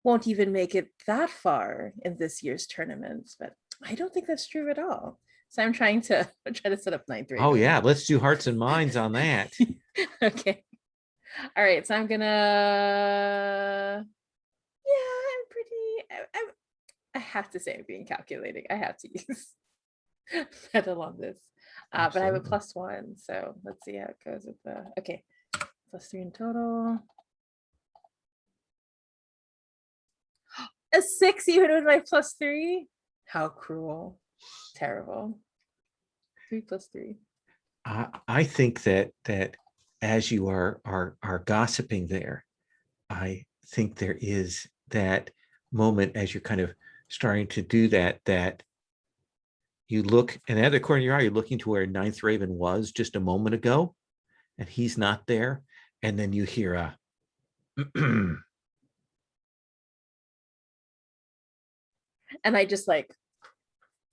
won't even make it that far in this year's tournament, but I don't think that's true at all. So I'm trying to set up Ninth Raven. Oh yeah, let's do hearts and minds on that. Okay. All right, so I'm gonna, I have to say I'm being calculating. I have to use pedal on this. But I have a +1, so let's see how it goes with the, okay, +3 in total. A 6 even with my +3? How cruel. Terrible. 3 + 3. I think that as you are gossiping there, I think there is that moment as you're kind of starting to do that you look, and at the corner of your eye, you're looking to where Ninth Raven was just a moment ago, and he's not there. And then you hear a and I just like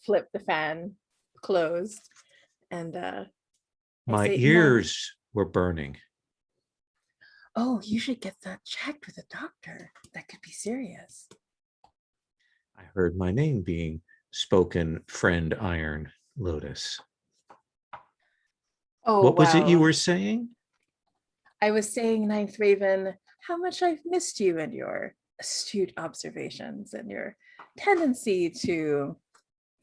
flip the fan closed, and my say, ears were burning. Oh, you should get that checked with a doctor. That could be serious. I heard my name being spoken, friend Iron Lotus. Oh, what was it you wow. were saying? I was saying, Ninth Raven, how much I've missed you and your astute observations and your tendency to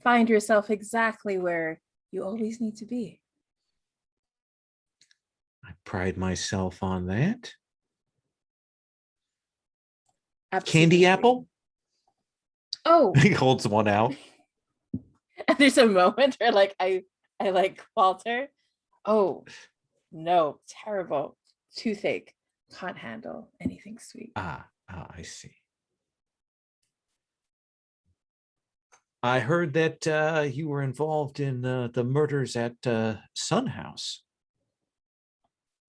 find yourself exactly where you always need to be. I pride myself on that. Absolutely. Candy apple? Oh. He holds one out. And there's a moment where like I like falter. Oh no, terrible. Toothache. Can't handle anything sweet. I see. I heard that you were involved in the murders at Sun House.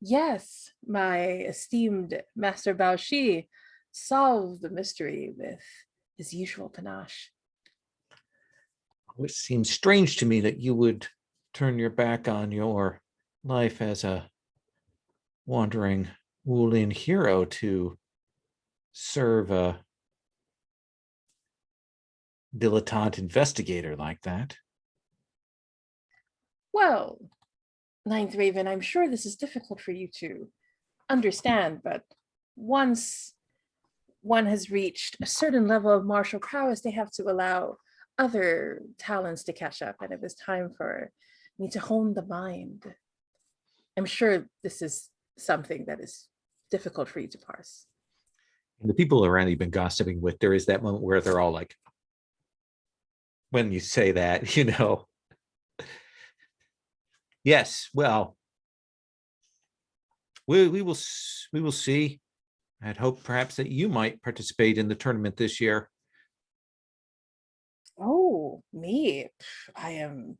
Yes, my esteemed Master Bao Shi solved the mystery with his usual panache. It seems strange to me that you would turn your back on your life as a wandering Wulin hero to serve a dilettante investigator like that. Well, Ninth Raven, I'm sure this is difficult for you to understand, but once one has reached a certain level of martial prowess, they have to allow other talents to catch up, and it was time for me to hone the mind. I'm sure this is something that is difficult for you to parse. And the people around you've been gossiping with, there is that moment where they're all like, when you say that, yes, well, we will see. I'd hope perhaps that you might participate in the tournament this year. Oh, me? I'm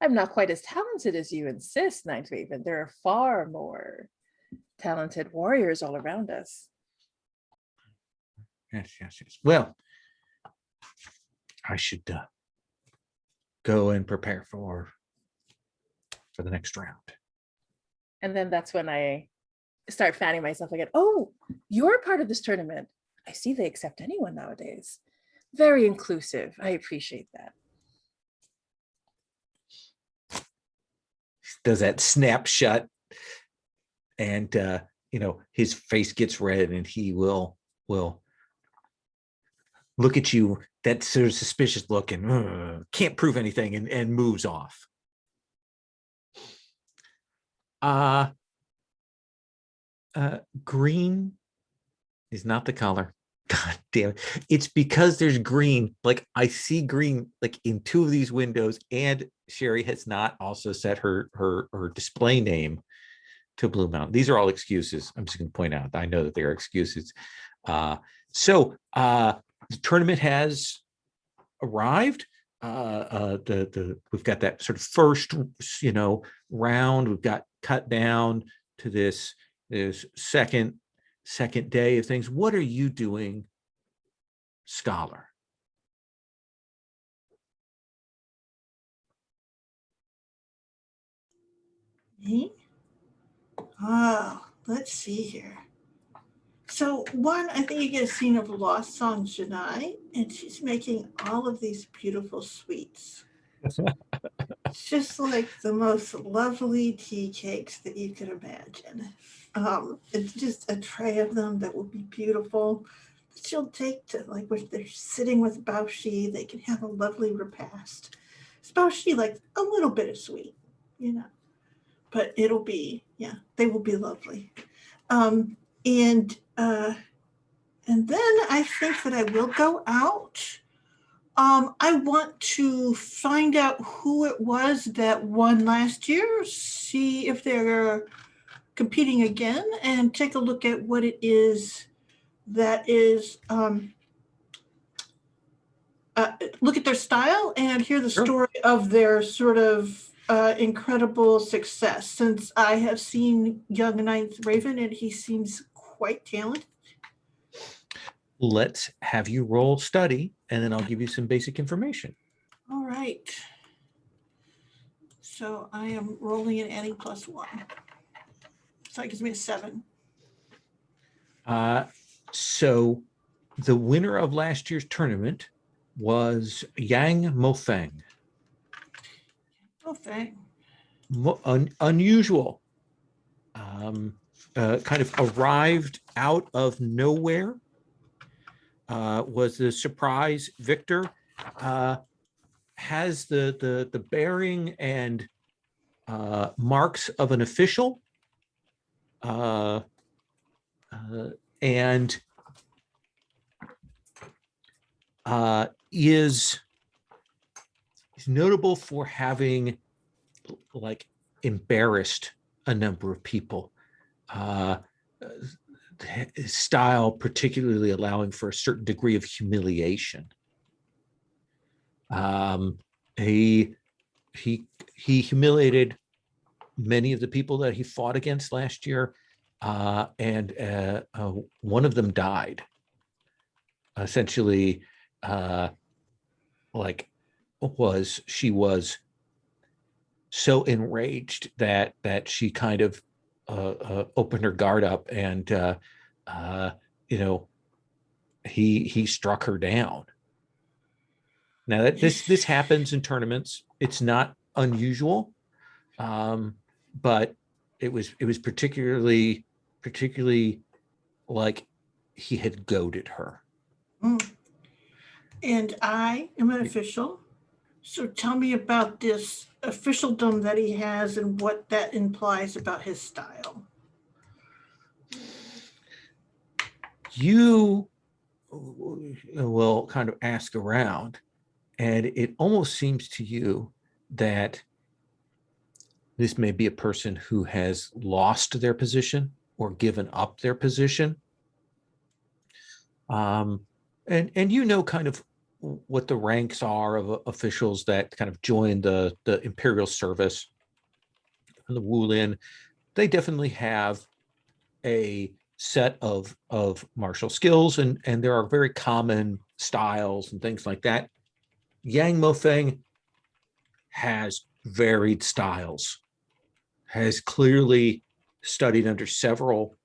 not quite as talented as you insist, Ninth Raven. There are far more talented warriors all around us. Yes. Well, I should go and prepare for the next round. And then that's when I start fanning myself again. Oh, you're part of this tournament. I see they accept anyone nowadays. Very inclusive. I appreciate that. Does that snap shut, and his face gets red, and he will look at you, that sort of suspicious look, and can't prove anything, and moves off. Green is not the color. God damn it. It's because there's green. Like, I see green like in two of these windows, and Sherry has not also set her display name to Blue Mountain. These are all excuses. I'm just going to point out. I know that they are excuses. So the tournament has arrived. We've got that sort of first, round. We've got cut down to this second day of things. What are you doing, Scholar? Me? Oh, let's see here. So one, I think you get a scene of Lost Song Janai, and she's making all of these beautiful sweets. It's just like the most lovely tea cakes that you could imagine. It's just a tray of them that will be beautiful. She'll take to, like, when they're sitting with Baoshi, they can have a lovely repast. Baoshi likes a little bit of sweet, but it'll be, they will be lovely. And then I think that I will go out. I want to find out who it was that won last year, see if they're competing again, and take a look at what it is that is, look at their style and hear the story of their sort of incredible success, since I have seen young Ninth Raven and he seems quite talented. Let's have you roll study, and then I'll give you some basic information. All right. So I am rolling and adding +1. So that gives me a 7. So the winner of last year's tournament was Yang Mofeng. Okay. Unusual. Kind of arrived out of nowhere. Was the surprise victor. Has the bearing and marks of an official, and is notable for having like embarrassed a number of people. His style particularly allowing for a certain degree of humiliation. He humiliated many of the people that he fought against last year, and one of them died. Essentially, like was she was so enraged that she kind of opened her guard up, and he struck her down. Now that this happens in tournaments, it's not unusual, but it was particularly like he had goaded her. And I am an official. So tell me about this officialdom that he has and what that implies about his style. You will kind of ask around, and it almost seems to you that this may be a person who has lost their position or given up their position. And kind of what the ranks are of officials that kind of join the imperial service and the Wulin. They definitely have a set of martial skills, and there are very common styles and things like that. Yang Mofeng has varied styles, has clearly studied under several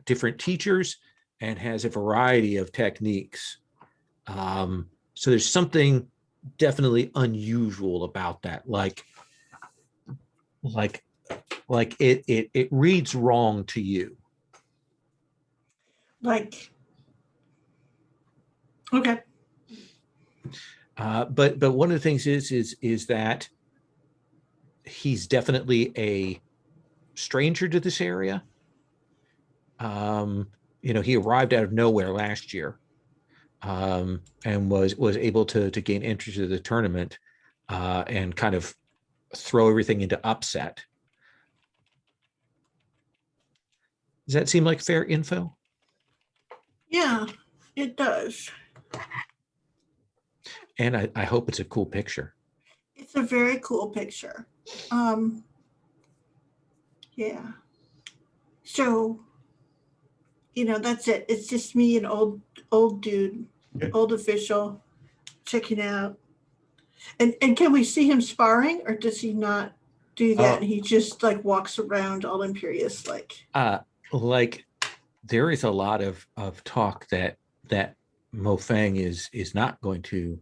different teachers, and has a variety of techniques. So there's something definitely unusual about that. Like it reads wrong to you. Like, okay. But one of the things is that he's definitely a stranger to this area. He arrived out of nowhere last year, and was able to gain entry to the tournament, and kind of throw everything into upset. Does that seem like fair info? Yeah, it does. And I hope it's a cool picture. It's a very cool picture. Yeah. So, that's it. It's just me, an old dude, old official, checking out. And can we see him sparring, or does he not do that? And he just like walks around all imperious, like. There is a lot of talk that Mofeng is not going to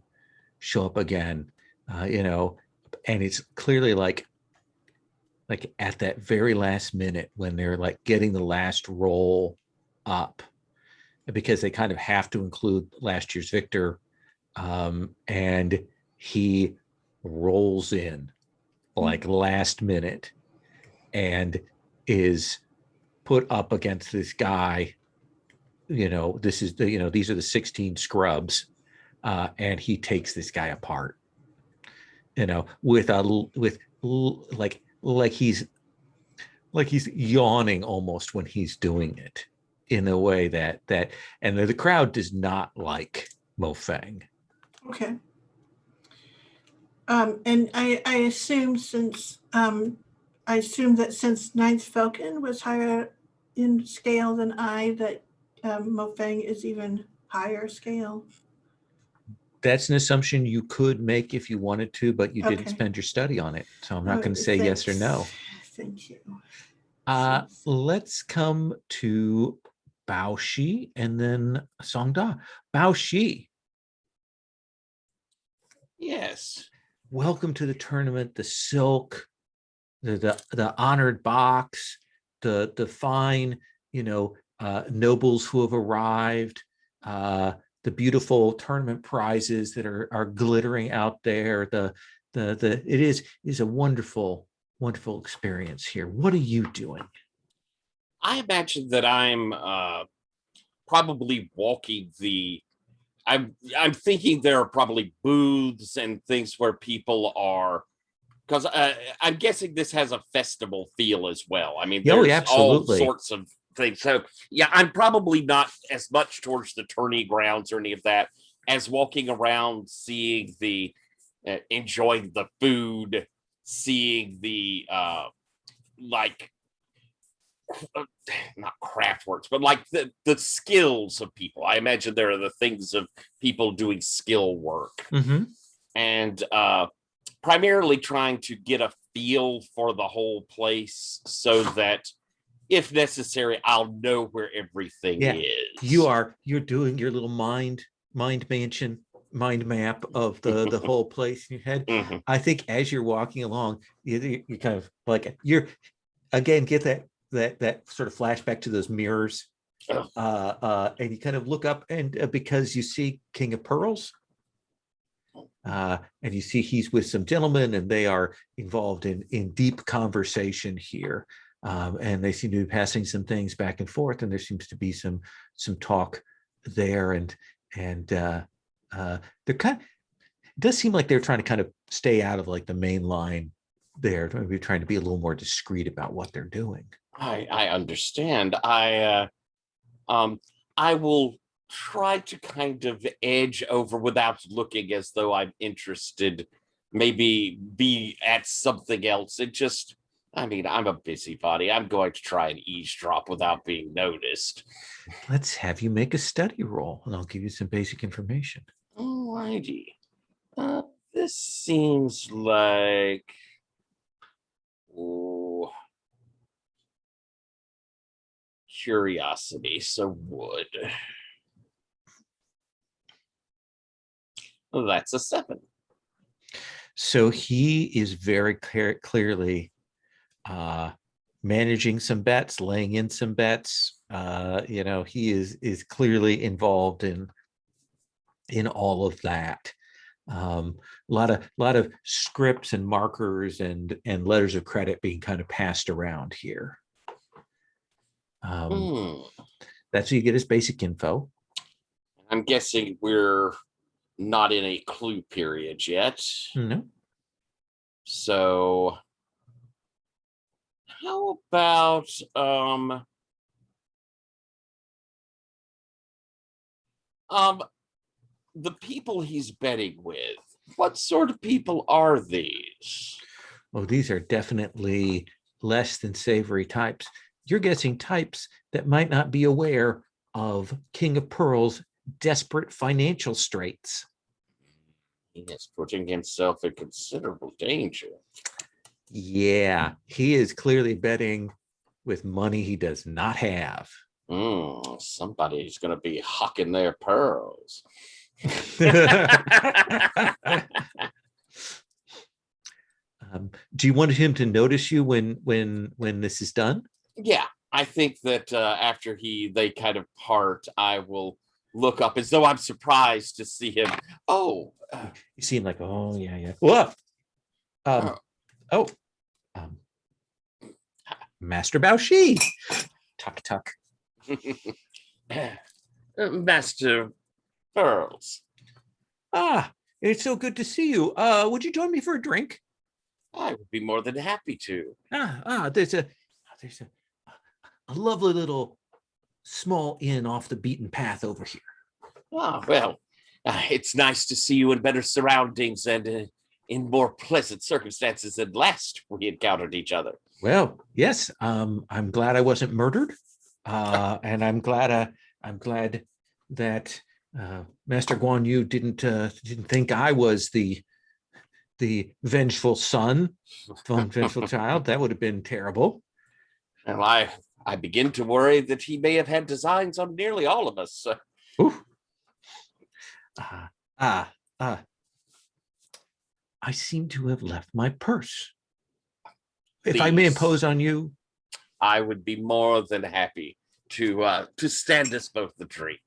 show up again, and it's clearly like at that very last minute when they're like getting the last roll up, because they kind of have to include last year's victor, and he rolls in like last minute and is put up against this guy. This is these are the 16 scrubs, and he takes this guy apart, like he's yawning almost when he's doing it, in a way that and the crowd does not like Mofeng. Okay. And I assume that since Ninth Falcon was higher in scale than I, that Mofeng is even higher scale. That's an assumption you could make if you wanted to, but you didn't Okay. spend your study on it. So I'm not going to say yes or no. Thank you. Let's come to Bao Shi and then Songda. Bao Shi. Yes. Welcome to the tournament. The silk, the honored box, the fine, nobles who have arrived, the beautiful tournament prizes that are glittering out there. It is a wonderful experience here. What are you doing? I imagine that I'm probably walking I'm thinking there are probably booths and things where people are, because I'm guessing this has a festival feel as well. I mean, there's all sorts of things. So yeah, I'm probably not as much towards the tourney grounds or any of that as walking around, seeing enjoying the food, seeing the not craft works, but like the skills of people. I imagine there are the things of people doing skill work. Mm-hmm. and primarily trying to get a feel for the whole place so that if necessary, I'll know where everything Yeah, is. you're doing your little mind map of the whole place in your head. Mhm. I think as you're walking along, you kind of like you're again get that sort of flashback to those mirrors. And you kind of look up and because you see King of Pearls. And you see he's with some gentlemen and they are involved in deep conversation here. And they seem to be passing some things back and forth, and there seems to be some talk there, and they're kind of, it does seem like they're trying to kind of stay out of like the main line there, maybe trying to be a little more discreet about what they're doing. I understand. I will try to kind of edge over without looking as though I'm interested, maybe be at something else. I mean, I'm a busybody. I'm going to try and eavesdrop without being noticed. Let's have you make a study roll, and I'll give you some basic information. Alrighty. This seems like... Ooh. Curiosity, so wood. Well, that's a 7. So he is very clearly managing some bets, laying in some bets. He is clearly involved in all of that. A lot of scripts and markers and letters of credit being kind of passed around here. That's what you get as basic info. I'm guessing we're not in a clue period yet. No. So how about the people he's betting with? What sort of people are these? Oh, these are definitely less than savory types. You're guessing types that might not be aware of King of Pearls' desperate financial straits. He is putting himself in considerable danger. Yeah, he is clearly betting with money he does not have. Somebody's going to be hawking their pearls. Do you want him to notice you when this is done? Yeah, I think that after they kind of part, I will look up as though I'm surprised to see him. Oh, you seem like, oh yeah. Whoa. Master Bao-Shi. Tuck. Master Pearls. It's so good to see you. Would you join me for a drink? I would be more than happy to. There's a lovely little small inn off the beaten path over here. Well, it's nice to see you in better surroundings and in more pleasant circumstances than last we encountered each other. Well, yes. I'm glad I wasn't murdered, and I'm glad that Master Guan Yu didn't think I was the vengeful son, vengeful child. That would have been terrible. Well, I begin to worry that he may have had designs on nearly all of us. I seem to have left my purse. Please. If I may impose on you, I would be more than happy to stand us both the drink.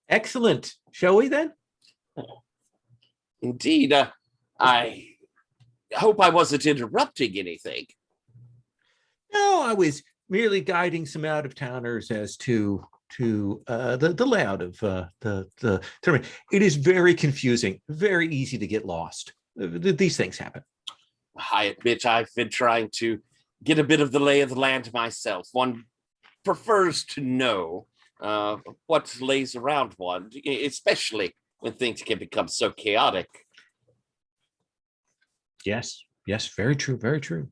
Excellent. Shall we then? Indeed. I hope I wasn't interrupting anything. No, I was merely guiding some out-of-towners as to the layout of the tournament. It is very confusing, very easy to get lost. These things happen. I admit I've been trying to get a bit of the lay of the land myself. One prefers to know what lays around one, especially when things can become so chaotic. Yes, very true, very true.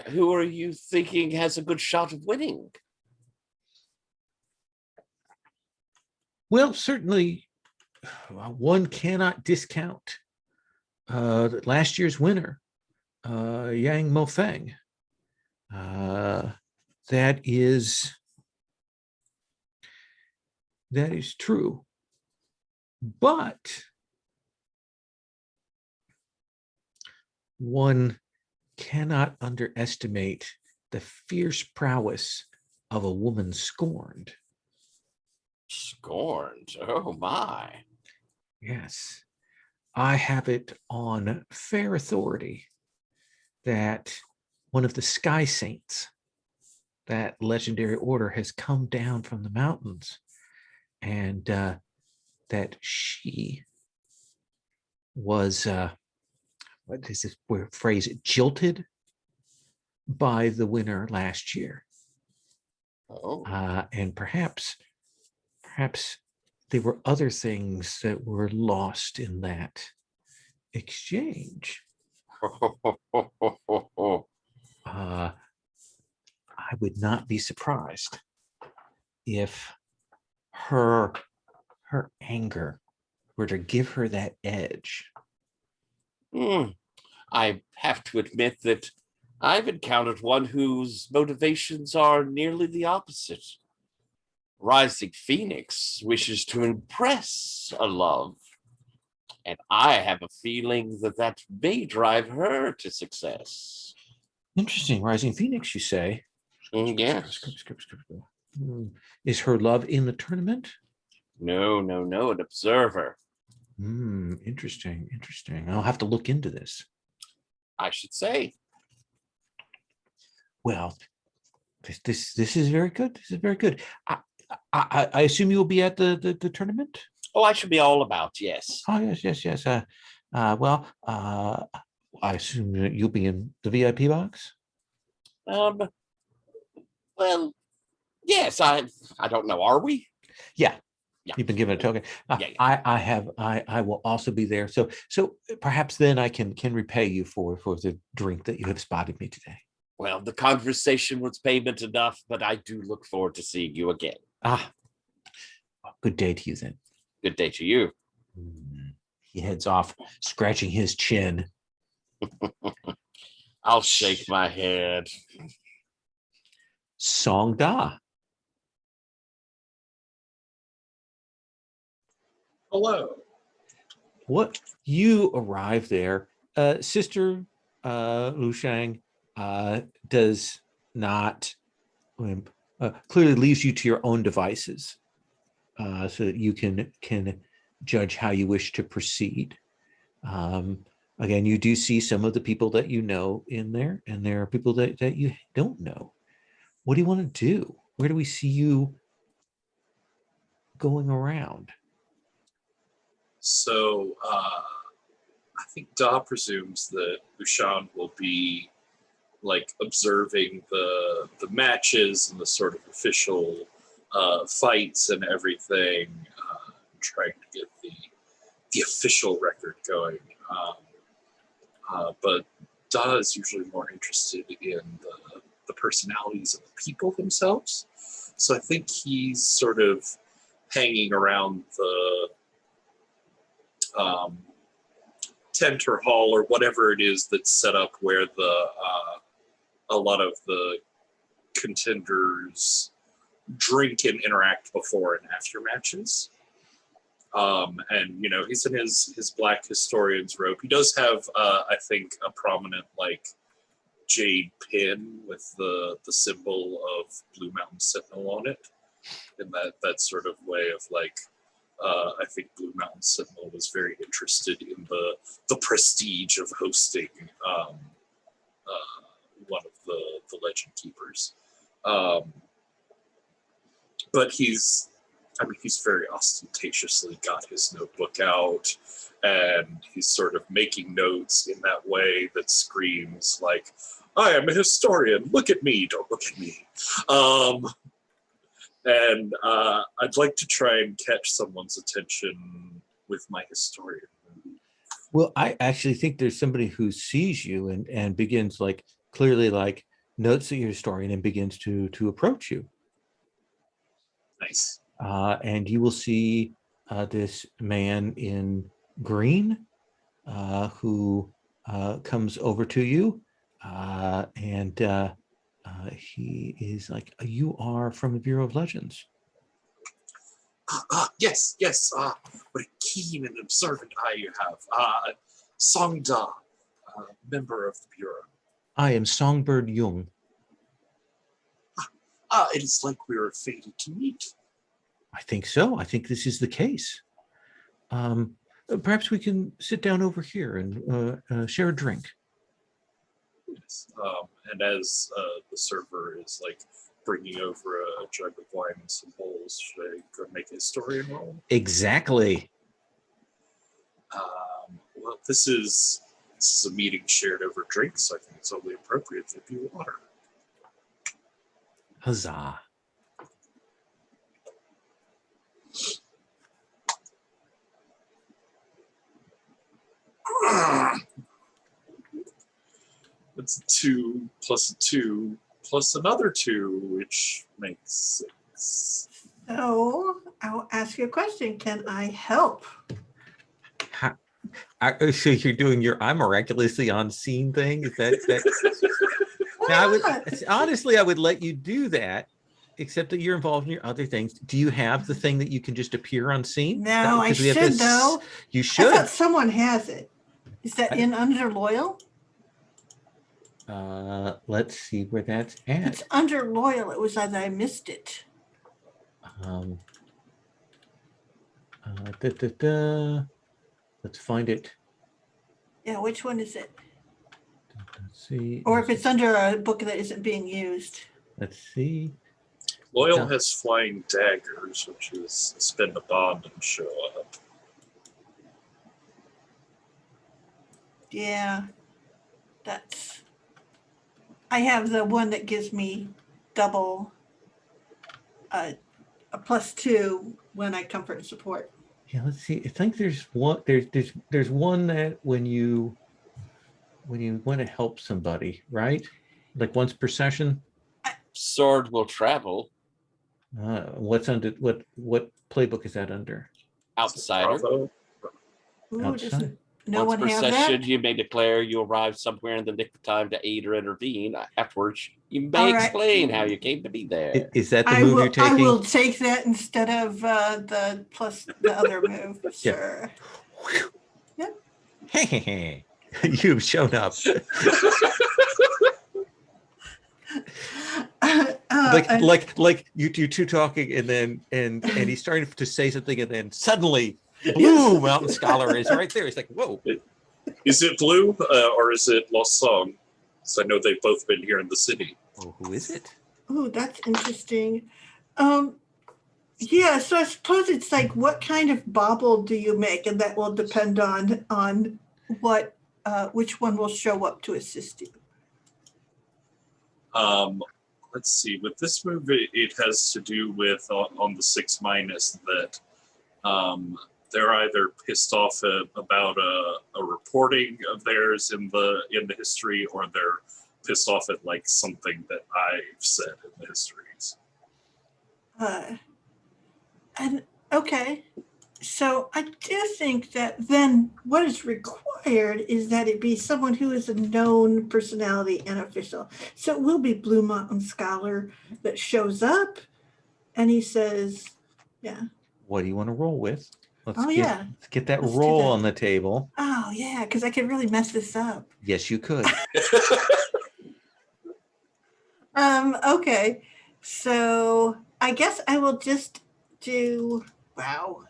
Who are you thinking has a good shot of winning? Well, certainly one cannot discount last year's winner, Yang Mofeng. That is true, but one cannot underestimate the fierce prowess of a woman scorned. Scorned. Oh my. Yes, I have it on fair authority that one of the Sky Saints, that legendary order, has come down from the mountains, and that she was, what is this phrase, jilted by the winner last year. Oh. And perhaps there were other things that were lost in that exchange. I would not be surprised if her anger were to give her that edge. I have to admit that I've encountered one whose motivations are nearly the opposite. Rising Phoenix wishes to impress a love, and I have a feeling that may drive her to success. Interesting. Rising Phoenix, you say? Yes. Is her love in the tournament? No, an observer. Interesting. I'll have to look into this. I should say. Well, this is very good. This is very good. I assume you will be at the tournament? Oh, I should be all about, yes. Oh, yes. Well, I assume that you'll be in the VIP box? Well, yes, I don't know. Are we? Yeah. Yeah. You've been given a token. Yeah. I will also be there. So perhaps then I can repay you for the drink that you have spotted me today. Well, the conversation was payment enough, but I do look forward to seeing you again. Good day to you then. Good day to you. He heads off, scratching his chin. I'll shake my head. Song Da. Hello. What you arrive there, Sister Lu Shang does not clearly leaves you to your own devices, so that you can judge how you wish to proceed. Again, you do see some of the people that you know in there, and there are people that you don't know. What do you want to do? Where do we see you going around? So I think Da presumes that Ushan will be like observing the matches and the sort of official fights and everything, trying to get the official record going. But Da is usually more interested in the personalities of the people themselves. So I think he's sort of hanging around the tent or hall or whatever it is that's set up where a lot of the contenders drink and interact before and after matches. And you know, he's in his black historian's robe. He does have I think a prominent like jade pin with the symbol of Blue Mountain Sentinel on it, in that sort of way of like, I think Blue Mountain Sentinel was very interested in the prestige of hosting one of the legend keepers. But he's very ostentatiously got his notebook out, and he's sort of making notes in that way that screams like, I am a historian, look at me, don't look at me. And I'd like to try and catch someone's attention with my historian. Well, I actually think there's somebody who sees you and begins like clearly like notes that you're a historian and begins to approach you. Nice. And you will see this man in green who comes over to you, and he is like, "You are from the Bureau of Legends." Yes. What a keen and observant eye you have. Songda, member of the Bureau. I am Songbird Jung. It is like we were fated to meet. I think so. I think this is the case. Perhaps we can sit down over here and share a drink. Yes. And as the server is like bringing over a jug of wine and some bowls, should I go make a historian roll? Exactly. Well, this is a meeting shared over drinks, so I think it's only appropriate that be water. Huzzah. It's a 2 plus a 2 plus another 2, which makes 6. So I'll ask you a question. Can I help? So you're doing your "I'm miraculously on scene" thing? Is that? Now, I would let you do that, except that you're involved in your other things. Do you have the thing that you can just appear on scene? No, I should though. You I should. thought someone has it. Is that in Under Loyal? Let's see where that's at. It's Under Loyal. It was either I missed it. Let's find it. Yeah, which one is it? Let's see. Or if it's under a book that isn't being used. Let's see. Loyal has flying daggers, which is spend a bond and show up. Yeah, I have the one that gives me double, a +2 when I comfort and support. Yeah, let's see. I think there's one. There's one that when you want to help somebody, right? Like once per session. Sword will travel. What's under what playbook is that under? Outsider. Bravo. Ooh, Outside. doesn't no Once one per have session, that? you may declare you arrived somewhere in the nick of time to aid or intervene. Afterwards, you may All right. explain how you came to be there. Is that the I move will. you're taking? I will take that instead of the plus the other move. Yeah. Sure. Yep. You've shown up. Like you two talking, and then and he's starting to say something, and then suddenly, Blue Mountain Scholar is right there. He's like, "Whoa!" Is it Blue or is it Lost Song? Because I know they've both been here in the city. Oh, who is it? Oh, that's interesting. Yeah, so I suppose it's like, what kind of bauble do you make, and that will depend on what which one will show up to assist you. Let's see. With this move, it has to do with on the 6- that they're either pissed off about a reporting of theirs in the history, or they're pissed off at like something that I've said in the histories. And okay, so I do think that then what is required is that it be someone who is a known personality and official. So it will be Blue Mountain Scholar that shows up, and he says, "Yeah, What do you want to roll with? Let's get that Let's do roll that. on the table. oh yeah," because I could really mess this up. Yes, you could. Okay, so I guess I will just do, wow,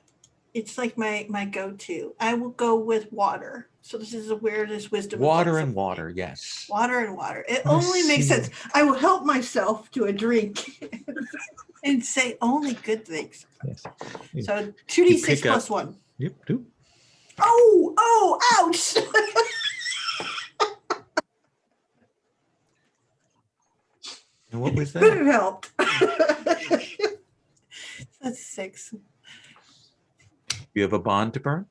it's like my go-to. I will go with water. So this is the weirdest wisdom. Water of like and something. water. Yes. Water and water. It Let's only makes see. sense. I will help myself to a drink and say only good things. Yes. So You 2d6 pick up- plus 1. Yep. Do. Oh, ouch. And what was Could that? have helped. That's 6. You have a bond to burn?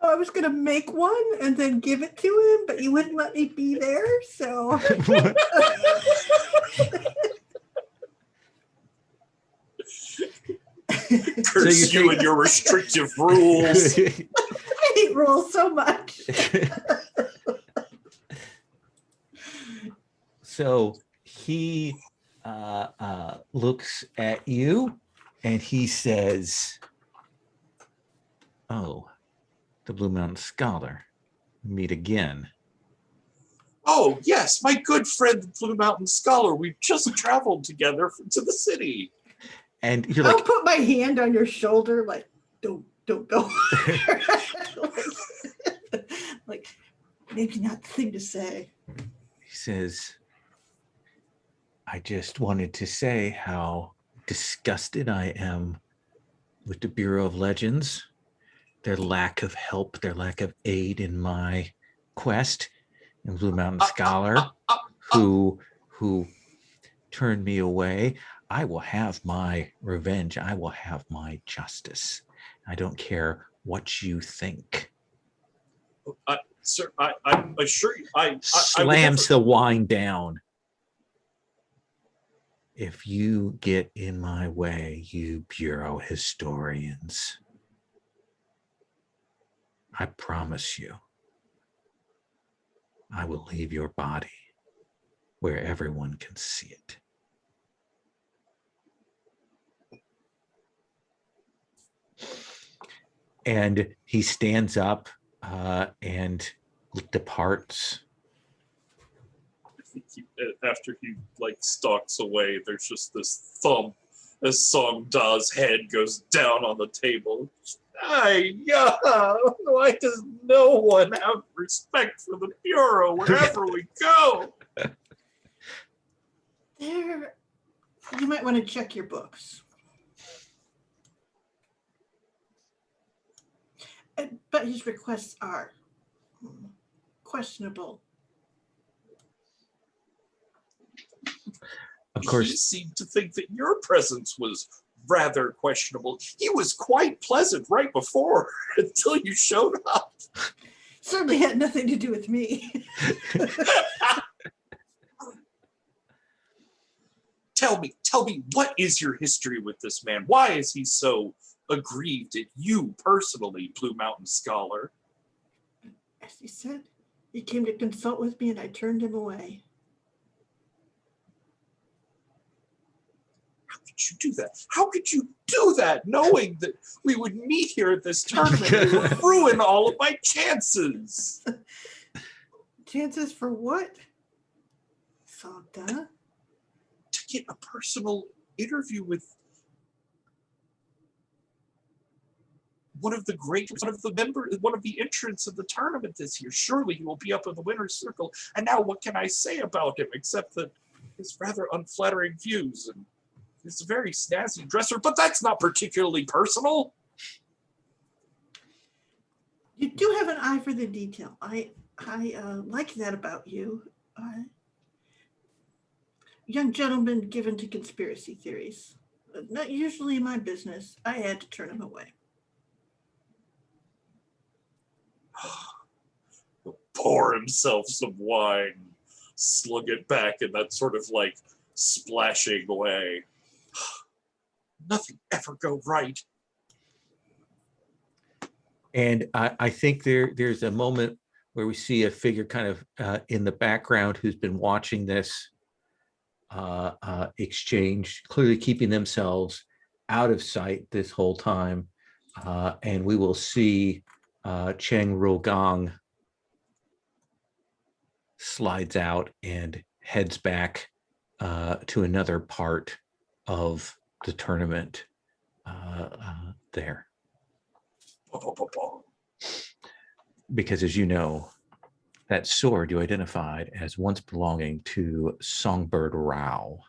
I was going to make one and then give it to him, but you wouldn't let me be there. So Curse you and your restrictive rules. I hate rules so much. So he looks at you and he says, "Oh, the Blue Mountain Scholar, meet again." Oh, yes, my good friend, the Blue Mountain Scholar. We've just traveled together to the city. And you're I'll like, put my hand on your shoulder, like, don't go. like, maybe not the thing to say. he says, "I just wanted to say how disgusted I am with the Bureau of Legends, their lack of help, their lack of aid in my quest, and Blue Mountain Scholar, who turned me away. I will have my revenge. I will have my justice. I don't care what you think." Sir, I assure you, I would Slams never- the wine down. "If you get in my way, you bureau historians, I promise you, I will leave your body where everyone can see it." And he stands up and departs. After he like stalks away, there's just this thump as Song Da's head goes down on the table. Why does no one have respect for the Bureau wherever we go? There, you might want to check your books. But his requests are questionable. Of He course, seemed to think that your presence was rather questionable. He was quite pleasant right before until you showed up. Certainly had nothing to do with me. Tell me, what is your history with this man? Why is he so aggrieved at you personally, Blue Mountain Scholar? As he said, he came to consult with me and I turned him away. How could you do that? How could you do that knowing that we would meet here at this tournament? It would ruin all of my chances. Chances for what? Santa? To get a personal interview with one of the entrants of the tournament this year. Surely he will be up in the winner's circle. And now what can I say about him except that his rather unflattering views and he's a very snazzy dresser, but that's not particularly personal. You do have an eye for the detail. I like that about you. Young gentleman given to conspiracy theories. Not usually my business. I had to turn him away. Pour himself some wine, slug it back in that sort of like splashing way. Nothing ever go right. and I think there's a moment where we see a figure kind of in the background who's been watching this exchange, clearly keeping themselves out of sight this whole time. And we will see Cheng Ruogong slides out and heads back to another part of the tournament there. Because as you know, that sword you identified as once belonging to Songbird Rao.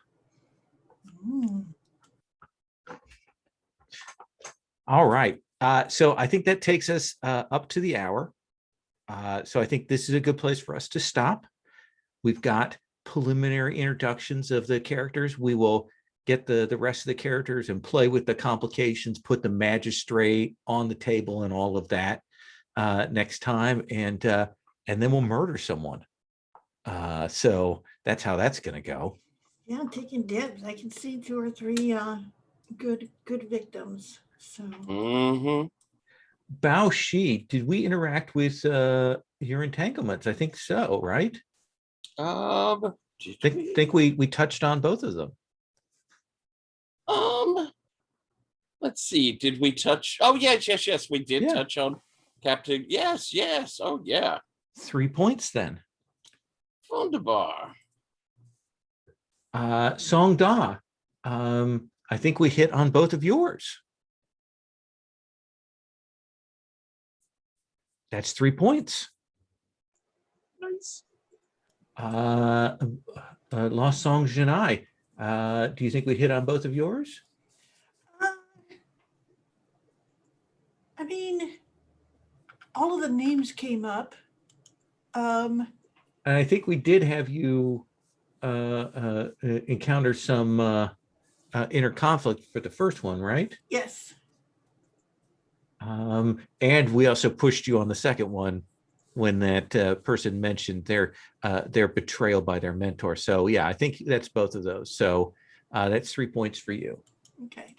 Mm. All right. So I think that takes us up to the hour. So I think this is a good place for us to stop. We've got preliminary introductions of the characters. We will get the rest of the characters and play with the complications, put the magistrate on the table and all of that next time. And then we'll murder someone. So that's how that's going to go. Yeah, I'm taking dibs. I can see 2 or 3 good victims. So Mm-hmm. Bao Shi, did we interact with your entanglements? I think so, right? Did Think we touched on both of them. Let's see. Did we touch? Oh, yes. We did Yeah. touch on Captain. Yes. Oh, yeah. 3 points then. Wunderbar. Song Da, I think we hit on both of yours. That's 3 points. Nice. Lost Song Janai, do you think we hit on both of yours? I mean, all of the names came up. And I think we did have you encounter some inner conflict for the first one, right? Yes. And we also pushed you on the second one when that person mentioned their betrayal by their mentor. So yeah, I think that's both of those. So that's 3 points for you. Okay.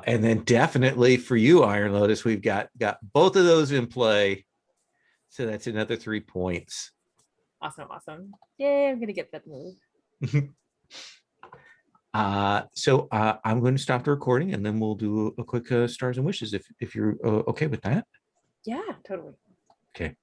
And then definitely for you, Iron Lotus, we've got both of those in play. So that's another 3 points. Awesome. Yay, I'm gonna get that move. So I'm going to stop the recording and then we'll do a quick stars and wishes if you're okay with that. Yeah, totally. Okay.